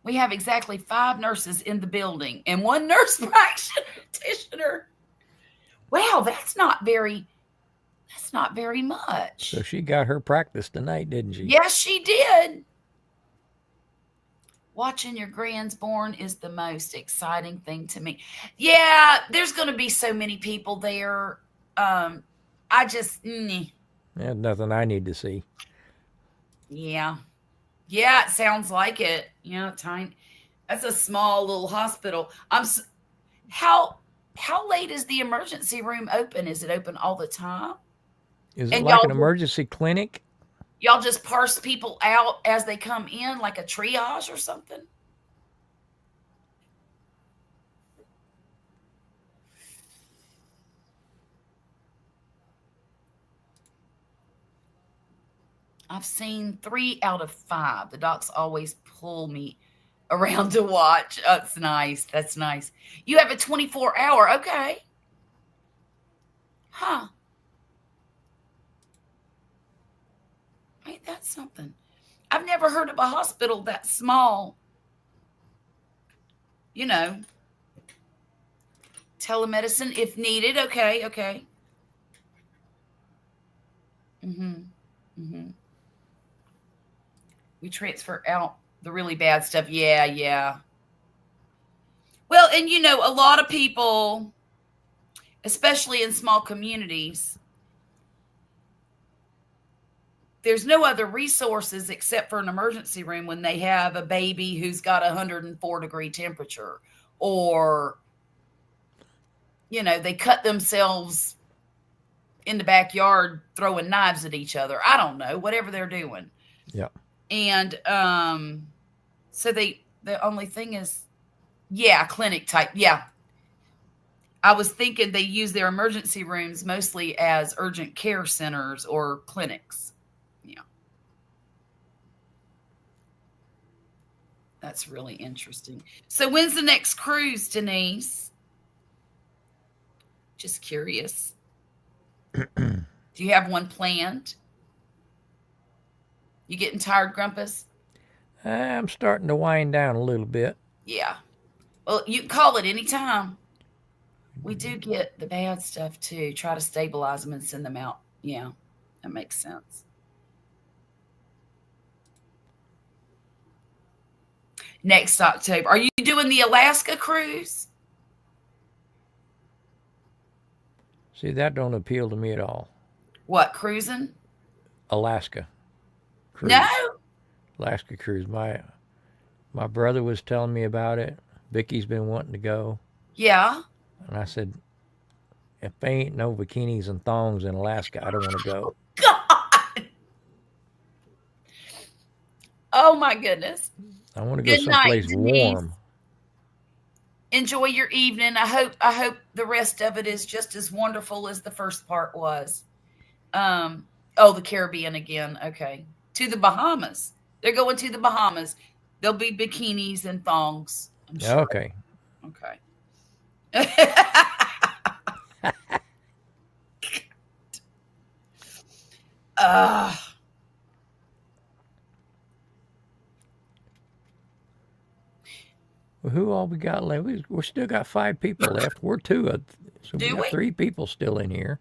We have exactly 5 nurses in the building and 1 nurse practitioner. Wow, that's not very much. So she got her practice tonight, didn't she? Yes, she did. Watching your grands born is the most exciting thing to me. Yeah, there's going to be so many people there. There's nothing I need to see. Yeah. Yeah, it sounds like it. Yeah, tiny. That's a small little hospital. How late is the emergency room open? Is it open all the time? Is it like an emergency clinic? Y'all just parse people out as they come in, like a triage or something? I've seen 3 out of 5. The docs always pull me around to watch. That's nice. That's nice. You have a 24-hour. Okay. Huh. Ain't that something? I've never heard of a hospital that small. You know, telemedicine if needed. Okay. Okay. We transfer out the really bad stuff. Yeah, yeah. Well, and you know, a lot of people, especially in small communities, there's no other resources except for an emergency room when they have a baby who's got a 104-degree temperature, or, you know, they cut themselves in the backyard throwing knives at each other. I don't know, whatever they're doing. Yeah. And so the only thing is, yeah, clinic type. Yeah. I was thinking they use their emergency rooms mostly as urgent care centers or clinics. Yeah. That's really interesting. So when's the next cruise, Denise? Just curious. Do you have one planned? You getting tired, Grumpus? I'm starting to wind down a little bit. Yeah. Well, you can call it anytime. We do get the bad stuff too. Try to stabilize them and send them out. Yeah, that makes sense. Next October. Are you doing the Alaska cruise? See, that don't appeal to me at all. What, cruising? Alaska cruise. No. Alaska cruise. My brother was telling me about it. Vicky's been wanting to go. Yeah. And I said, if there ain't no bikinis and thongs in Alaska, I don't want to go. God. Oh my goodness. I want to go someplace warm. Enjoy your evening. I hope the rest of it is just as wonderful as the first part was. The Caribbean again. Okay. To the Bahamas. They're going to the Bahamas. There'll be bikinis and thongs, I'm sure. Okay. Okay. Well, who all we got left? We still got 5 people left. We're 2 so we Do got we? 3 people still in here.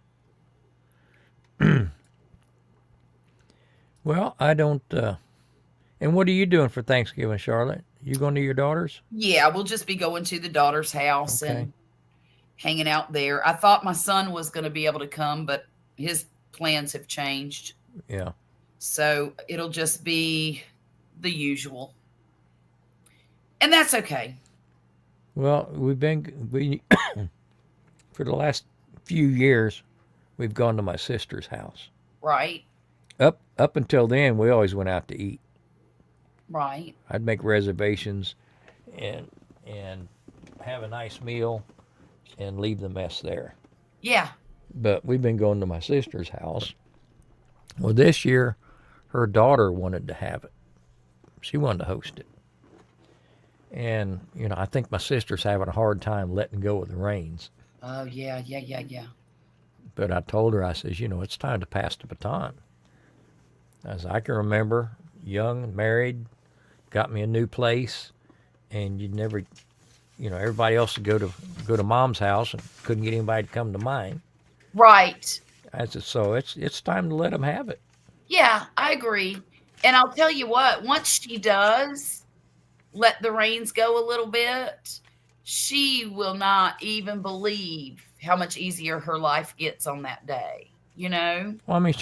Well, I don't. And what are you doing for Thanksgiving, Charlotte? You going to your daughter's? Yeah, we'll just be going to the daughter's house Okay. and hanging out there. I thought my son was going to be able to come, but his plans have changed. Yeah. So it'll just be the usual. And that's okay. Well, we for the last few years, we've gone to my sister's house. Right? Up until then, we always went out to eat. Right. I'd make reservations and have a nice meal and leave the mess there. Yeah. But we've been going to my sister's house. Well, this year, her daughter wanted to have it. She wanted to host it. And, I think my sister's having a hard time letting go of the reins. Oh, yeah. But I told her, I says, it's time to pass the baton. As I can remember, young, married, got me a new place, and you'd never, everybody else would go to mom's house and couldn't get anybody to come to mine. Right. I said, so it's time to let them have it. Yeah, I agree. And I'll tell you what, once she does let the reins go a little bit, she will not even believe how much easier her life gets on that day. Well, I mean,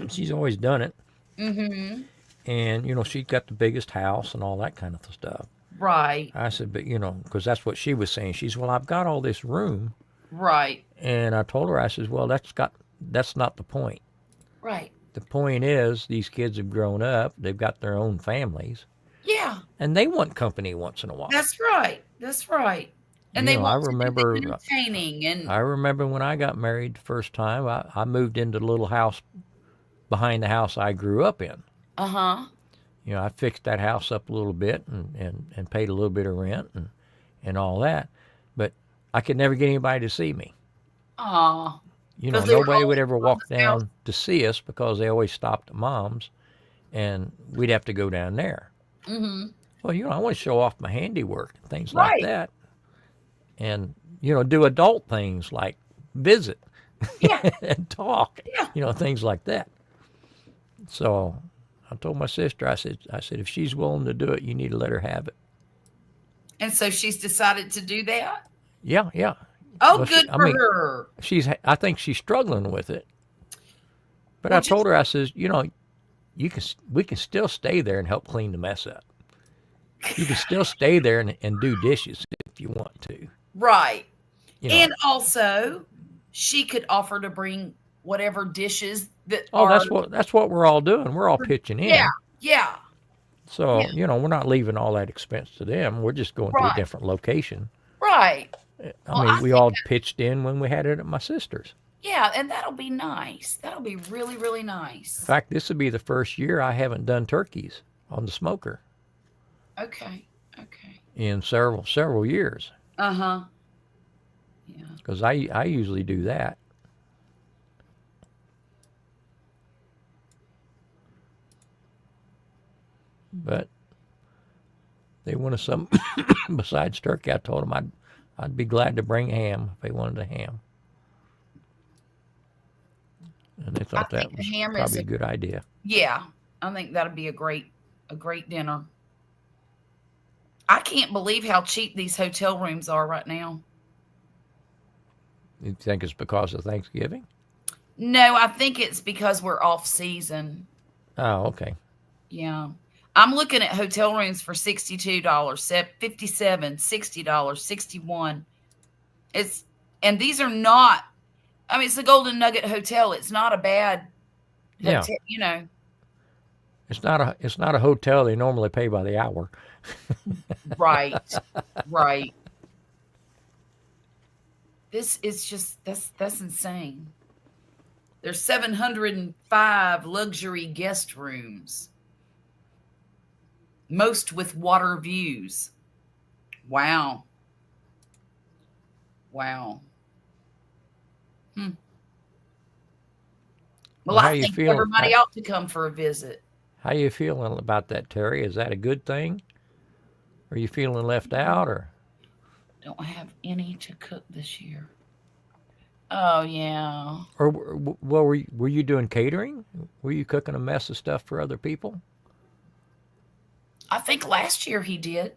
she's always done it. Mm-hmm. And, she's got the biggest house and all that kind of stuff. Right. I said, but, because that's what she was saying. She said, well, I've got all this room. Right. And I told her, I said, well, that's not the point. Right. The point is these kids have grown up. They've got their own families. Yeah. And they want company once in a while. That's right. And they want I remember, to do the entertaining. And I remember when I got married the first time, I moved into the little house behind the house I grew up in. uh-huh. I fixed that house up a little bit and paid a little bit of rent and all that. But I could never get anybody to see me. Aw. Because they were Nobody would always ever on walk the house. down to see us because they always stopped at mom's, and we'd have to go down there. Mm-hmm. Well, I want to show off my handiwork and things like Right. that. And, do adult things like visit Yeah. and talk, Yeah. Things like that. So I told my sister, I said, if she's willing to do it, you need to let her have it. And so she's decided to do that? Yeah. Oh, Well, good for her. I think she's struggling with it. But Well, I told her, I says, we can still stay there and help clean the mess up. You can still stay there and do dishes if you want to. Right. You know. And also, she could offer to bring whatever dishes that Oh, are. that's what we're all doing. We're all pitching in. Yeah. So, we're not leaving all that expense to them. We're just going to Right. a different location. Right. I mean, we all pitched in when we had it at my sister's. Yeah, and that'll be nice. That'll be really, really In nice. fact, this will be the first year I haven't done turkeys on the smoker Okay. in several years, Uh-huh. Yeah. because I usually do that. But they wanted some besides turkey. I told them I'd be glad to bring ham if they wanted a ham, and they thought that think was ham is probably a good idea. Yeah. I think that'll be a great dinner. I can't believe how cheap these hotel rooms are right now. You think it's because of Thanksgiving? No, I think it's because we're off season. Oh, okay. Yeah. I'm looking at hotel rooms for $62, $57, $60, $61. And these are not, I mean, it's the Golden Nugget Hotel. It's not a bad hotel, It's not a hotel they normally pay by the hour. Right. This is just, that's insane. There's 705 luxury guest rooms, most with water views. Wow. Well, Well, how I you think feeling? everybody ought to come for a visit. How you feeling about that, Terry? Is that a good thing? Are you feeling left out, or? Don't have any to cook this year. Oh yeah. Or well, were you doing catering? Were you cooking a mess of stuff for other people? I think last year he did.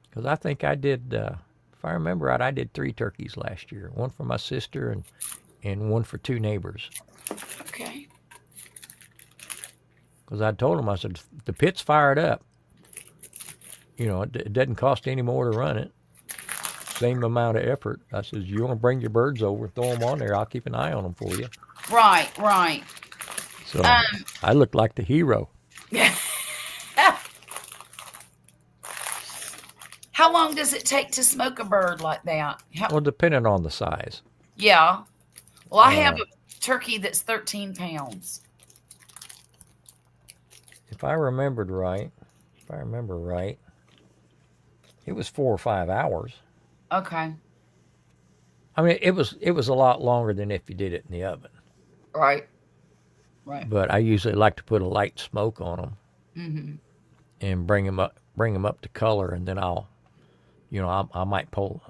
Because I think I did. If I remember right, I did 3 turkeys last year. One for my sister and one for 2 neighbors. Okay. Because I told them, I said, the pit's fired up. You know, it doesn't cost any more to run it. Same amount of effort. I says, you want to bring your birds over, throw them on there. I'll keep an eye on them for you. Right, right. So I looked like the hero. How long does it take to smoke a bird like that? Well, depending on the size. Yeah. Well, I have a turkey that's 13 pounds. If I remember right, it was 4 or 5 hours. Okay. I mean, it was a lot longer than if you did it in the oven. Right. Right. But I usually like to put a light smoke on them Mm-hmm. and bring them up to color, and then I might pull.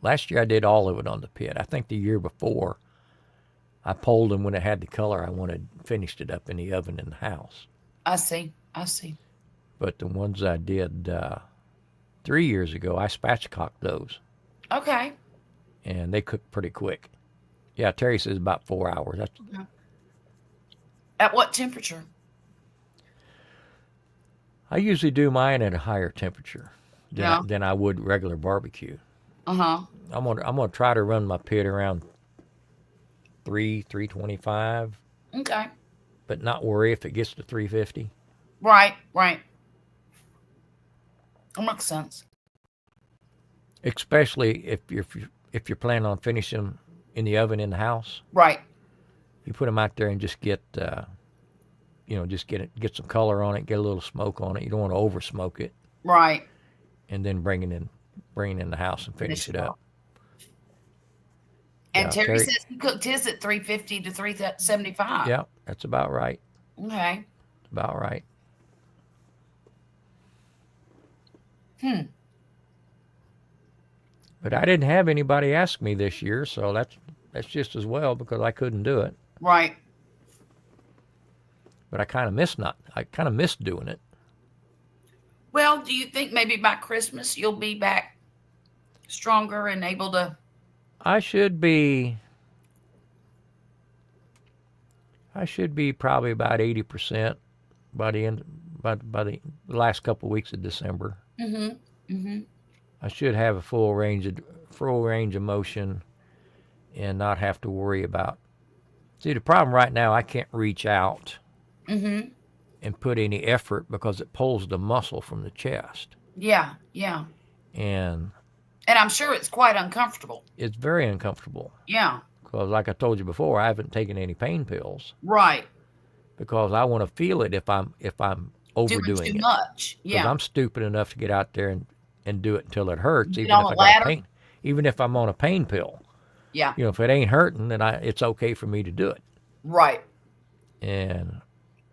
Last year I did all of it on the pit. I think the year before I pulled them when it had the color I wanted, finished it up in the oven in the house. I see. But the ones I did 3 years ago, I spatchcocked those. Okay. And they cook pretty quick. Yeah, Terry says about 4 hours. At what temperature? I usually do mine at a higher temperature than I would regular barbecue. Uh-huh. I'm gonna try to run my pit around 325. Okay. But not worry if it gets to 350. Right. That makes sense. Especially if you're planning on finishing them in the oven in the house. Right. You put them out there and just get some color on it, get a little smoke on it. You don't want to over smoke it. Right. And then bring it in the house and finish it up. And Terry says he cooked his at 350 to 375. Yeah, that's about right. Okay. About right. But I didn't have anybody ask me this year, so that's just as well because I couldn't do it. Right. But I kind of missed doing it. Well, do you think maybe by Christmas you'll be back stronger and able to? I should be probably about 80% by the last couple of weeks of December. I should have a full range of motion and not have to worry about. See, the problem right now, I can't reach out and put any effort because it pulls the muscle from the chest. Yeah. And I'm sure it's quite uncomfortable. It's very uncomfortable. Yeah. Because like I told you before, I haven't taken any pain pills. Right. Because I want to feel it if I'm overdoing Doing too it. much. Yeah. Because I'm stupid enough to get out there and do it until it hurts, even if I'm on a pain pill. Yeah. You know, if it ain't hurting, then it's okay for me to do it. Right. And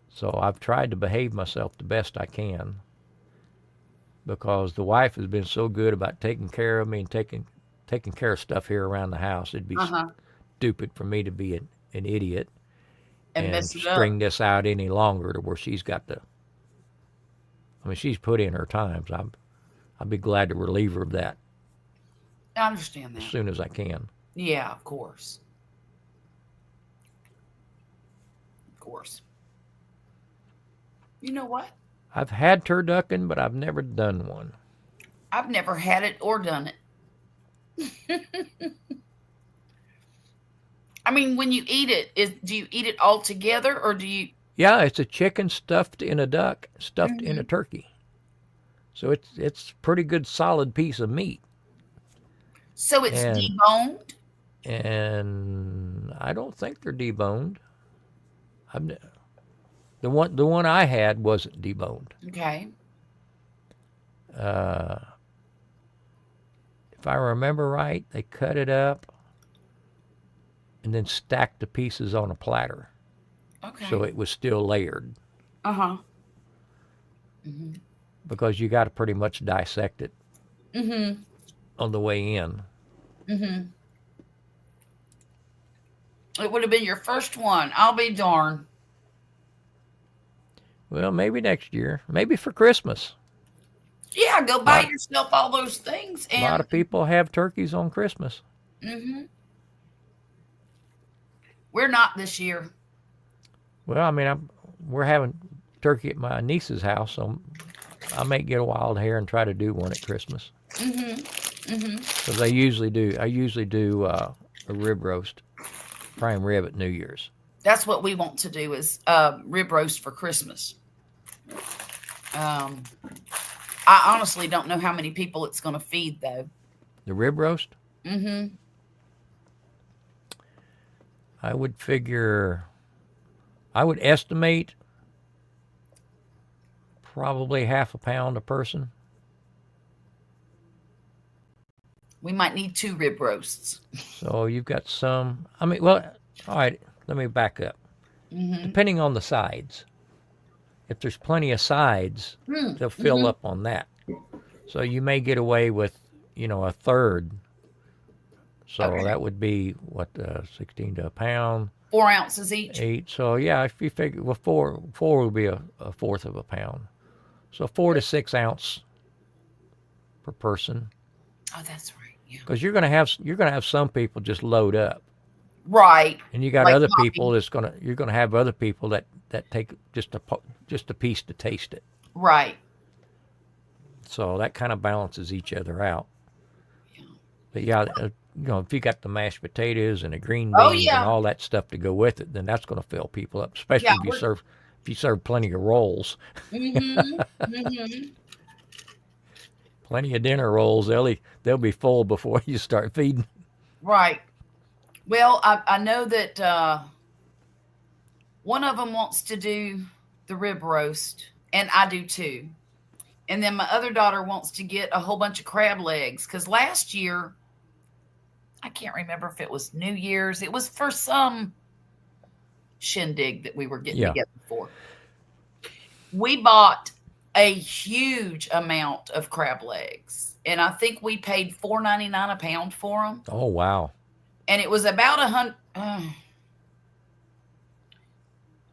so I've tried to behave myself the best I can because the wife has been so good about taking care of me and taking care of stuff here around the house. It'd be stupid for me to be an idiot and string this out any longer to where she's got to. I mean, she's put in her times. I'd be glad to relieve her of that. I understand that. As soon as I can. Yeah, of course. You know what? I've had turducken, but I've never done one. I've never had it or done it. I mean, when you eat it, do you eat it all together or do you? Yeah, it's a chicken stuffed in a duck, stuffed in a turkey. So it's a pretty good solid piece of meat. So it's deboned? And I don't think they're deboned. The one I had wasn't deboned. Okay. If I remember right, they cut it up and then stacked the pieces on a platter. Okay. So it was still layered. because you got to pretty much dissect it Mm-hmm. on the way in. Mm-hmm. It would have been your first one. I'll be darned. Well, maybe next year, maybe for Christmas. Yeah, go A buy lot of, yourself all those things a lot and of people have turkeys on Christmas. mm-hmm. We're not this year. Well, I mean, we're having turkey at my niece's house, so I may get a wild hare and try to do one at Christmas. Mm-hmm. Mm-hmm. Because I usually do. I usually do a rib roast, prime rib at New Year's. That's what we want to do is rib roast for Christmas. Um, I honestly don't know how many people it's going to feed, though. The rib roast? Mm-hmm. I would figure, I would estimate probably half a pound a person. We might need 2 rib roasts. So you've got some. I mean, well, all right, let me back up. Mm-hmm. Depending on the sides, if there's plenty of sides, they'll fill up on that. So you may get away with, a third. So Okay. that would be, 16 to a pound. 4 ounces each. 8. So yeah, if you figure, well, four would be a fourth of a pound. So 4 to 6 ounce per person. Oh, that's right. Yeah. Because you're gonna have some people just load up, Right. and you got Like other coffee. people you're gonna have other people that take just a piece to taste it. Right. So that kind of balances each other out. Yeah. But yeah, if you got the mashed potatoes and the green Oh, beans yeah. and all that stuff to go with it, then that's going to fill people up. Especially Yeah, if you serve plenty of rolls, Mm-hmm. Mm-hmm. plenty of dinner rolls. They'll be full before you start feeding. Right. Well, I know that one of them wants to do the rib roast, and I do too. And then my other daughter wants to get a whole bunch of crab legs because last year, I can't remember if it was New Year's. It was for some shindig that we were getting Yeah. together for. We bought a huge amount of crab legs, and I think we paid $4.99 a pound for them. Oh wow! And it was about 100.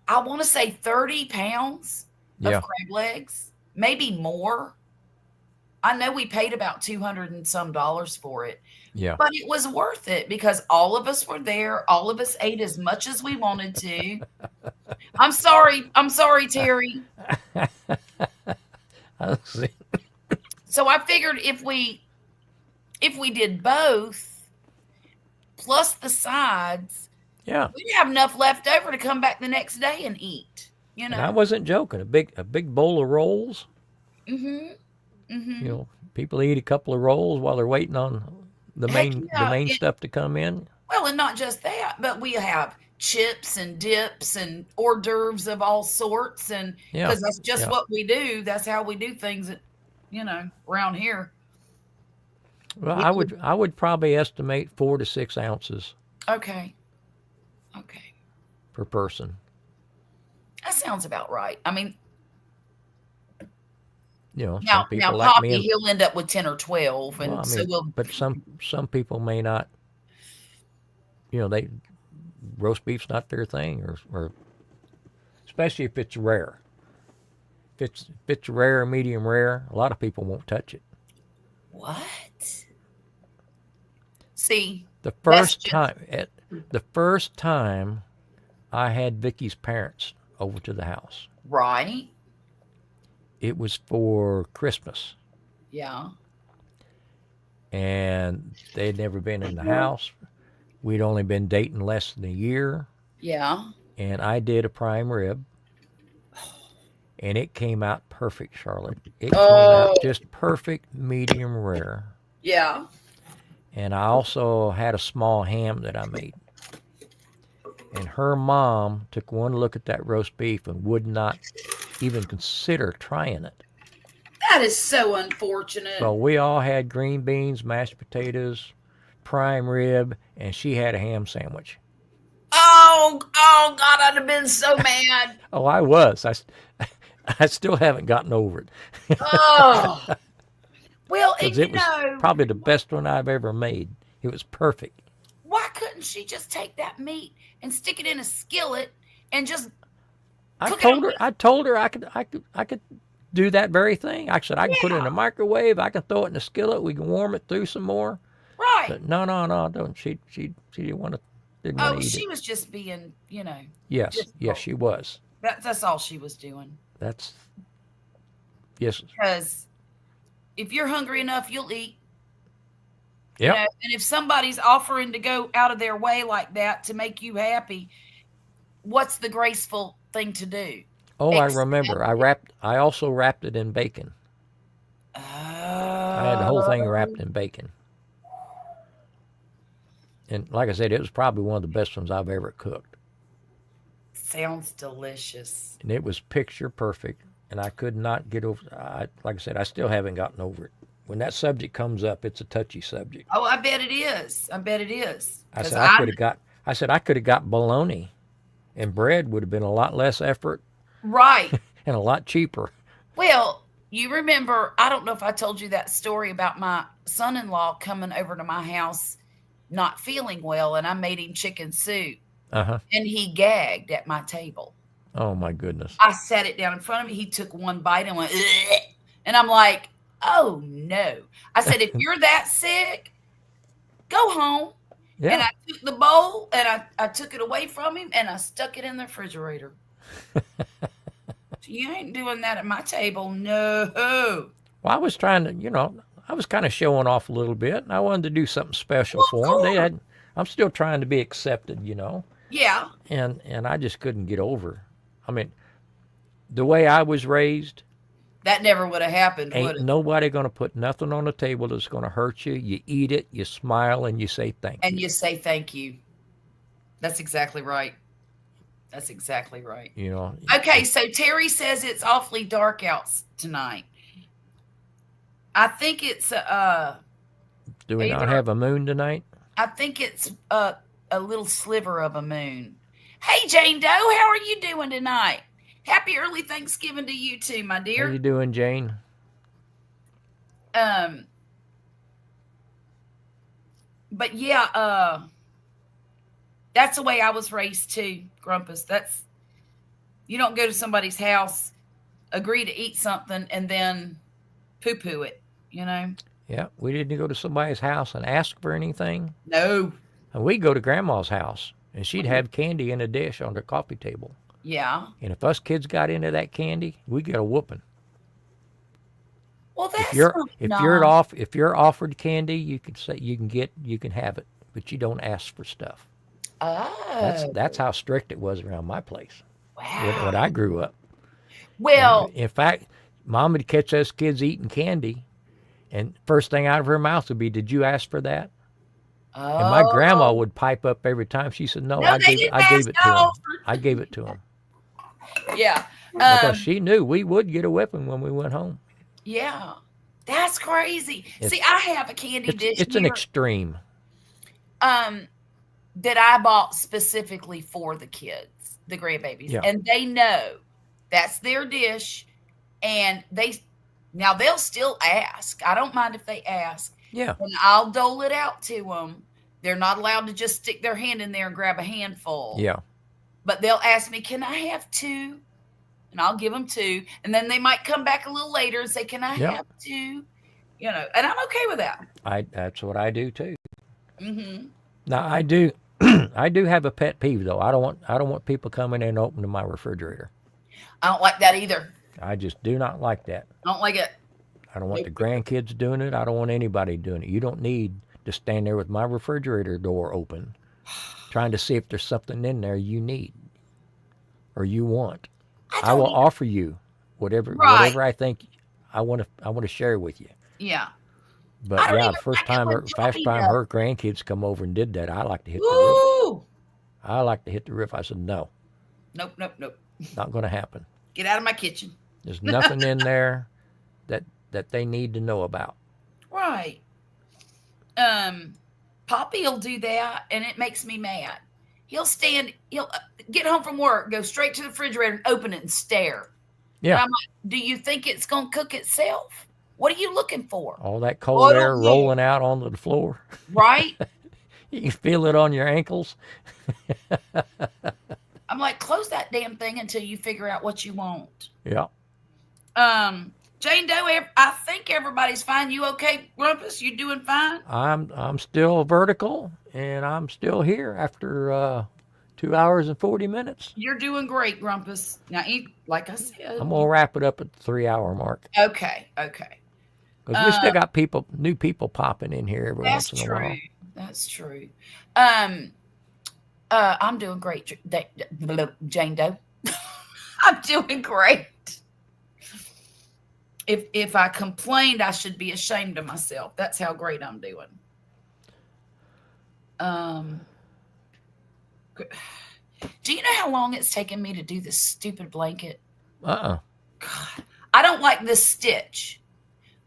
I want to say 30 pounds Yeah, of crab legs, maybe more. I know we paid about $200 and some for it, yeah. but it was worth it because all of us were there. All of us ate as much as we wanted to. I'm sorry, Terry. I see. So I figured if we did both plus the sides, Yeah, we'd have enough left over to come back the next day and eat. You and I know. wasn't joking. A big bowl of rolls. Mm-hmm. Mm-hmm. People eat a couple of rolls while they're waiting on the Heck main yeah. stuff to come in. Well, and not just that, but we have chips and dips and hors d'oeuvres of all sorts, and Yeah, because that's just yeah. what we do. That's how we do things, around here. Well, We do. I would probably estimate 4 to 6 ounces Okay. per person. That sounds about right. I mean, Some now people like Poppy, me. he'll end up with 10 or 12, and Well, I so mean, we'll. but some people may not. They roast beef's not their thing, or especially if it's rare. If it's rare, medium rare, a lot of people won't touch it. What? See, The that's the first time I had Vicky's parents over to the house, right. it was for Christmas, Yeah. and they'd never been in the house. We'd only been dating less than a year, Yeah. and I did a prime rib, and it came out perfect, Charlotte. It came Oh, out just perfect, medium rare. yeah. And I also had a small ham that I made. And her mom took one look at that roast beef and would not even consider trying it. That is so unfortunate. So we all had green beans, mashed potatoes, prime rib, and she had a ham sandwich. Oh God, I'd have been so mad. Oh, I was. I still haven't gotten over it Oh, well, because and it was probably the best one I've ever made. It was perfect. why couldn't she just take that meat and stick it in a skillet and just cook it on? I told her I could do that very thing. I said I can put it in Yeah, a microwave. I can throw it in a skillet. We can warm it through some more. right. But no, don't. She didn't want Oh, to eat she it. was just being, Yes, difficult. she was. That's all she was doing. That's yes, Because if you're hungry enough, you'll eat. yep. And if somebody's offering to go out of their way like that to make you happy, what's the graceful thing to do? Oh, I Accept remember. it. I also wrapped it in bacon. I had the whole thing wrapped Oh, in bacon. And like I said, it was probably one of the best ones I've ever cooked. sounds delicious. And it was picture perfect. And I could not get over. Like I said, I still haven't gotten over it. When that subject comes up, it's a touchy subject. Oh, I bet it is. I bet it is. I Because said I could have got bologna, and bread would have been a lot less effort right. and a lot cheaper. Well, you remember, I don't know if I told you that story about my son-in-law coming over to my house not feeling well, and I made him chicken soup, Uh huh. and he gagged at my table. Oh my goodness. I sat it down in front of me. He took one bite and went, "Ugh." And I'm like, oh no. I said, if you're that sick, go home. And Yeah. I took the bowl and I took it away from him and I stuck it in the refrigerator. You ain't doing that at my table. No. Well, I was trying to, I was kind of showing off a little bit, and I wanted to do something special Well, of for them. course. I'm still trying to be accepted, Yeah. and I just couldn't get over. I mean, the way I was raised, That never would have happened, would ain't it? nobody going to put nothing on the table that's going to hurt you. You eat it, you smile, and you say thank And you. you say thank you. That's exactly right. That's exactly right. You know, Okay, so Terry says it's awfully dark out tonight. I think it's do we not either have a moon tonight? I think it's a little sliver of a moon. Hey Jane Doe, how are you doing tonight? Happy early Thanksgiving to you too, my How you dear. doing, Jane? Um, but yeah, that's the way I was raised too, Grumpus. You don't go to somebody's house, agree to eat something, and then poo-poo it, you know? Yeah, we didn't go to somebody's house and ask for anything. No. And we'd go to Grandma's house, and she'd have candy in a dish on the coffee table. Yeah. And if us kids got into that candy, we get a whooping. Well, If that's you're not if you're nice. off if you're offered candy, you can say you can have it, but you don't ask for stuff. That's Oh, how strict it was around my place when I wow. grew up. And Well, in fact, Mom would catch us kids eating candy, and first thing out of her mouth would be, "Did you ask for that?" And my grandma oh, would pipe up every time. She said, "No, no, they didn't I gave ask. it to No. him. I gave it to him." Yeah. Because Um, she knew we would get a whipping when we went home. yeah. That's crazy. See, It's I have a candy dish it's an here, extreme. um, that I bought specifically for the kids, the grandbabies, Yeah, and they know that's their dish, and now they'll still ask. I don't mind if they ask, yeah, and I'll dole it out to them. They're not allowed to just stick their hand in there and grab a handful, yeah, but they'll ask me, "Can I have two?" And I'll give them two. And then they might come back a little later and say, "Can I yeah. have two?" And I'm okay with that. That's what I do too. Hmm. Now I do I do have a pet peeve though. I don't want people coming in and opening my refrigerator. I don't like that either. I just do not like that. I don't like it. I don't want Nope. the grandkids doing it. I don't want anybody doing it. You don't need to stand there with my refrigerator door open trying to see if there's something in there you need or you want. I I don't will even. offer you whatever Right. I think I want to share with you. Yeah. I But don't yeah, even the first like it time when Johnny does. her grandkids come over and did that, I like to hit the roof. Ooh. I like to hit the roof. I said, no, Nope, nope, nope. not going to happen. Get out of my kitchen. There's nothing in there that they need to know about. Right. Um, Poppy'll do that, and it makes me mad. He'll get home from work, go straight to the refrigerator and open it and stare. And Yeah. I'm like, do you think it's going to cook itself? What are you looking for? All that Oh, cold I air don't know. rolling out onto the floor. Right? You can feel it on your ankles. I'm like, close that damn thing until you figure out what you want. Yeah. Jane Doe, I think everybody's fine. You okay, Grumpus? You doing fine? I'm still vertical, and I'm still here after 2 hours and 40 minutes. You're doing great, Grumpus. Now, like I said. I'm gonna wrap it up at the 3 hour mark Okay. because we still got new people popping in here every That's once in a true. while. That's true. I'm doing great, Jane Doe. I'm doing great. If I complained, I should be ashamed of myself. That's how great I'm doing. Do you know how long it's taken me to do this stupid blanket? God, I don't like this stitch.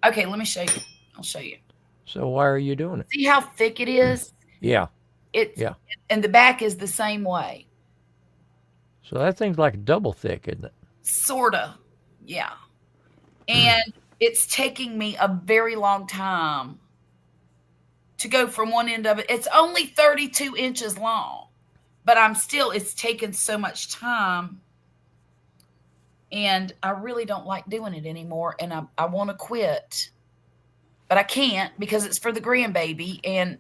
Okay, let me show you. I'll show you. So why are you doing it? See how thick it is? Yeah. Yeah. And the back is the same way. So that thing's like double thick, isn't it? Sorta. Yeah. And it's taking me a very long time to go from one end of it. It's only 32 inches long, but it's taken so much time. And I really don't like doing it anymore. And I want to quit, but I can't because it's for the grandbaby. And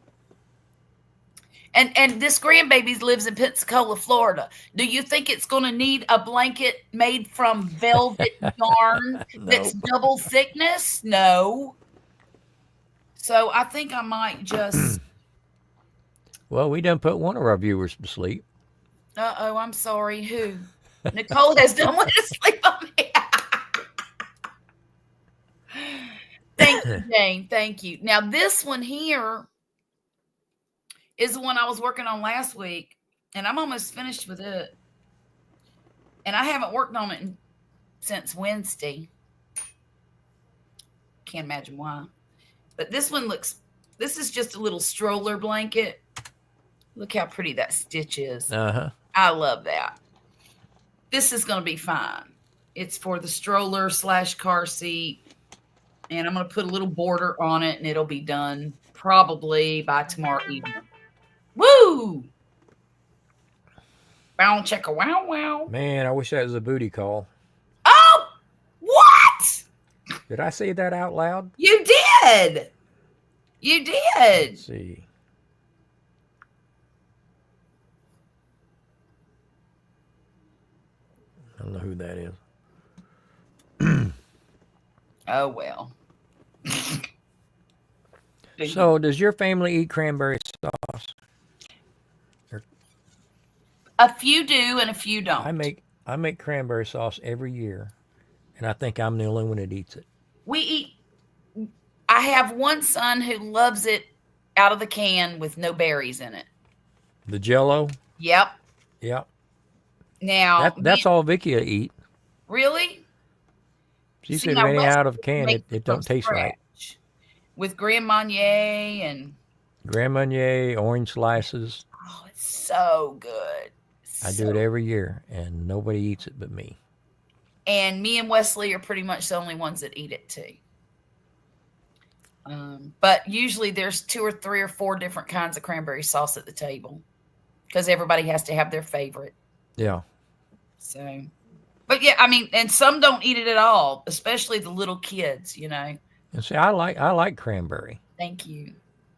this grandbaby lives in Pensacola, Florida. Do you think it's going to need a blanket made from velvet yarn that's double thickness? No. So I think I might just... Well, we done put one of our viewers to sleep. Uh-oh, I'm sorry. Who? Nicole has done went to sleep on me. Thank you, Jane. Thank you. Now, this one here is the one I was working on last week, and I'm almost finished with it. And I haven't worked on it since Wednesday. Can't imagine why. But this is just a little stroller blanket. Look how pretty that stitch is. Uh-huh. I love that. This is going to be fine. It's for the stroller / car seat. And I'm going to put a little border on it, and it'll be done probably by tomorrow evening. Woo! Bow checka wow wow. Man, I wish that was a booty call. Oh! What? Did I say that out loud? You did! You did! Let's see. I don't know who that is. Oh, well. So, does your family eat cranberry sauce? A few do and a few don't. I make cranberry sauce every year, and I think I'm the only one that eats it. I have one son who loves it out of the can with no berries in it. The Jell-O? Yep. Yep. Now that's all Vicky will eat. Really? She said anything out of a can, it don't taste right. With Grand Marnier and Grand Marnier, orange slices. Oh, it's so good. I do it every year, and nobody eats it but me. And me and Wesley are pretty much the only ones that eat it too. But usually there's 2 or 3 or 4 different kinds of cranberry sauce at the table because everybody has to have their favorite. Yeah. So, but yeah, I mean, and some don't eat it at all, especially the little kids, you know. And see, I like cranberry. Thank you.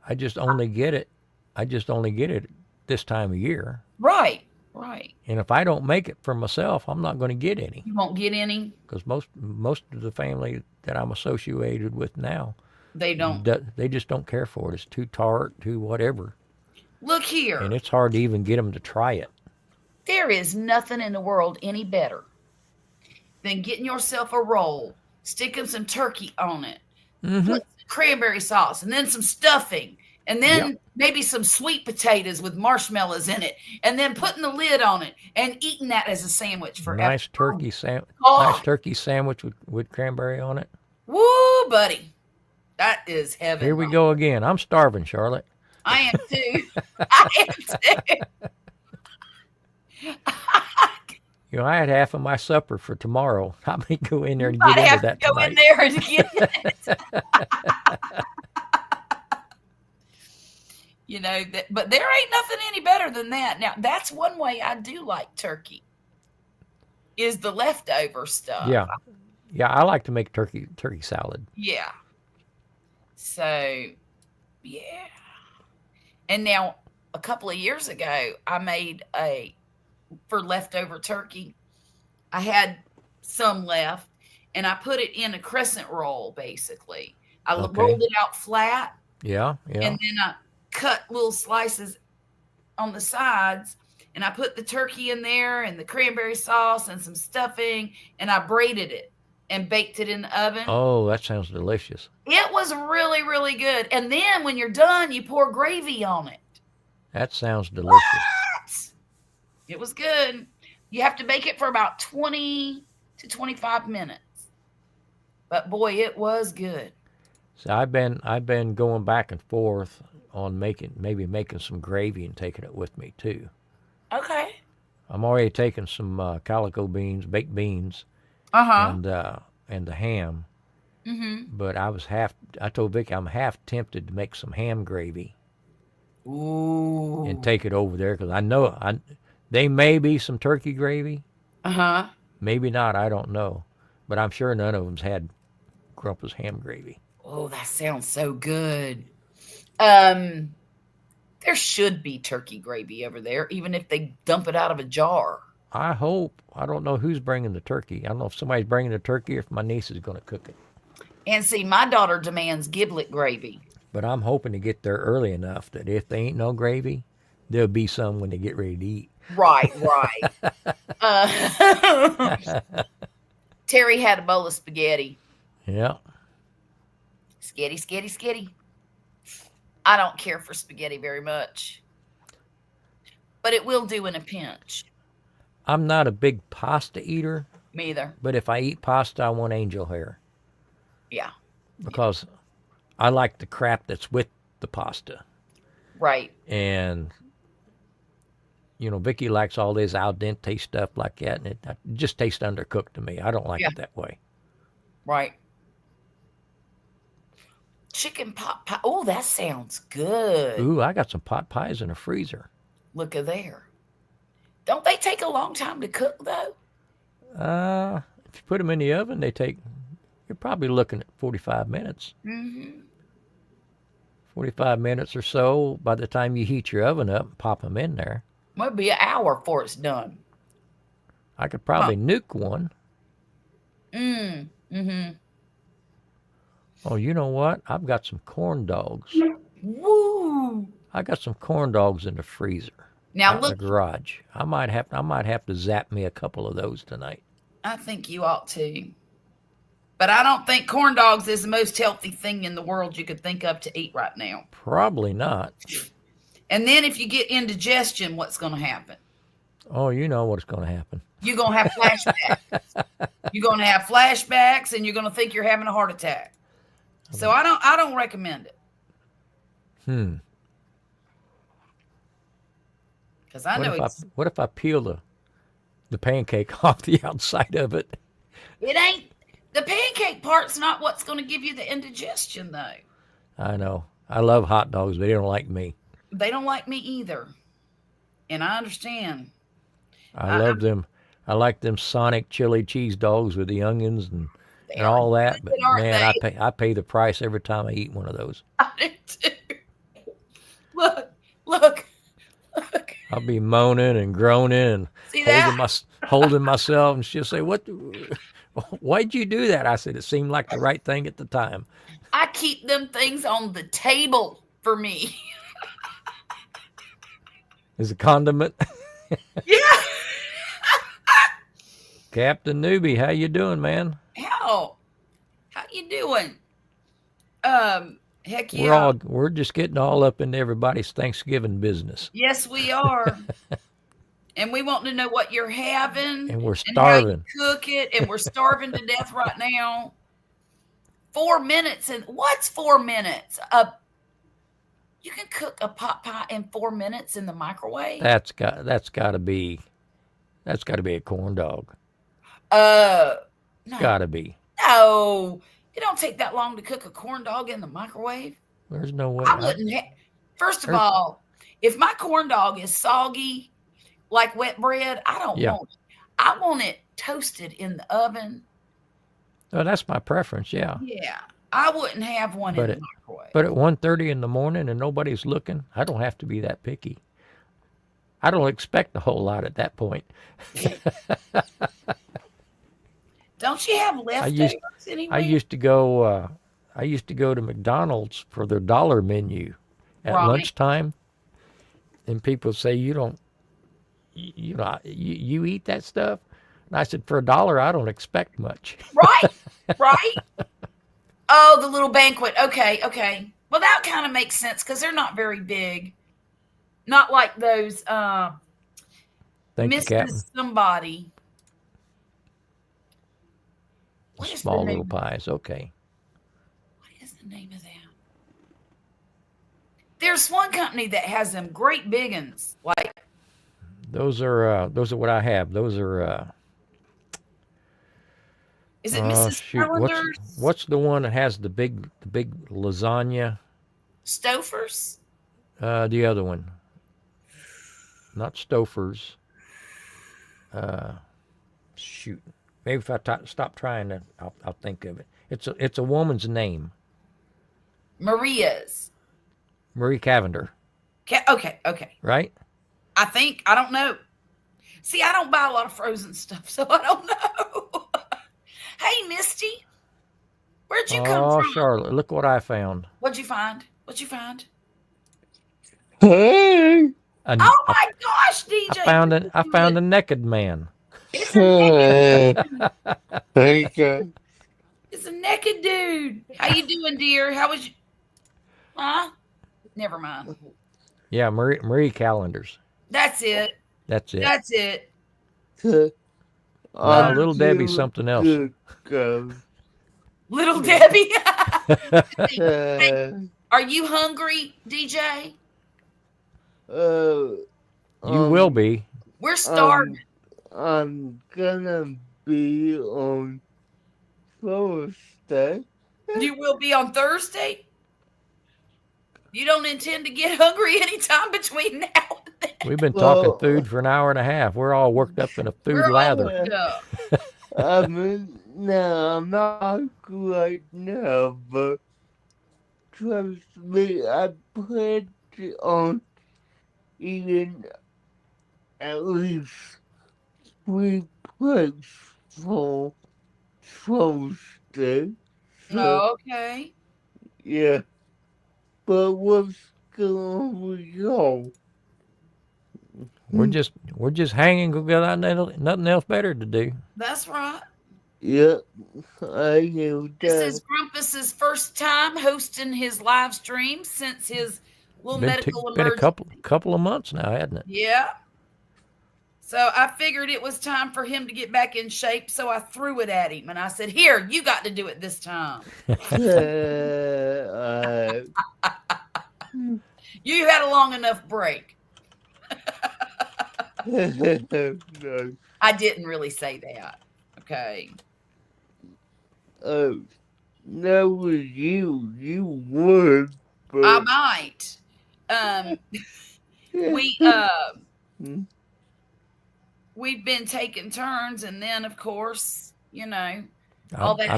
I just only get it this time of year. Right. And if I don't make it for myself, I'm not going to get any. You won't get any? Because most of the family that I'm associated with now, they don't. They just don't care for it. It's too tart, too whatever. Look here. And it's hard to even get them to try it. There is nothing in the world any better than getting yourself a roll, sticking some turkey on it, put some cranberry sauce, and then some stuffing, and then maybe some sweet potatoes with marshmallows in it, and then putting the lid on it and eating that as a sandwich forever. Nice turkey sandwich with cranberry on it. Woo, buddy. That is heaven. Here we go again. I'm starving, Charlotte. I am too. I had half of my supper for tomorrow. I may go in there and Might get into have that to go in tonight. there and get it. But there ain't nothing any better than that. Now, that's one way I do like turkey, is the leftover stuff. Yeah. Yeah, I like to make turkey salad. Yeah. So, yeah. And now, a couple of years ago, I made for leftover turkey, I had some left, and I put it in a crescent roll, basically. I Okay. rolled it out flat, Yeah, and yeah. then I cut little slices on the sides, and I put the turkey in there and the cranberry sauce and some stuffing, and I braided it and baked it in the oven. Oh, that sounds delicious. It was really, really good. And then when you're done, you pour gravy on it. That sounds delicious. What? It was good. You have to bake it for about 20 to 25 minutes. But boy, it was good. So I've been going back and forth on making some gravy and taking it with me too. Okay. I'm already taking some calico beans, baked beans, Uh-huh. and the ham. Mm-hmm. But I told Vicky I'm half tempted to make some ham gravy Ooh. and take it over there because they may be some turkey gravy, Uh-huh. maybe not. I don't know, but I'm sure none of them's had Grumpus ham gravy. Oh, that sounds so good. There should be turkey gravy over there, even if they dump it out of a jar. I hope. I don't know who's bringing the turkey. I don't know if somebody's bringing the turkey or if my niece is going to cook it. And see, my daughter demands giblet gravy. But I'm hoping to get there early enough that if they ain't no gravy, there'll be some when they get ready to eat. Right. Terry had a bowl of spaghetti. Yeah. Skitty. I don't care for spaghetti very much, but it will do in a pinch. I'm not a big pasta eater, Me either. but if I eat pasta, I want angel hair Yeah. because I like the crap that's with the pasta. Right. And, Vicky likes all this al dente stuff like that, and it just tastes undercooked to me. I don't like Yeah. it that way. Right. Chicken pot pie. Oh, that sounds good. Ooh, I got some pot pies in the freezer. Look at there. Don't they take a long time to cook, though? If you put them in the oven, you're probably looking at 45 minutes. Mm-hmm. 45 minutes or so by the time you heat your oven up and pop them in there. Might be an hour before it's done. I could probably nuke one. Mm-hmm. Oh, you know what? I've got some corn dogs. Woo! I got some corn dogs in the freezer Now out in look, the garage. I might have to zap me a couple of those tonight. I think you ought to. But I don't think corn dogs is the most healthy thing in the world you could think of to eat right now. Probably not. And then if you get indigestion, what's going to happen? Oh, you know what's going to happen. You're going to have flashbacks. You're going to have flashbacks, and you're going to think you're having a heart attack. So I don't recommend it. Because I know What if I peel the pancake off the outside of it? it ain't the pancake part's not what's going to give you the indigestion, though. I know. I love hot dogs, but they don't like me. They don't like me either, and I understand. I love them. I like them Sonic chili cheese dogs with the onions and all that. But man, I pay the price every time I eat one of those. I do too. Look. I'll be moaning and groaning and See that? holding myself, and she'll say, why'd you do that? I said, it seemed like the right thing at the time. I keep them things on the table for me. Is a condiment. Yeah. Captain Newbie, how you doing, man? How you doing? Heck yeah. We're just getting all up into everybody's Thanksgiving business. Yes, we are. And we want to know what you're having. And we're starving. And how you cook it. And we're starving to death right now. 4 minutes. And what's 4 minutes? You can cook a pot pie in 4 minutes in the microwave. That's got to be That's got to be a corn dog. No, Got to be. no, it don't take that long to cook a corn dog in the microwave. There's no way. I wouldn't. First of all, if my corn dog is soggy like wet bread, I don't want it. I want it toasted in the oven. Oh, that's my preference. Yeah. Yeah, I wouldn't have one in the microwave. But at 1:30 in the morning and nobody's looking, I don't have to be that picky. I don't expect a whole lot at that point. Don't you have leftovers anyway? I used to go to McDonald's for their dollar menu at lunchtime, and people say, you eat that stuff? And I said, for $1, I don't expect much. Right. Oh, the little banquet. Okay. Well, that kind of makes sense because they're not very big. Not like those Thank you, Captain. Mrs. Somebody. Small little pies. Okay. What is the name of that? There's one company that has them great big ones. Like those are what I have. Those are. Is it Mrs. Callender's? What's the one that has the big lasagna? Stouffer's? The other one. Not Stouffer's. Shoot. Maybe if I stop trying to, I'll think of it. It's a woman's name. Maria's. Marie Cavender. Okay. Right? I don't know. See, I don't buy a lot of frozen stuff, so I don't know. Hey, Misty. Where'd you come from? Oh, Charlotte, look what I found. What'd you find? Hey. Oh my gosh, DJ! I found a naked man. It's a naked dude. It's a naked dude. How you doing, dear? How was you? Huh? Never mind. Yeah, Marie Callender's. That's it. Little Debbie's something else. Little Debbie. Hey, are you hungry, DJ? You will be. We're starving. I'm gonna be on Thursday. You will be on Thursday? You don't intend to get hungry anytime between now and then? We've been talking food for an hour and a half. We're all worked up in a food lather. I mean, no, I'm not right now, but trust me, I plan on eating at least 3 plates for Thursday. Oh, okay. Yeah. But what's going on with y'all? We're just hanging. We got nothing else better to do. That's right. Yeah, I know that. This is Grumpus's first time hosting his live stream since his little medical emergency. Been a couple of months now, hasn't it? Yeah. So I figured it was time for him to get back in shape, so I threw it at him and I said, "Here, you got to do it this time." You had a long enough break. No. I didn't really say that. Okay. No, you would. But... I might. We've been taking turns, and then of course, all that I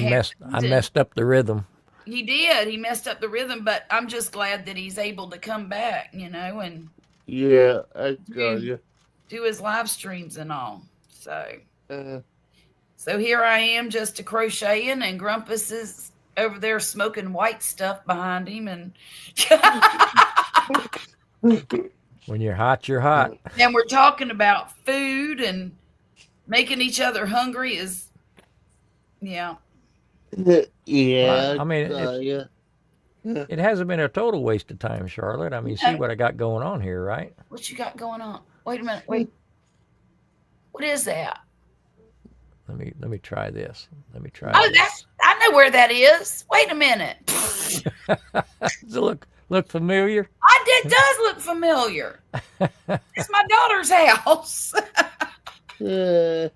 messed up the rhythm. He did. He messed up the rhythm, but I'm just glad that he's able to come back, and yeah, I got you. Do his live streams and all. So here I am just a crocheting, and Grumpus is over there smoking white stuff behind him, and when you're hot, you're hot. And we're talking about food and making each other hungry is, yeah. Yeah. I mean, it hasn't been a total waste of time, Charlotte. I mean, see what I got going on here, right? What you got going on? Wait a minute. Wait. What is that? Let me try this. I know where that is. Wait a minute. Does it look familiar? It does look familiar. It's my daughter's house. Okay.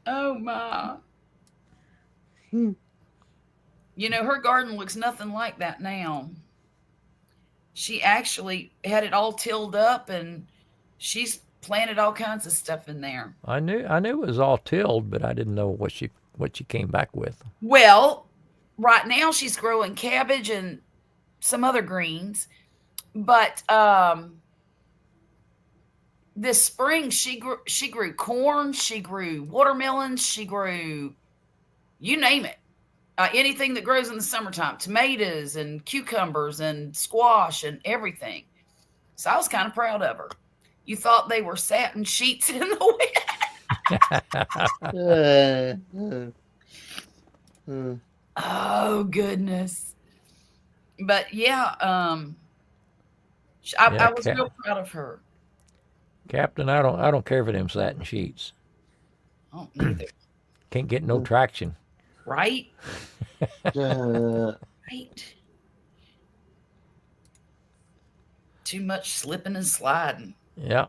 Oh my. Hmm. You know, her garden looks nothing like that now. She actually had it all tilled up and she's planted all kinds of stuff in there. I knew it was all tilled, but I didn't know what she came back with. Well, right now she's growing cabbage and some other greens, but this spring she grew corn, she grew watermelons, she grew you name it. Anything that grows in the summertime, tomatoes and cucumbers and squash and everything. So I was kind of proud of her. You thought they were satin sheets in the wind. Oh goodness. But yeah, I was real proud of her. Captain, I don't care for them satin sheets. I don't either. Can't get no traction. Right? Right. Too much slipping and sliding. Yeah.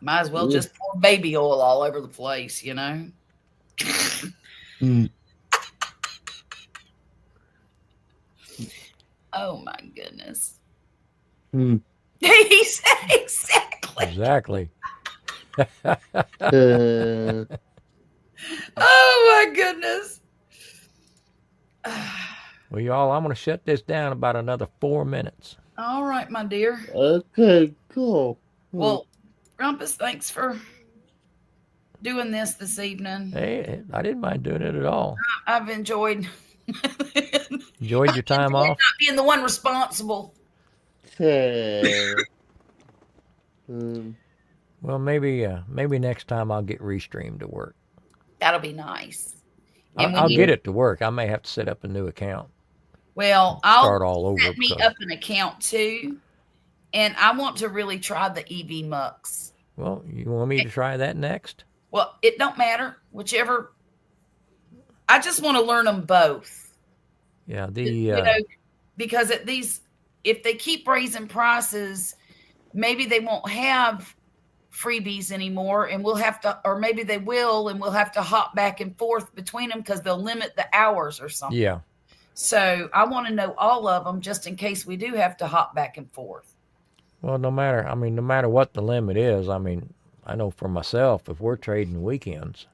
Might as well just pour baby oil all over the place, you know? Oh my goodness. He said exactly. Exactly. Oh my goodness. Well, y'all, I'm going to shut this down about another 4 minutes. All right, my dear. Okay, cool. Well, Grumpus, thanks for doing this evening. Hey, I didn't mind doing it at all. I've enjoyed Enjoyed your time off? not being the one responsible. Well, maybe next time I'll get Restream to work. That'll be nice. I'll get it to work. I may have to set up a new account. Well, Start all over. Set me up an account too, and I want to really try the EV Mux. Well, you want me to try that next? Well, it don't matter. Whichever. I just want to learn them both. Yeah, because if they keep raising prices, maybe they won't have freebies anymore, and we'll have to, or maybe they will, and we'll have to hop back and forth between them because they'll limit the hours or something. Yeah. So I want to know all of them just in case we do have to hop back and forth. Well, no matter what the limit is, I know for myself, if we're trading weekends,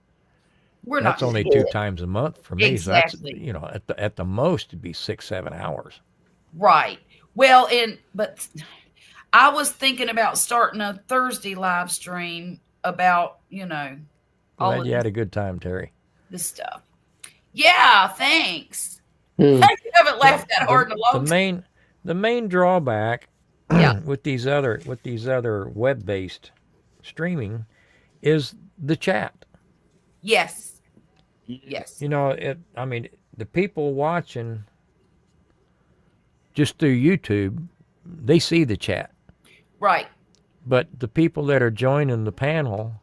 that's only 2 times a month for me. Exactly. So that's, at the most, it'd be 6-7 hours. Right. Well, but I was thinking about starting a Thursday live stream about, Glad you had a good time, Terry. This stuff. Yeah, thanks. I haven't laughed that hard in a long time. The main drawback with these other web-based streaming is the chat. Yes. The people watching just through YouTube, they see the chat. Right. But the people that are joining the panel,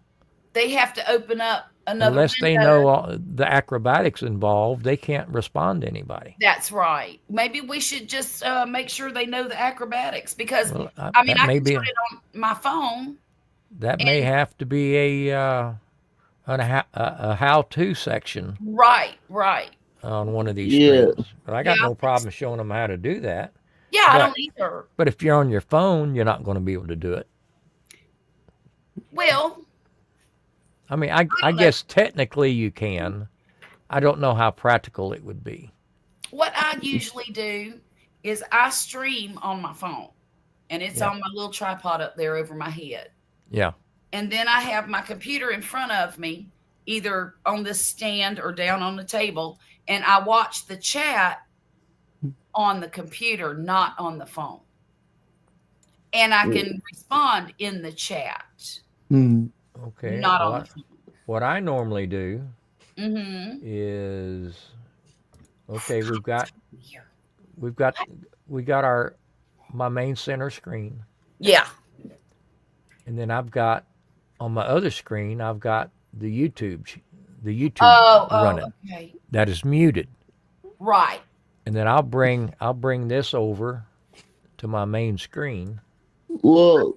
they have to open up another unless window. they know the acrobatics involved, they can't respond to anybody. That's right. Maybe we should just make sure they know the acrobatics because, I can do it on my phone. That may have to be a how-to section. Right. On one of these streams. But I got no problem showing them how to do that. Yeah, I don't either. But if you're on your phone, you're not going to be able to do it. Well, I guess technically you can. I don't know how practical it would be. What I usually do is I stream on my phone, and it's on my little tripod up there over my head. Yeah. And then I have my computer in front of me, either on this stand or down on the table, and I watch the chat on the computer, not on the phone. And I can respond in the chat. Okay. Not on the phone. What I normally do is, we got my main center screen. Yeah. And then I've got on my other screen, I've got the YouTube running. Okay. That is muted. Right. And then I'll bring this over to my main screen. Well,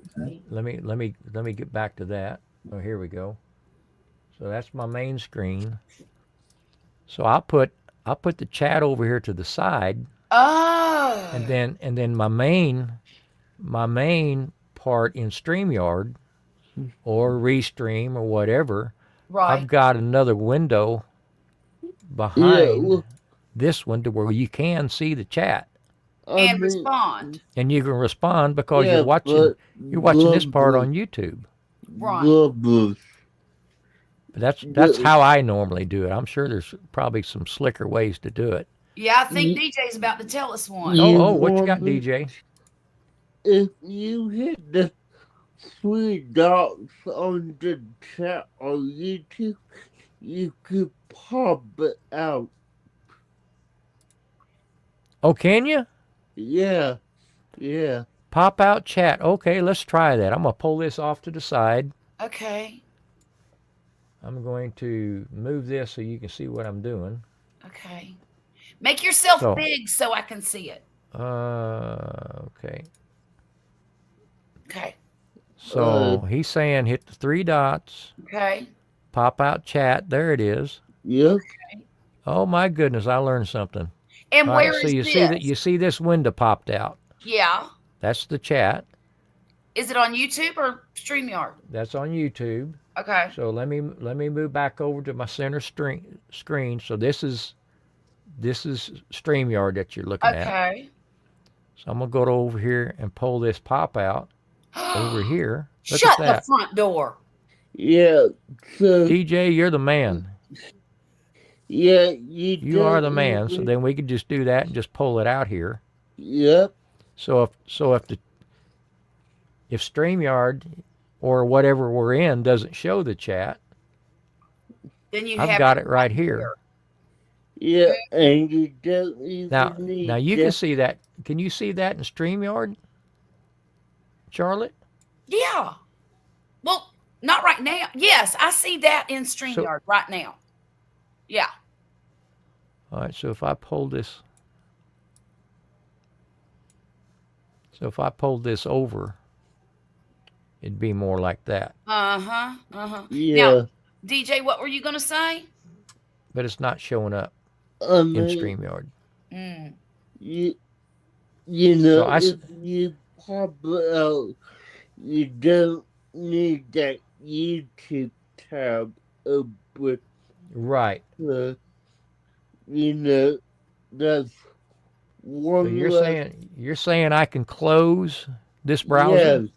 Let me get back to that. Oh, here we go. So that's my main screen. So I'll put the chat over here to the side, Oh. and then my main part in StreamYard or Restream or whatever, Right. I've got another window yeah, behind well, this one to where you can see the chat I And mean, respond. and you can respond because yeah, but you're watching this part Grumpus, on YouTube. Right. Grumpus, But that's how I normally do it. I'm sure there's probably some slicker ways to do it. Yeah, I think you, DJ's about to tell us one. Oh, you what you got, want me, DJ? if you hit the three dots on the chat on YouTube, you could pop it out. Oh, can you? Yeah, yeah. Pop out chat. Okay, let's try that. I'm going to pull this off to the side. Okay. I'm going to move this so you can see what I'm doing. Okay. Make yourself So, big so I can see it. okay. Okay. So he's saying hit the three dots, Okay. pop out chat. There it is. Yep. Oh my goodness, I learned something. And All where right, so is you this? see that you see this window popped out. Yeah. That's the chat. Is it on YouTube or StreamYard? That's on YouTube. Okay. So let me move back over to my center screen. So this is StreamYard that you're looking at. Okay. So I'm gonna go over here and pull this pop out over here. Look Shut at that. the front door. Yeah. So DJ, you're the man. yeah, You are the man. So then we could just do that and just pull it out here. Yep. So if StreamYard or whatever we're in doesn't show the chat, Then you I've have got it right here. Yeah, and you don't even Now need you that. can see that. Can you see that in StreamYard, Charlotte? Yeah. Well, not right now. Yes, I see that in StreamYard right now. Yeah. All right. So if I pull this over, it'd be more like that. Uh-huh. Uh-huh. Yeah. Now, DJ, what were you going to say? But it's not showing up I in mean, StreamYard. Mm. you know, So if you pop it out, you don't need that YouTube tab open. Right. You know, that's one. So you're saying I can close this browser? Yes.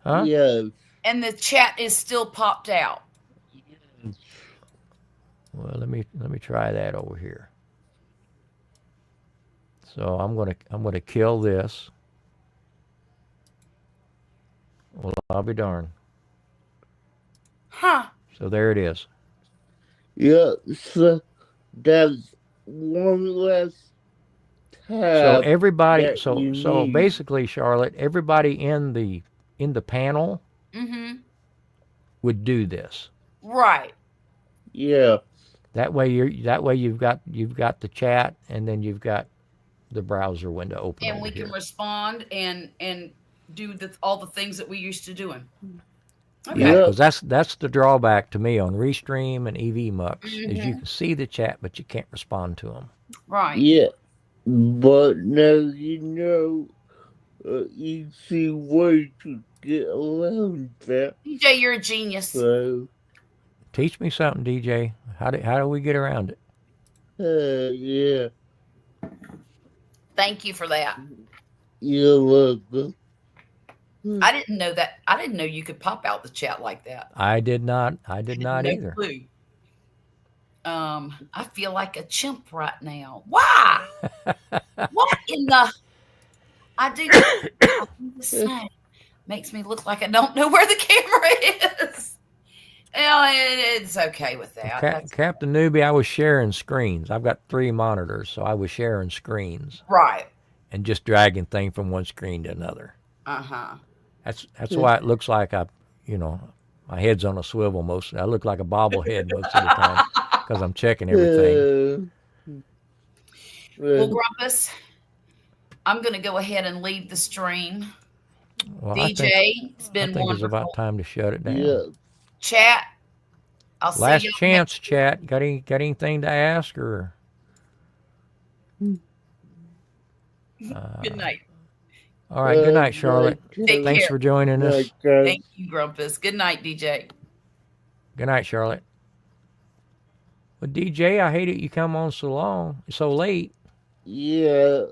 Huh? Yes. And the chat is still popped out. Well, let me try that over here. So I'm gonna kill this. Well, I'll be darned. Huh. So there it is. Yeah. So that's one less tab. So everybody, that so you so need. basically, Charlotte, everybody in the panel Mm-hmm. would do this. Right. Yeah. That way you've got the chat, and then you've got the browser window open. And over we here. can respond and do all the things that we used to doing. Okay. Yeah, Yeah. because that's the drawback to me on Restream and EV Mux is you Mhm. can see the chat, but you can't respond to them. Right. Yeah. But now you know easy way to get around that. DJ, you're a genius. So, Teach me something, DJ. How do we get around it? yeah. Thank you for that. You're welcome. I didn't know that. I didn't know you could pop out the chat like that. I did not No either. clue. I feel like a chimp right now. Why? What in the? I do the same. Makes me look like I don't know where the camera is. Well, it's okay with that. Captain Newbie, I was sharing screens. I've got 3 monitors, so I was sharing screens Right. and just dragging things from one screen to another. Uh-huh. That's why it looks like my head's on a swivel most. I look like a bobblehead most of the time because I'm checking everything. Well, Grumpus, I'm going to go ahead and leave the stream. Well, DJ, it's I been think it's about wonderful. time to shut it down. Yeah. Chat, I'll see Last y'all chance, chat. Got anything to ask or? Good night. All right. Good night, Charlotte. Take Thanks care. for joining us. Thank you, Grumpus. Good night, DJ. Good night, Charlotte. Well, DJ, I hate it you come on so late. Yeah,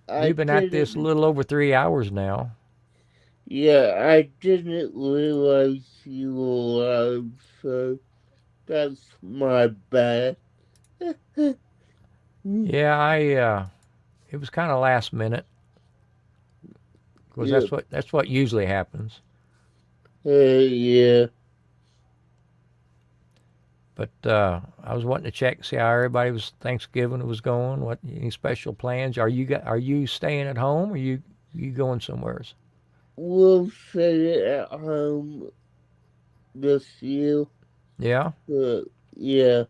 We've been at this a little over 3 hours now. Yeah, I didn't realize you were live, so that's my bad. Yeah, it was kind of last minute. Because that's what usually happens. Yeah. But I was wanting to check, see how everybody was Thanksgiving was going. What any special plans? Are you staying at home or you going somewhere? We'll stay at home this year. Yeah. Yeah.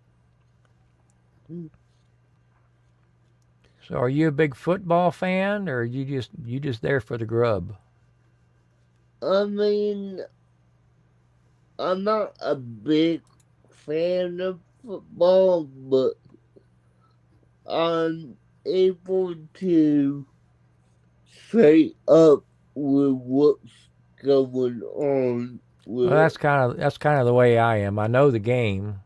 So are you a big football fan or you just there for the grub? I mean, I'm not a big fan of football, but I'm able to stay up with what's going on. Well, that's kind of the way I am. I know the game,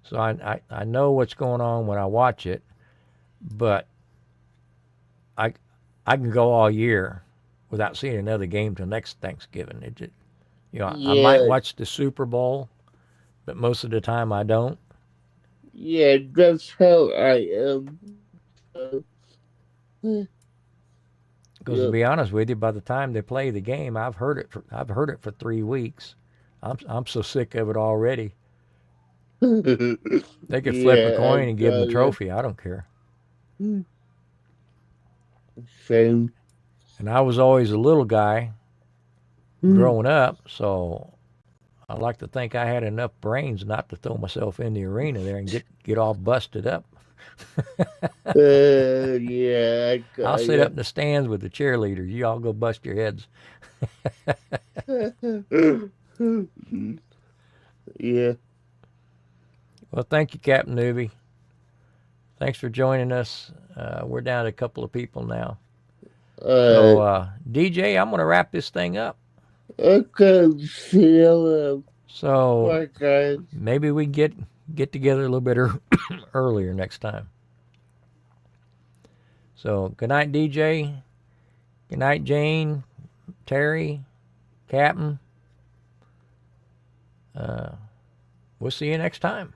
so I know what's going on when I watch it, but I can go all year without seeing another game till next Thanksgiving. It just, I might watch the Super Bowl, but most of the time I don't. Yeah, that's how I am. Because to be honest with you, by the time they play the game, I've heard it for 3 weeks. I'm so sick of it already. They could flip a coin and give them the trophy. I don't care. Same. And I was always a little guy growing up, so I like to think I had enough brains not to throw myself in the arena there and get all busted up. Yeah, I'll sit up in the stands with the cheerleaders. You all go bust your heads. Yeah. Well, thank you, Captain Newbie. Thanks for joining us. We're down to a couple of people now. So, DJ, I'm going to wrap this thing up. Okay, see you later. So, bye, guys. Maybe we can get together a little bit earlier next time. So, good night, DJ. Good night, Jane, Terry, Captain. We'll see you next time.